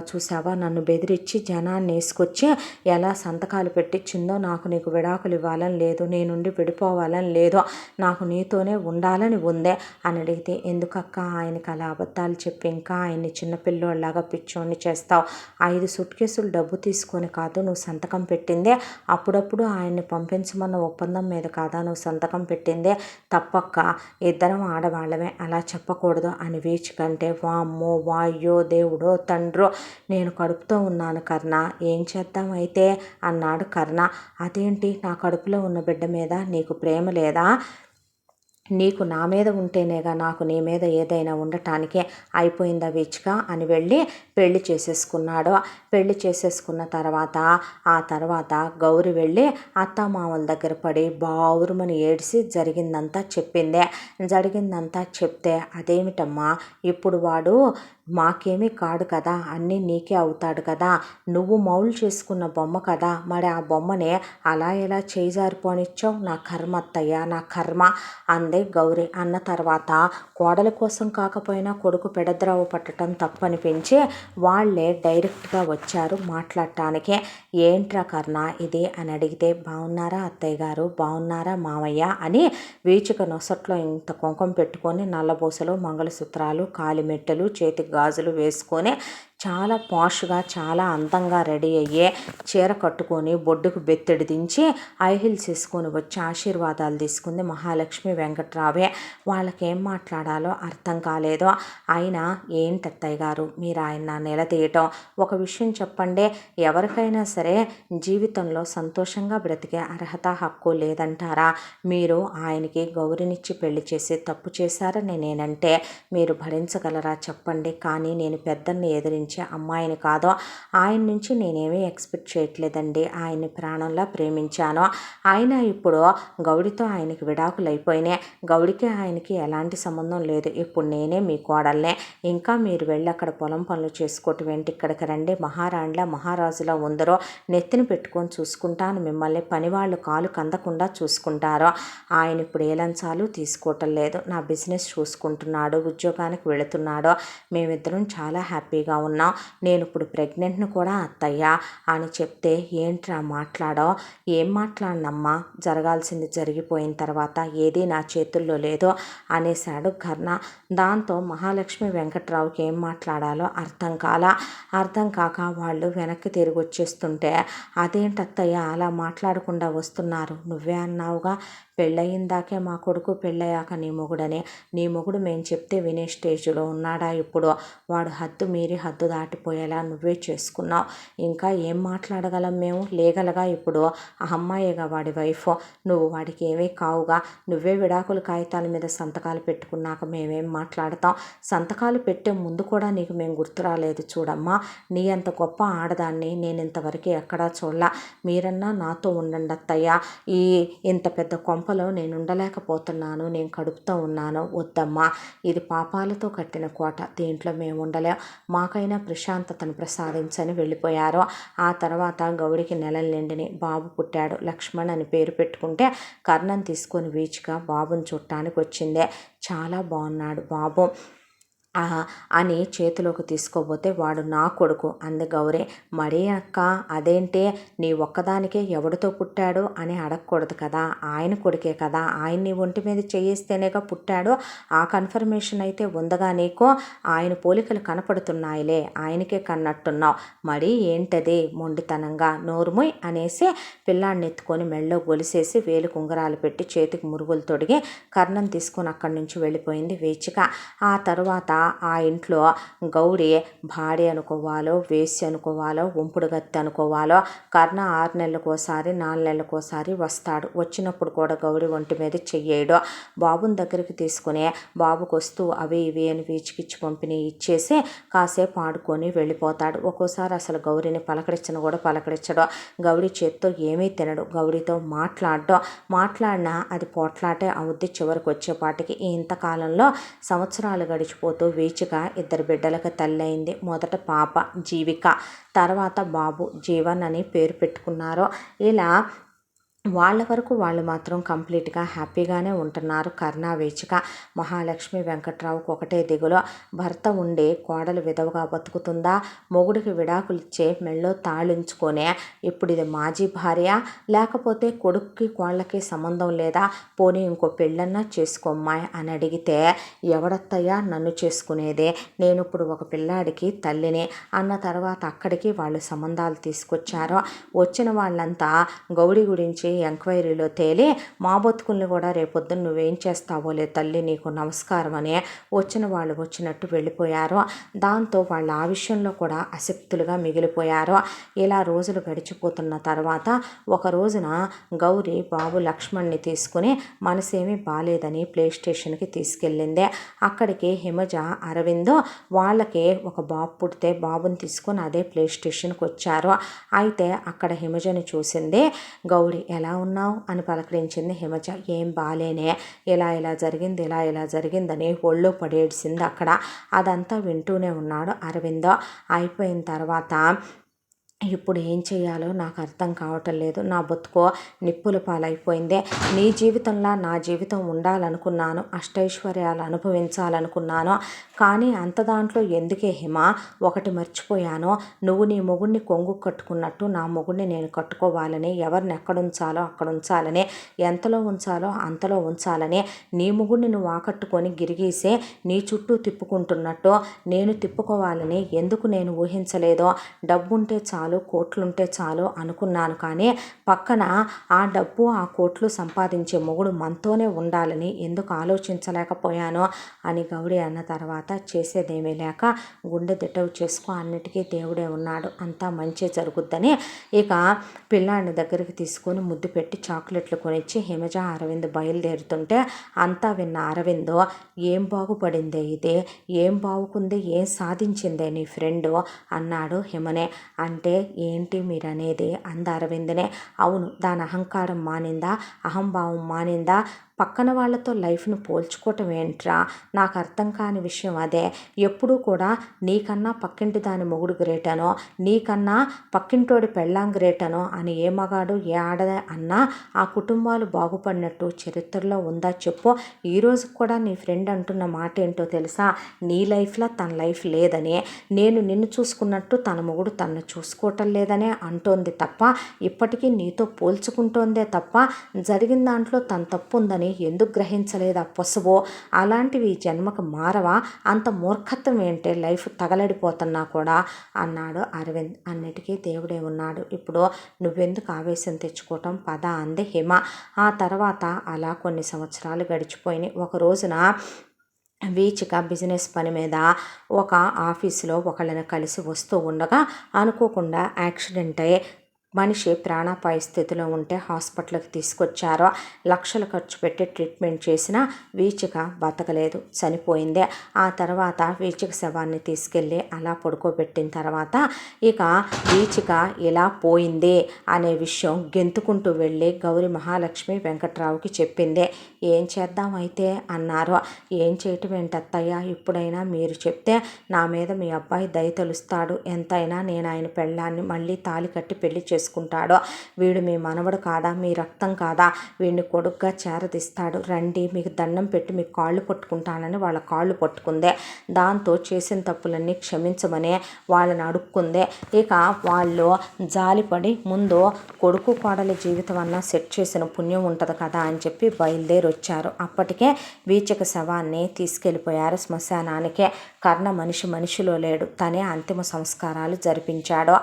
Speaker 1: చూసావా నన్ను బెదిరించి జనాన్ని వేసుకొచ్చి ఎలా సంతకాలు పెట్టించిందో. నాకు నీకు విడాకులు ఇవ్వాలని లేదు, నీ నుండి విడిపోవాలని లేదు, నాకు నీతోనే ఉండాలని ఉందే అని అడిగితే, ఎందుకక్క ఆయనకి అలా అబద్ధాలు చెప్పి ఇంకా ఆయన్ని చిన్నపిల్లోళ్ళలాగా పిచ్చోడిని చేస్తావు? 5 సూట్ కేసులు డబ్బు తీసుకొని కాదు నువ్వు సంతకం పెట్టిందే, అప్పుడప్పుడు ఆయన్ని పంపించమన్న ఒప్పందం మీద కాదా నువ్వు సంతకం పెట్టిందే? తప్పక్క, ఇద్దరం ఆడవాళ్ళమే, అలా చెప్పకూడదు అని వీచికంటే, వామ్మో వాయ్యో దేవుడో తండ్రో, నేను కడుపుతో ఉన్నాను కర్ణ, ఏం చేద్దాం అయితే అన్నాడు కర్ణ. అదేంటి, నా కడుపులో ఉన్న బిడ్డ మీద నీకు ప్రేమ లేదా? నీకు నా మీద ఉంటేనేగా నాకు నీ మీద ఏదైనా ఉండటానికే అయిపోయిందా వీచిక అని వెళ్ళి పెళ్లి చేసేసుకున్నాడు. పెళ్లి చేసేసుకున్న తర్వాత ఆ తర్వాత గౌరి వెళ్ళి అత్తామామల దగ్గర పడి బావురుమని ఏడిసి జరిగిందంతా చెప్పిందే. జరిగిందంతా చెప్తే అదేమిటమ్మా ఇప్పుడు వాడు మాకేమీ కాడు కదా, అన్నీ నీకే అవుతాడు కదా, నువ్వు మౌలు చేసుకున్న బొమ్మ కదా, మరి ఆ బొమ్మనే అలా ఎలా చేజారిపోనిచ్చావు, నా కర్మ అత్తయ్య నా కర్మ అందే గౌరి. అన్న తర్వాత కోడలి కోసం కాకపోయినా కొడుకు పెడద్రావు పట్టడం తప్పనిపించి వాళ్ళే డైరెక్ట్గా వచ్చారు మాట్లాడటానికి. ఏంట్రా కర్ణ ఇది అని అడిగితే, బాగున్నారా అత్తయ్య గారు, బాగున్నారా మామయ్య అని వీచిక నొసట్లో ఇంత కుంకుమ పెట్టుకొని నల్లబూసలు మంగళసూత్రాలు కాలిమెట్టెలు చేతికి గాజులు వేసుకొని చాలా పాష్గా చాలా అందంగా రెడీ అయ్యే చీర కట్టుకొని బొడ్డుకు బెత్తెడి దించి ఐహిల్స్ వేసుకొని వచ్చి ఆశీర్వాదాలు తీసుకుంది మహాలక్ష్మి వెంకట్రావే. వాళ్ళకేం మాట్లాడాలో అర్థం కాలేదు. అయినా ఏంటత్తయ్య గారు మీరు ఆయన నిలదీయటం, ఒక విషయం చెప్పండి, ఎవరికైనా సరే జీవితంలో సంతోషంగా బ్రతికే అర్హత హక్కు లేదంటారా? మీరు ఆయనకి గౌరినిచ్చి పెళ్లి చేసి తప్పు చేశారని నేనంటే మీరు భరించగలరా చెప్పండి. కానీ నేను పెద్దల్ని ఎదిరించి అమ్మాయిని కాదో, ఆయన నుంచి నేనేమీ ఎక్స్పెక్ట్ చేయట్లేదండి, ఆయన్ని ప్రాణంలా ప్రేమించాను. ఆయన ఇప్పుడు గౌడితో ఆయనకి విడాకులు అయిపోయినాయి, గౌడికి ఆయనకి ఎలాంటి సంబంధం లేదు, ఇప్పుడు నేనే మీ కోడల్నే, ఇంకా మీరు వెళ్ళి అక్కడ పొలం పనులు చేసుకోవటం ఏంటి, ఇక్కడికి రండి, మహారాణిలా మహారాజులా ఉందరో నెత్తిని పెట్టుకొని చూసుకుంటాను మిమ్మల్ని, పనివాళ్ళు కాలు కందకుండా చూసుకుంటారో. ఆయన ఇప్పుడు ఏ లంచాలు తీసుకోవటం లేదు, నా బిజినెస్ చూసుకుంటున్నాడు, ఉద్యోగానికి వెళుతున్నాడు, మేమిద్దరం చాలా హ్యాపీగా ఉన్నాం, నేను ఇప్పుడు ప్రెగ్నెంట్ను కూడా అత్తయ్య అని చెప్తే, ఏంట్రా మాట్లాడో, ఏం మాట్లాడినమ్మా, జరగాల్సింది జరిగిపోయిన తర్వాత ఏది నా చేతుల్లో లేదో అనేశాడు కర్ణ. దాంతో మహాలక్ష్మి వెంకట్రావుకి ఏం మాట్లాడాలో అర్థం కాక వాళ్ళు వెనక్కి తిరిగి వచ్చేస్తుంటే, అదేంటత్తయ్య అలా మాట్లాడకుండా వస్తున్నారు, నువ్వే అన్నావుగా పెళ్ళయిందాకే మా కొడుకు, పెళ్ళయ్యాక నీ మొగుడని, నీ మొగుడు మేము చెప్తే వినే స్టేజ్లో ఉన్నాడా ఇప్పుడు, వాడు హద్దు మీరి హద్దు దాటిపోయేలా నువ్వే చేసుకున్నావు, ఇంకా ఏం మాట్లాడగలం మేము, లీగల్గా ఇప్పుడు ఆ అమ్మాయిగా వాడి వైఫ్, నువ్వు వాడికి ఏమీ కావుగా, నువ్వే విడాకుల కాగితాల మీద సంతకాలు పెట్టుకున్నాక మేమేం మాట్లాడతాం, సంతకాలు పెట్టే ముందు కూడా నీకు మేము గుర్తు రాలేదు చూడమ్మా, నీ అంత గొప్ప ఆడదాన్ని నేను ఇంతవరకు ఎక్కడా చూడలా, మీరన్నా నాతో ఉండండి అత్తయ్య, ఇంత పెద్ద కొంపలో నేను ఉండలేకపోతున్నాను, నేను కడుపుతో ఉన్నాను, వద్దమ్మా, ఇది పాపాలతో కట్టిన కోట, దీంట్లో మేము ఉండలేం, మాకైనా ప్రశాంతతను ప్రసాదించని వెళ్ళిపోయారు. ఆ తర్వాత గౌడికి నెలలు నిండిని, బాబు పుట్టాడు, లక్ష్మణ్ అని పేరు పెట్టుకుంటే కర్ణం తీసుకొని వీచిక బాబుని చుట్టానికి వచ్చిందే. చాలా బాగున్నాడు బాబు అని చేతిలోకి తీసుకోబోతే, వాడు నా కొడుకు అంది గౌరీ. మరీ అక్క అదేంటే, నీ ఒక్కదానికే ఎవడితో పుట్టాడు అని అడగకూడదు కదా, ఆయన కొడుకే కదా, ఆయన నీ ఒంటి మీద చేయిస్తేనేగా పుట్టాడు, ఆ కన్ఫర్మేషన్ అయితే ఉందగా నీకు, ఆయన పోలికలు కనపడుతున్నాయిలే, ఆయనకే కన్నట్టున్నావు, మరీ ఏంటది మొండితనంగా, నోరుముయ్ అనేసి పిల్లాడిని ఎత్తుకొని మెళ్ళో గొలిసేసి వేలు కుంగరాలు పెట్టి చేతికి మురుగులు తొడిగి కర్ణం తీసుకొని అక్కడి నుంచి వెళ్ళిపోయింది వీచిక. ఆ తరువాత ఆ ఇంట్లో గౌడి భార్య అనుకోవాలో, వేశ్య అనుకోవాలో, ఉంపుడు గత్తి అనుకోవాలో, కర్ణ 6 నెలలకోసారి 4 నెలలకోసారి వస్తాడు, వచ్చినప్పుడు కూడా గౌడి ఒంటి మీద చెయ్యేయడు, బాబుని దగ్గరికి తీసుకుని బాబుకు వస్తూ అవి ఇవి అని వీచికిచ్చి పంపిణీ ఇచ్చేసి కాసేపు ఆడుకొని వెళ్ళిపోతాడు. ఒక్కోసారి అసలు గౌరిని పలకరించను కూడా పలకరించడు, గౌడి చేత్తో ఏమీ తినడు, గౌడితో మాట్లాడినా అది పోట్లాటే అవుద్ది. చివరికి వచ్చేపాటికి ఇంతకాలంలో సంవత్సరాలు గడిచిపోతూ వీచిక 2 బిడ్డలకు తల్లి అయింది. మొదట పాప జీవిక, తర్వాత బాబు జీవన్ అని పేరు పెట్టుకున్నారు. ఇలా వాళ్ళ వరకు వాళ్ళు మాత్రం కంప్లీట్గా హ్యాపీగానే ఉంటున్నారు కర్ణ వీచిక. మహాలక్ష్మి వెంకట్రావుకు ఒకటే దిగులు, భర్త ఉండి కోడలు విధవగా బతుకుతుందా, మొగుడికి విడాకులు ఇచ్చే మెళ్ళో తాళించుకొనే ఇప్పుడు ఇది మాజీ భార్య, లేకపోతే కొడుక్కి కోళ్ళకి సంబంధం లేదా, పోనీ ఇంకో పెళ్ళన్నా చేసుకోమ్మాయి అని అడిగితే, ఎవడత్తయ్యా నన్ను చేసుకునేదే, నేను ఇప్పుడు ఒక పిల్లాడికి తల్లిని అన్న తర్వాత అక్కడికి వాళ్ళు సంబంధాలు తీసుకొచ్చారు. వచ్చిన వాళ్ళంతా గౌడి గురించి ఎంక్వైరీలో తేలి మా బతుకుల్ని కూడా రేపొద్దున నువ్వేం చేస్తావోలే తల్లి నీకు నమస్కారం అని వచ్చిన వాళ్ళు వచ్చినట్టు వెళ్ళిపోయారు. దాంతో వాళ్ళు ఆ విషయంలో కూడా అశక్తులుగా మిగిలిపోయారు. ఇలా రోజులు గడిచిపోతున్న తర్వాత ఒక రోజున గౌరి బాబు లక్ష్మణ్ని తీసుకుని మనసేమీ బాలేదని ప్లే స్టేషన్కి తీసుకెళ్ళింది. అక్కడికి హిమజ అరవింద్ వాళ్ళకి ఒక బాబు పుడితే బాబుని తీసుకొని అదే ప్లే స్టేషన్కి వచ్చారు. అయితే అక్కడ హిమజని చూసింది గౌరి. ఎలా ఉన్నావు అని పలకరించింది హిమజ. ఏం బాలేనే, ఇలా జరిగిందని ఒళ్ళో పడేసింది అక్కడ. అదంతా వింటూనే ఉన్నాడు అరవింద్. అయిపోయిన తర్వాత ఇప్పుడు ఏం చేయాలో నాకు అర్థం కావటం లేదు. నా బతుకో నిప్పుల పాలైపోయిందే. నీ జీవితంలా నా జీవితం ఉండాలనుకున్నాను, అష్టైశ్వర్యాలు అనుభవించాలనుకున్నాను. కానీ అంత దాంట్లో ఎందుకే హిమ, ఒకటి మర్చిపోయాను. నువ్వు నీ మొగుడిని కొంగు కట్టుకున్నట్టు నా మొగుడిని నేను కట్టుకోవాలని, ఎవరిని ఎక్కడుంచాలో అక్కడ ఉంచాలని, ఎంతలో ఉంచాలో అంతలో ఉంచాలని, నీ మొగుడిని నువ్వు ఆకట్టుకొని గిరిగీసే నీ చుట్టూ తిప్పుకుంటున్నట్టు నేను తిప్పుకోవాలని ఎందుకు నేను ఊహించలేదో. డబ్బుంటే చాలు, కోట్లుంటే చాలు అనుకున్నాను. కానీ పక్కన ఆ డబ్బు ఆ కోట్లు సంపాదించే మొగుడు మనతోనే ఉండాలని ఎందుకు ఆలోచించలేకపోయాను అని గౌరీ అన్న తర్వాత చేసేదేమీ లేక గుండె దిటవు చేసుకో, అన్నిటికీ దేవుడే ఉన్నాడు, అంతా మంచి జరుగుద్దని ఇక పిల్లాడిని దగ్గరికి తీసుకొని ముద్దు పెట్టి చాక్లెట్లు కొనిచ్చి హిమజ అరవింద్ బయలుదేరుతుంటే అంతా విన్న అరవింద్ ఏం బాగుపడిందే ఇది, ఏం బాగుకుంది, ఏం సాధించిందే నీ ఫ్రెండు అన్నాడు హిమనే. అంటే ఏంటి మీరనేది అంద అరవిందనే. అవును, దాని అహంకారం మానిందా, అహంభావం మానిందా, పక్కన వాళ్ళతో లైఫ్ను పోల్చుకోవటం ఏంట్రా, నాకు అర్థం కాని విషయం అదే. ఎప్పుడూ కూడా నీకన్నా పక్కింటి దాని మొగుడు గ్రేటనో, నీకన్నా పక్కింటోడి పెళ్ళాం గ్రేటనో అని ఏ మగాడు ఏ ఆడద అన్నా ఆ కుటుంబాలు బాగుపడినట్టు చరిత్రలో ఉందా చెప్పు. ఈరోజు కూడా నీ ఫ్రెండ్ అంటున్న మాట ఏంటో తెలుసా, నీ లైఫ్లో తన లైఫ్ లేదని, నేను నిన్ను చూసుకున్నట్టు తన మొగుడు తనను చూసుకోవటం లేదనే అంటోంది తప్ప, ఇప్పటికీ నీతో పోల్చుకుంటోందే తప్ప జరిగిన దాంట్లో తన తప్పు ఉందని ఎందుకు గ్రహించలేదా పసువో. అలాంటివి జన్మకు మారవా, అంత మూర్ఖత్వం ఏంటే, లైఫ్ తగలడిపోతున్నా కూడా అన్నాడు అరవింద్. అన్నిటికీ దేవుడే ఉన్నాడు, ఇప్పుడు నువ్వెందుకు ఆవేశం తెచ్చుకోవటం పద అంది హిమ. ఆ తర్వాత అలా కొన్ని సంవత్సరాలు గడిచిపోయినాయి. ఒక రోజున వీచిక బిజినెస్ పని మీద ఒక ఆఫీసులో ఒకళ్ళని కలిసి వస్తూ ఉండగా అనుకోకుండా యాక్సిడెంట్ అయ్యి మనిషి ప్రాణాపాయ స్థితిలో ఉంటే హాస్పిటల్కి తీసుకొచ్చారు. లక్షలు ఖర్చు పెట్టి ట్రీట్మెంట్ చేసినా వీచిక బతకలేదు, చనిపోయింది. ఆ తర్వాత వీచిక శవాన్ని తీసుకెళ్ళి అలా పడుకోబెట్టిన తర్వాత ఇక వీచిక ఇలా పోయింది అనే విషయం గెంతుకుంటూ వెళ్ళి గౌరి మహాలక్ష్మి వెంకట్రావుకి చెప్పింది. ఏం చేద్దాం అయితే అన్నారు. ఏం చేయటం ఏంటత్తయ్య, ఇప్పుడైనా మీరు చెప్తే నా మీద మీ అబ్బాయి దయ తెలుస్తాడు, ఎంతైనా నేను ఆయన పెళ్ళాన్ని మళ్ళీ తాళి కట్టి పెళ్లి చేసుకుంటాడు. వీడు మీ మనవడు కాదా, మీ రక్తం కాదా, వీడిని కొడుగ్గా చేరదీస్తాడు, రండి మీకు దండం పెట్టి మీ కాళ్ళు పట్టుకుంటానని వాళ్ళ కాళ్ళు పట్టుకుందే. దాంతో చేసిన తప్పులన్నీ క్షమించమని వాళ్ళని అడుక్కుందే. ఇక వాళ్ళు జాలిపడి ముందు కొడుకు కోడలి జీవితం అన్నా సెట్ చేసిన పుణ్యం ఉంటుంది కదా అని చెప్పి బయలుదేరి వచ్చారు. అప్పటికే వీచిక శవాన్ని తీసుకెళ్ళిపోయారు శ్మశానానికి. కర్ణ మనిషిలో లేడు, తనే అంతిమ సంస్కారాలు జరిపించాడు.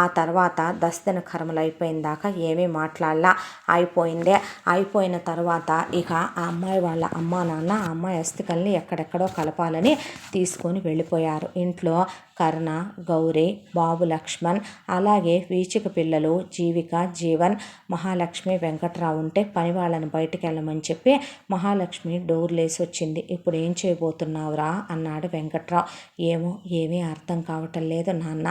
Speaker 1: ఆ తర్వాత దస్తన కర్మలు అయిపోయిన దాకా ఏమీ మాట్లాడలా, అయిపోయిందే. అయిపోయిన తర్వాత ఇక ఆ అమ్మాయి వాళ్ళ అమ్మా నాన్న ఆ అమ్మాయి అస్థికల్ని ఎక్కడెక్కడో కలపాలని తీసుకొని వెళ్ళిపోయారు. ఇంట్లో కర్ణ, గౌరీ, బాబు లక్ష్మణ్, అలాగే వీచిక పిల్లలు జీవిక, జీవన్, మహాలక్ష్మి, వెంకట్రావు ఉంటే పని వాళ్ళని బయటికి వెళ్ళమని చెప్పి మహాలక్ష్మి డోర్లేసి వచ్చింది. ఇప్పుడు ఏం చేయబోతున్నావురా అన్నాడు వెంకట్రావు. ఏమీ అర్థం కావటం లేదు నాన్న,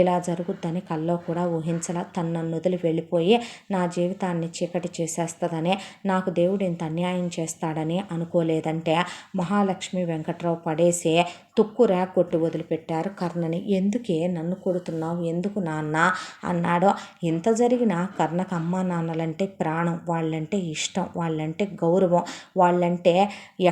Speaker 1: ఇలా జరుగుద్దని కల్లో కూడా ఊహించలా. తను నన్ను వదిలి వెళ్ళిపోయి నా జీవితాన్ని చీకటి చేసేస్తుందని, నాకు దేవుడు ఇంత అన్యాయం చేస్తాడని అనుకోలేదంటే మహాలక్ష్మి వెంకట్రావు పడేసి తుక్కు కొట్టి వదిలిపెట్టారు కర్ణని. ఎందుకే నన్ను కొడుతున్నావు, ఎందుకు నాన్న అన్నాడు. ఇంత జరిగినా కర్ణకు అమ్మా నాన్నలంటే ప్రాణం, వాళ్ళంటే ఇష్టం, వాళ్ళంటే గౌరవం, వాళ్ళంటే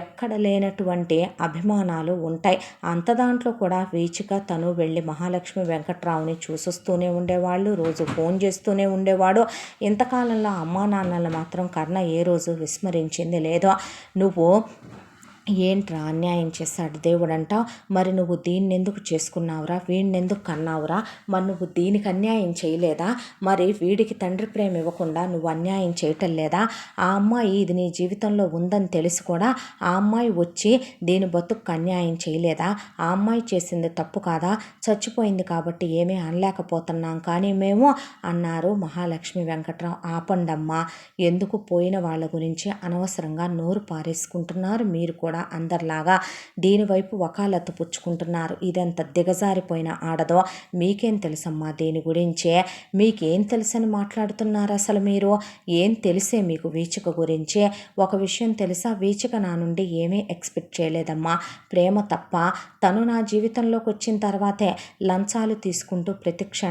Speaker 1: ఎక్కడ లేనటువంటి అభిమానాలు ఉంటాయి. అంత దాంట్లో కూడా వీచిక తను వెళ్ళి మహాలక్ష్మి వెంకట్రావుని చూసొస్తూనే ఉండేవాళ్ళు, రోజు ఫోన్ చేస్తూనే ఉండేవాడు. ఇంతకాలంలో అమ్మా నాన్నలు మాత్రం కర్ణ ఏ రోజు విస్మరించింది లేదో. నువ్వు ఏంట్రా అన్యాయం చేశాడు దేవుడంట, మరి నువ్వు దీన్నెందుకు చేసుకున్నావురా, వీడినెందుకు కన్నావురా, మరి నువ్వు దీనికి అన్యాయం చేయలేదా, మరి వీడికి తండ్రి ప్రేమ ఇవ్వకుండా నువ్వు అన్యాయం చేయటం లేదా, ఆ అమ్మాయి ఇది నీ జీవితంలో ఉందని తెలిసి కూడా ఆ అమ్మాయి వచ్చి దీని బతుకు అన్యాయం చేయలేదా, ఆ అమ్మాయి చేసింది తప్పు కాదా, చచ్చిపోయింది కాబట్టి ఏమీ అనలేకపోతున్నాం కానీ మేము అన్నారు మహాలక్ష్మి వెంకట్రావు. ఆపండమ్మా, ఎందుకు పోయిన వాళ్ళ గురించి అనవసరంగా నోరు పారేసుకుంటున్నారు, మీరు కూడా అందరిలాగా దీనివైపు వకాలత్తు పుచ్చుకుంటున్నారు. ఇదెంత దిగజారిపోయిన ఆడదో మీకేం తెలుసమ్మా, దీని గురించే మీకేం తెలుసని మాట్లాడుతున్నారు అసలు మీరు, ఏం తెలిసే మీకు వీచిక గురించి, ఒక విషయం తెలుసా, వీచిక నా నుండి ఏమీ ఎక్స్పెక్ట్ చేయలేదమ్మా, ప్రేమ తప్ప. తను నా జీవితంలోకి వచ్చిన తర్వాతే లంచాలు తీసుకుంటూ ప్రత్యక్ష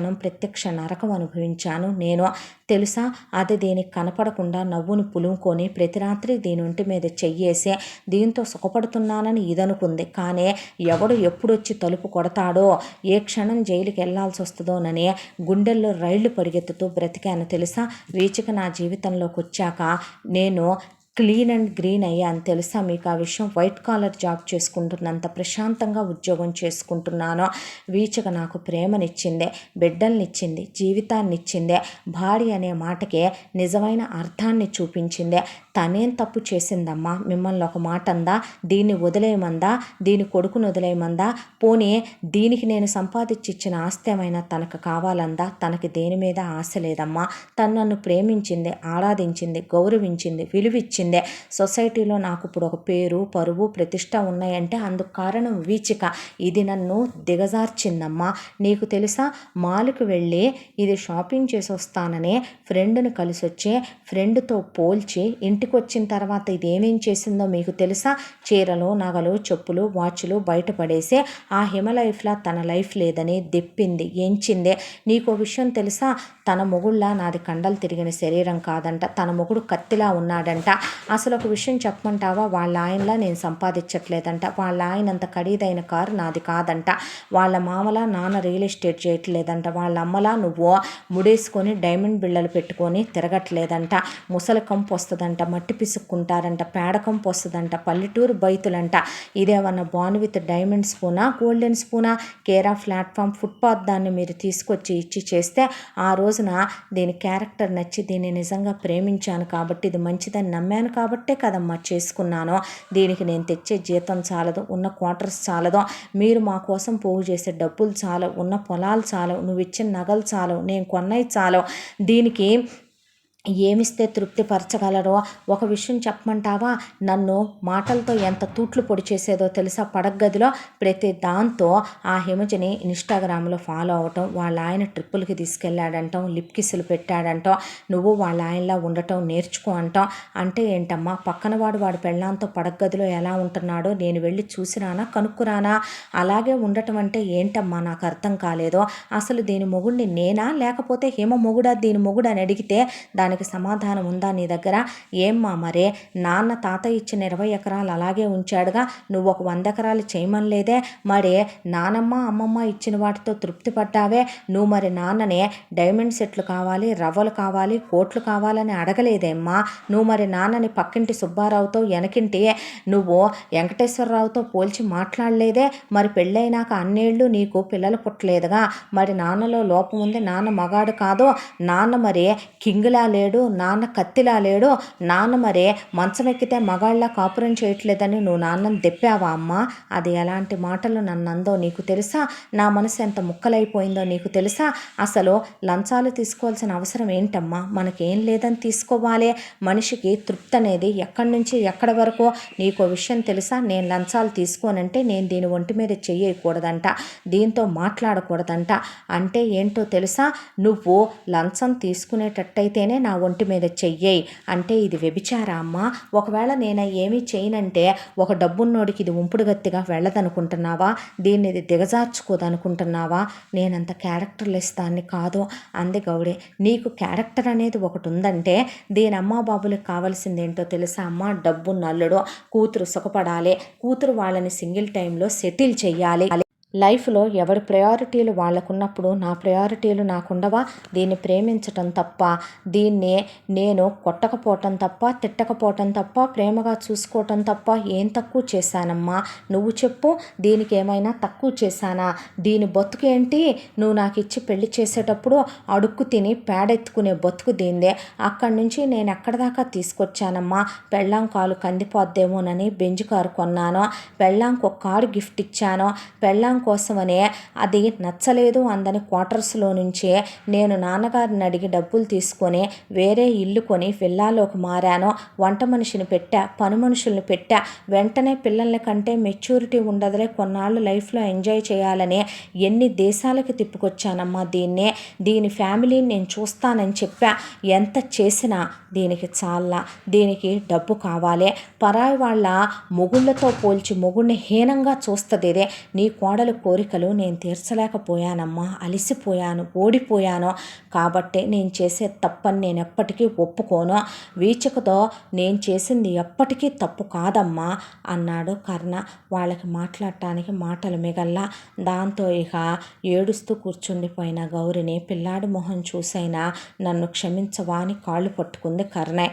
Speaker 1: నరకం అనుభవించాను నేను, తెలుసా, అది దీనికి కనపడకుండా నవ్వును పులుముకొని ప్రతి రాత్రి దీని ఒంటి మీద చెయ్యేసి దీంతో సుఖపడుతున్నానని ఇదనుకుంది. కానీ ఎవడు ఎప్పుడొచ్చి తలుపు కొడతాడో, ఏ క్షణం జైలుకి వెళ్లాల్సి వస్తుందోనని గుండెల్లో రైళ్లు పరిగెత్తుతూ బ్రతికాను తెలుసా. వీచిక నా జీవితంలోకి వచ్చాక నేను క్లీన్ అండ్ గ్రీన్ అయ్యాను తెలుసా మీకు ఆ విషయం. వైట్ కాలర్ జాబ్ చేసుకుంటున్నంత ప్రశాంతంగా ఉద్యోగం చేసుకుంటున్నాను. వీచిక నాకు ప్రేమనిచ్చిందే, బిడ్డల్నిచ్చింది, జీవితాన్ని ఇచ్చిందే, భార్య అనే మాటకే నిజమైన అర్థాన్ని చూపించిందే. తనేం తప్పు చేసిందమ్మా, మిమ్మల్ని ఒక మాట అందా, దీన్ని వదిలేయమందా, దీని కొడుకును వదిలేయమందా, పోనీ దీనికి నేను సంపాదించిన ఆస్తి ఏమైనా తనకు కావాలందా, తనకి దేని మీద ఆశ లేదమ్మా. తను నన్ను ప్రేమించింది, ఆరాధించింది, గౌరవించింది, విలువిచ్చింది. సొసైటీలో నాకు ఇప్పుడు ఒక పేరు, పరువు, ప్రతిష్ట ఉన్నాయంటే అందుకు కారణం వీచిక. ఇది నన్ను దిగజార్చిందమ్మా. నీకు తెలుసా, మాల్కి వెళ్ళి ఇది షాపింగ్ చేసి వస్తానని ఫ్రెండ్ని కలిసి వచ్చి ఫ్రెండ్తో పోల్చి ఇంటికి వచ్చిన తర్వాత ఇది ఏమేం చేసిందో మీకు తెలుసా. చీరలు, నగలు, చెప్పులు, వాచ్లు బయటపడేసి ఆ హిమలైఫ్లా తన లైఫ్ లేదని దెప్పింది, ఎంచిందే. నీకో విషయం తెలుసా, తన మొగుళ్ళ నాది కండలు తిరిగిన శరీరం కాదంట, తన మొగుడు కత్తిలా ఉన్నాడంట. అసలు ఒక విషయం చెప్పమంటావా, వాళ్ళ ఆయనలా నేను సంపాదించట్లేదంట, వాళ్ళ ఆయన అంత ఖరీదైన కారు నాది కాదంట, వాళ్ళ మామలా నాన్న రియల్ ఎస్టేట్ చేయట్లేదంట, వాళ్ళ అమ్మలా నువ్వు ముడేసుకొని డైమండ్ బిళ్ళలు పెట్టుకొని తిరగట్లేదంట, ముసలి కంపు వస్తుందంట, మట్టి పిసుక్కుంటారంట, పేడ కంపు వస్తుందంట, పల్లెటూరు బైతులంట. ఇదేమన్నా బాన్ విత్ డైమండ్ స్పూనా, గోల్డెన్ స్పూనా, కేరా ప్లాట్ఫామ్ ఫుట్పాత్ దాన్ని మీరు తీసుకొచ్చి ఇచ్చి చేస్తే ఆ రోజున దీని క్యారెక్టర్ నచ్చి దీన్ని నిజంగా ప్రేమించాను కాబట్టి, ఇది మంచిదని నమ్మాను కాబట్టే కదమ్మా చేసుకున్నాను. దీనికి నేను తెచ్చే జీతం చాలదు, ఉన్న క్వార్టర్స్ చాలదు, మీరు మా కోసం పోగు చేసే డబ్బులు చాలవు, ఉన్న పొలాలు చాలవు, నువ్వు ఇచ్చిన నగలు చాలవు, నేను కొన్నవి చాలవు, దీనికి ఏమిస్తే తృప్తిపరచగలరో ఒక విషయం చెప్పమంటావా. నన్ను మాటలతో ఎంత తూట్లు పొడి చేసేదో తెలుసా. పడగదిలో ప్రతి దాంతో ఆ హిమజని ఇన్స్టాగ్రామ్లో ఫాలో అవటం, వాళ్ళ ఆయన ట్రిప్పులకి తీసుకెళ్ళాడంటాం, లిప్ కిస్సులు పెట్టాడంటాం, నువ్వు వాళ్ళ ఆయనలా ఉండటం నేర్చుకో అంటాం. అంటే ఏంటమ్మా, పక్కన వాడు పెళ్ళాంతో పడగదిలో ఎలా ఉంటున్నాడో నేను వెళ్ళి చూసిరానా, కనుక్కురానా, అలాగే ఉండటం అంటే ఏంటమ్మా నాకు అర్థం కాలేదో. అసలు దీని మొగుడిని నేనా లేకపోతే హిమ మొగుడా దీని మొగుడు అని అడిగితే దానికి సమాధానం ఉందా నీ దగ్గర. ఏమ్మా మరే, నాన్న తాత ఇచ్చిన 20 ఎకరాలు అలాగే ఉంచాడుగా, నువ్వు ఒక 100 ఎకరాలు చేయమనలేదే, మరే నానమ్మ అమ్మమ్మ ఇచ్చిన వాటితో తృప్తి పడ్డావే, నువ్వు మరి నాన్ననే డైమండ్ సెట్లు కావాలి, రవ్వలు కావాలి, కోట్లు కావాలని అడగలేదేమ్మా. నువ్వు మరి నాన్నని పక్కింటి సుబ్బారావుతో వెనకింటి నువ్వు వెంకటేశ్వరరావుతో పోల్చి మాట్లాడలేదే, మరి పెళ్ళైనాక అన్నేళ్ళు నీకు పిల్లలు పుట్టలేదుగా, మరి నాన్నలో లోపం ఉంది, నాన్న మగాడు కాదు, నాన్న మరి కింగులా లేడు, నాన్న కత్తిలా లేడు, నాన్న మరే మంచం ఎక్కితే మగాళ్ళ కాపురం చేయట్లేదని నువ్వు నాన్నని దెప్పావా అమ్మా. అది ఎలాంటి మాటలు నన్ను అందో నీకు తెలుసా, నా మనసు ఎంత ముక్కలైపోయిందో నీకు తెలుసా. అసలు లంచాలు తీసుకోవాల్సిన అవసరం ఏంటమ్మా, మనకేం లేదని తీసుకోవాలి. మనిషికి తృప్తి అనేది ఎక్కడి నుంచి ఎక్కడి వరకు. నీకో విషయం తెలుసా, నేను లంచాలు తీసుకోనంటే నేను దీని ఒంటి మీద చెయ్యకూడదంట, దీంతో మాట్లాడకూడదంట. అంటే ఏంటో తెలుసా, నువ్వు లంచం తీసుకునేటట్టయితేనే నా ఒంటి మీద చెయ్యి అంటే ఇది వ్యభిచారా అమ్మా. ఒకవేళ నేను ఏమీ చేయనంటే ఒక డబ్బున్నోడికి ఇది ఉంపుడు గత్తిగా వెళ్ళదనుకుంటున్నావా, దీన్ని ఇది దిగజార్చుకోదనుకుంటున్నావా. నేనంత క్యారెక్టర్లెస్ దాన్ని కాదు అంది గౌడే. నీకు క్యారెక్టర్ అనేది ఒకటి ఉందంటే దీని అమ్మా బాబులకు కావాల్సింది ఏంటో తెలుసా అమ్మ, డబ్బు నల్లుడు, కూతురు సుఖపడాలి, కూతురు వాళ్ళని సింగిల్ టైంలో సెటిల్ చెయ్యాలి, లైఫ్లో ఎవరి ప్రయారిటీలు వాళ్ళకున్నప్పుడు నా ప్రయారిటీలు నాకుండవా? దీన్ని ప్రేమించటం తప్ప, దీన్ని నేను కొట్టకపోవటం తప్ప, తిట్టకపోవటం తప్ప, ప్రేమగా చూసుకోవటం తప్ప ఏం తక్కువ చేశానమ్మా? నువ్వు చెప్పు, దీనికి ఏమైనా తక్కువ చేశానా? దీని బతుకు ఏంటి? నువ్వు నాకు ఇచ్చి పెళ్లి చేసేటప్పుడు అడుక్కు తిని పేడెత్తుకునే బతుకు దీందే. అక్కడి నుంచి నేను ఎక్కడి దాకా తీసుకొచ్చానమ్మా? పెళ్ళాం కాలు కందిపోద్దేమోనని బెంజ్ కారు కొన్నాను, పెళ్ళాంకి ఒక కారు గిఫ్ట్ ఇచ్చాను, పెళ్ళాం కోసమనే అది నచ్చలేదు అందని క్వార్టర్స్లో నుంచే నేను నాన్నగారిని అడిగి డబ్బులు తీసుకొని వేరే ఇల్లు కొని విల్లాలోకి మారాను. వంట మనిషిని పెట్టా, పని మనుషుల్ని పెట్టా. వెంటనే పిల్లల్ని కంటే మెచ్యూరిటీ ఉండదులే, కొన్నాళ్ళు లైఫ్లో ఎంజాయ్ చేయాలని ఎన్ని దేశాలకి తిప్పుకొచ్చానమ్మా దీన్నే. దీని ఫ్యామిలీని నేను చూస్తానని చెప్పా. ఎంత చేసినా దీనికి చాలా, దీనికి డబ్బు కావాలి. పరాయి వాళ్ళ మొగుళ్ళతో పోల్చి మొగుడిని హీనంగా చూస్తుంది ఇదే. నీ కోడలు కోరికలు నేను తీర్చలేకపోయానమ్మా, అలిసిపోయాను, ఓడిపోయాను. కాబట్టే నేను చేసే తప్పని నేను ఎప్పటికీ ఒప్పుకోను. వీచికతో నేను చేసింది ఎప్పటికీ తప్పు కాదమ్మా అన్నాడు కర్ణ. వాళ్ళకి మాట్లాడటానికి మాటలు మిగల్లా. దాంతో ఇక ఏడుస్తూ కూర్చుండిపోయిన గౌరిని పిల్లాడి మొహం చూసైనా నన్ను క్షమించవా అని కాళ్ళు పట్టుకుంది కర్ణే.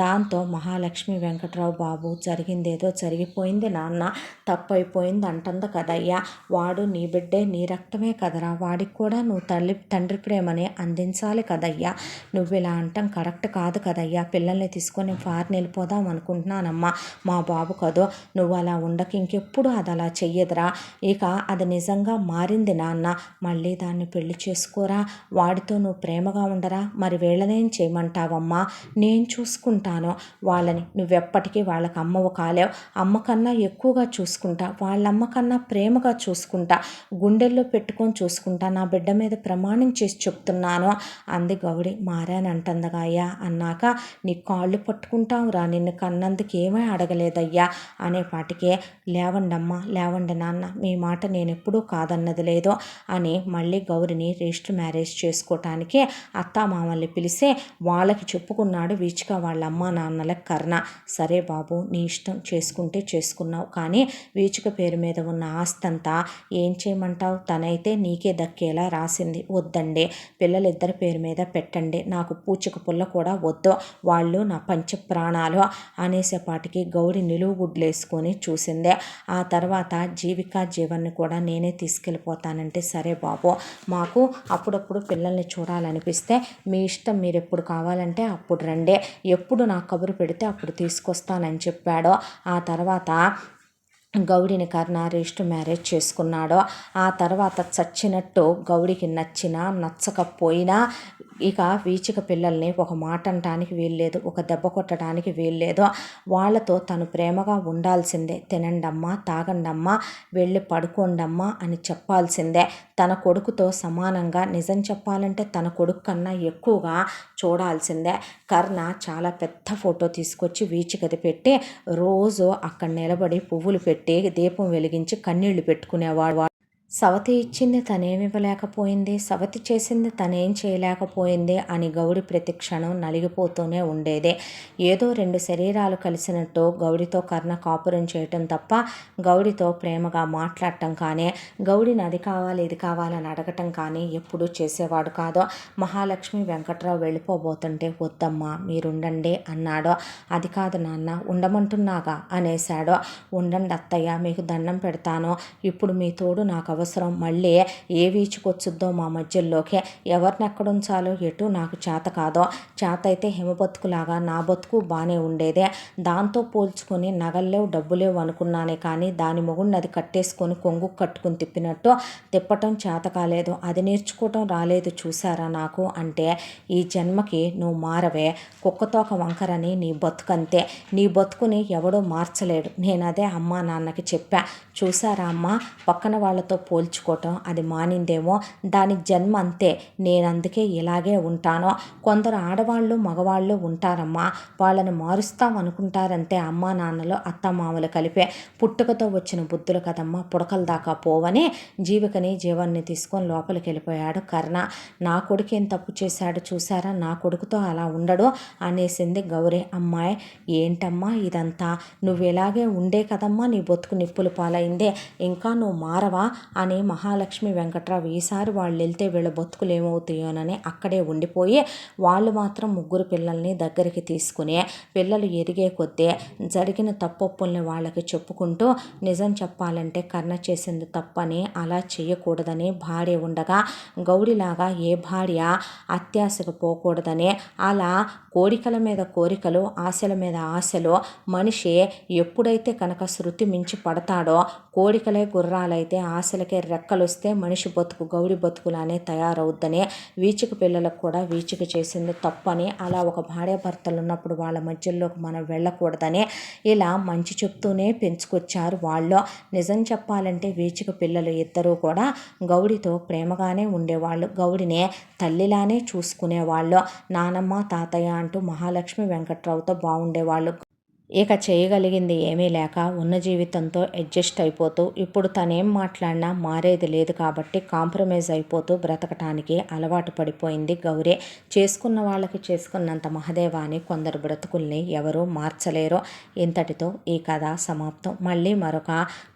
Speaker 1: దాంతో మహాలక్ష్మి, వెంకట్రావు బాబు జరిగిందేదో జరిగిపోయింది నాన్న, తప్పైపోయింది అంటుంది కదయ్యా. వాడు నీ బిడ్డే, నీ రక్తమే కదరా, వాడికి కూడా నువ్వు తండ్రి ప్రేమని అందించాలి కదయ్యా. నువ్వు ఇలా అంటాం కరెక్ట్ కాదు కదయ్యా. పిల్లల్ని తీసుకొని ఫారెన్ వెళ్ళిపోదాం అనుకుంటున్నానమ్మా. మా బాబు కదో, నువ్వు అలా ఉండక ఇంకెప్పుడు అది అలా చెయ్యదురా. ఇక అది నిజంగా మారింది నాన్న, మళ్ళీ దాన్ని పెళ్లి చేసుకోరా. వాడితో నువ్వు ప్రేమగా ఉండరా? మరి వీళ్ళనేం చేయమంటావమ్మా? నేను చూసుకుంటాను వాళ్ళని. నువ్వెప్పటికీ వాళ్ళకి అమ్మవు కాలేవు. అమ్మ కన్నా ఎక్కువగా చూసుకుంటా, వాళ్ళమ్మ కన్నా ప్రేమగా చూసుకుంటా, గుండెల్లో పెట్టుకొని చూసుకుంటా. నా బిడ్డ మీద ప్రమాణం చేసి చెప్తున్నాను అంది గౌడి. మారానంటుందిగా అయ్యా అన్నాక నీ కాళ్ళు పట్టుకుంటావురా, నిన్ను కన్నందుకు ఏమీ అడగలేదయ్యా అనేపాటికే లేవండమ్మా, లేవండి నాన్న, మీ మాట నేను ఎప్పుడూ కాదన్నది లేదు అని మళ్ళీ గౌరిని రిజిస్టర్ మ్యారేజ్ చేసుకోవటానికి అత్తామామల్ని పిలిస్తే వాళ్ళకి చెప్పుకున్నాడు వీచిక వాళ్ళ అమ్మ నాన్నలకు కర్ణ. సరే బాబు, నీ ఇష్టం, చేసుకుంటే చేసుకున్నావు, కానీ వీచిక పేరు మీద ఉన్న ఆస్తంతా ఏం చేయమంటావు? తనైతే నీకే దక్కేలా రాసింది. వద్దండి, పిల్లలిద్దరి పేరు మీద పెట్టండి, నాకు పూచిక పుల్ల కూడా వద్దు, వాళ్ళు నా పంచ ప్రాణాలు అనేసేపాటికి గౌరి నిలువు గుడ్లేసుకొని చూసిందే. ఆ తర్వాత జీవిక జీవన్ని కూడా నేనే తీసుకెళ్ళిపోతానంటే సరే బాబు, మాకు అప్పుడప్పుడు పిల్లల్ని చూడాలనిపిస్తే మీ ఇష్టం, మీరు ఎప్పుడు కావాలంటే అప్పుడు రండి, ఎప్పుడు నాకు కబురు పెడితే అప్పుడు తీసుకొస్తానని చెప్పాడు. ఆ తర్వాత గౌడిని కర్ణ రిజిస్టర్ మ్యారేజ్ చేసుకున్నాడు. ఆ తర్వాత చచ్చినట్టు గౌడికి నచ్చినా నచ్చకపోయినా ఇక వీచిక పిల్లల్ని ఒక మాట అనటానికి వీల్లేదు, ఒక దెబ్బ కొట్టడానికి వీల్లేదు. వాళ్ళతో తను ప్రేమగా ఉండాల్సిందే. తినండమ్మా, తాగండమ్మా, వెళ్ళి పడుకోండమ్మా అని చెప్పాల్సిందే. తన కొడుకుతో సమానంగా, నిజం చెప్పాలంటే తన కొడుకు కన్నా ఎక్కువగా చూడాల్సిందే. కర్ణ చాలా పెద్ద ఫోటో తీసుకొచ్చి వీచికది పెట్టి రోజు అక్కడ నిలబడి పువ్వులు పెట్టి దీపం వెలిగించి కన్నీళ్లు పెట్టుకునేవాడు. సవతి ఇచ్చింది తనేమివ్వలేకపోయింది, సవతి చేసింది తనేం చేయలేకపోయింది అని గౌడి ప్రతి క్షణం నలిగిపోతూనే ఉండేదే. ఏదో రెండు శరీరాలు కలిసినట్టు గౌడితో కర్ణ కాపురం చేయటం తప్ప గౌడితో ప్రేమగా మాట్లాడటం కానీ, గౌడిని అది కావాలి ఇది కావాలని అడగటం కానీ ఎప్పుడూ చేసేవాడు కాదు. మహాలక్ష్మి, వెంకట్రావు వెళ్ళిపోబోతుంటే వద్దమ్మా మీరుండండి అన్నాడు. అది కాదు నాన్న, ఉండమంటున్నాగా అనేశాడు. ఉండండి అత్తయ్య, మీకు దండం పెడతాను, ఇప్పుడు మీ తోడు నాకు అవసరం. మళ్ళీ ఏ వీచుకొచ్చుద్దో మా మధ్యలోకే, ఎవరిని ఎక్కడుంచాలో ఎటు నాకు చేత కాదో. చేత అయితే హిమ బతుకులాగా నా బతుకు బాగానే ఉండేదే. దాంతో పోల్చుకొని నగల్లేవు డబ్బులేవు అనుకున్నానే కానీ దాని మొగుడిని అది కట్టేసుకొని కొంగు కట్టుకుని తిప్పినట్టు తిప్పటం చేత కాలేదు. అది నేర్చుకోవటం రాలేదు చూసారా నాకు అంటే, ఈ జన్మకి నువ్వు మారవే, కుక్కతోక వంకరని నీ బతుకంతే, నీ బతుకుని ఎవడో మార్చలేడు. నేను అదే అమ్మా నాన్నకి చెప్పా. చూసారా అమ్మ, పక్కన వాళ్ళతో పోల్చుకోవటం అది మానిందేమో, దాని జన్మ అంతే, నేను అందుకే ఇలాగే ఉంటాను. కొందరు ఆడవాళ్ళు మగవాళ్ళు ఉంటారమ్మా, వాళ్ళని మారుస్తాం అనుకుంటారంతే అమ్మా నాన్నలు అత్తమామలు కలిపే. పుట్టుకతో వచ్చిన బుద్ధులు కదమ్మా, పుడకల దాకా పోవని జీవికని జీవాన్ని తీసుకొని లోపలికి వెళ్ళిపోయాడు కర్ణ. నా కొడుకు ఏం తప్పు చేశాడు చూసారా, నా కొడుకుతో అలా ఉండడు అనేసింది గౌరీ. అమ్మాయి ఏంటమ్మా ఇదంతా, నువ్వు ఇలాగే ఉండే కదమ్మా నీ బతుకు నిప్పులు పాలైందే, ఇంకా నువ్వు మారవా అని మహాలక్ష్మి వెంకట్రావు ఈసారి వాళ్ళు వెళ్తే వీళ్ళ బతుకులు ఏమవుతాయోనని అక్కడే ఉండిపోయి వాళ్ళు మాత్రం ముగ్గురు పిల్లల్ని దగ్గరికి తీసుకుని పిల్లలు ఎదిగే కొద్దీ జరిగిన తప్పొప్పుల్ని వాళ్ళకి చెప్పుకుంటూ నిజం చెప్పాలంటే కర్ణ చేసింది తప్పని, అలా చేయకూడదని, భార్య ఉండగా గౌడిలాగా ఏ భార్య అత్యాశకు పోకూడదని, అలా కోరికల మీద కోరికలు, ఆశల మీద ఆశలు, మనిషి ఎప్పుడైతే కనుక శృతి మించి పడతాడో, కోరికలే గుర్రాలైతే ఆశలకే రెక్కలొస్తే మనిషి బతుకు గౌడి బతుకులానే తయారవుద్దని, వీచిక పిల్లలకు కూడా వీచిక చేసింది తప్పని, అలా ఒక భార్యాభర్తలు ఉన్నప్పుడు వాళ్ళ మధ్యలోకి మనం వెళ్ళకూడదని ఇలా మంచి చెప్తూనే పెంచుకొచ్చారు వాళ్ళు. నిజం చెప్పాలంటే వీచిక పిల్లలు ఇద్దరూ కూడా గౌడితో ప్రేమగానే ఉండేవాళ్ళు, గౌడినే తల్లిలానే చూసుకునేవాళ్ళు. నానమ్మ తాతయ్య అంటూ మహాలక్ష్మి వెంకట్రావుతో బాగుండేవాళ్ళు. ఇక చేయగలిగింది ఏమీ లేక ఉన్న జీవితంతో అడ్జస్ట్ అయిపోతూ ఇప్పుడు తనేం మాట్లాడినా మారేది లేదు కాబట్టి కాంప్రమైజ్ అయిపోతూ బ్రతకటానికి అలవాటు పడిపోయింది గౌరీ. చేసుకున్న వాళ్ళకి చేసుకున్నంత మహదేవాని కొందరు బ్రతుకుల్ని ఎవరూ మార్చలేరు. ఇంతటితో ఈ కథ సమాప్తం. మళ్ళీ మరొక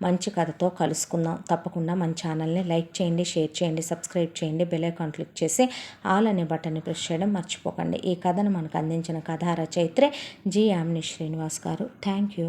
Speaker 1: మంచి కథతో కలుసుకుందాం. తప్పకుండా మన ఛానల్ని లైక్ చేయండి, షేర్ చేయండి, సబ్స్క్రైబ్ చేయండి, బెల్ ఐకాన్ క్లిక్ చేసి ఆల్ అనే బటన్ని ప్రెస్ చేయడం మర్చిపోకండి. ఈ కథను మనకు అందించిన కథా రచయిత్రి జి యామిని శ్రీనివాస్ గారు. Thank you.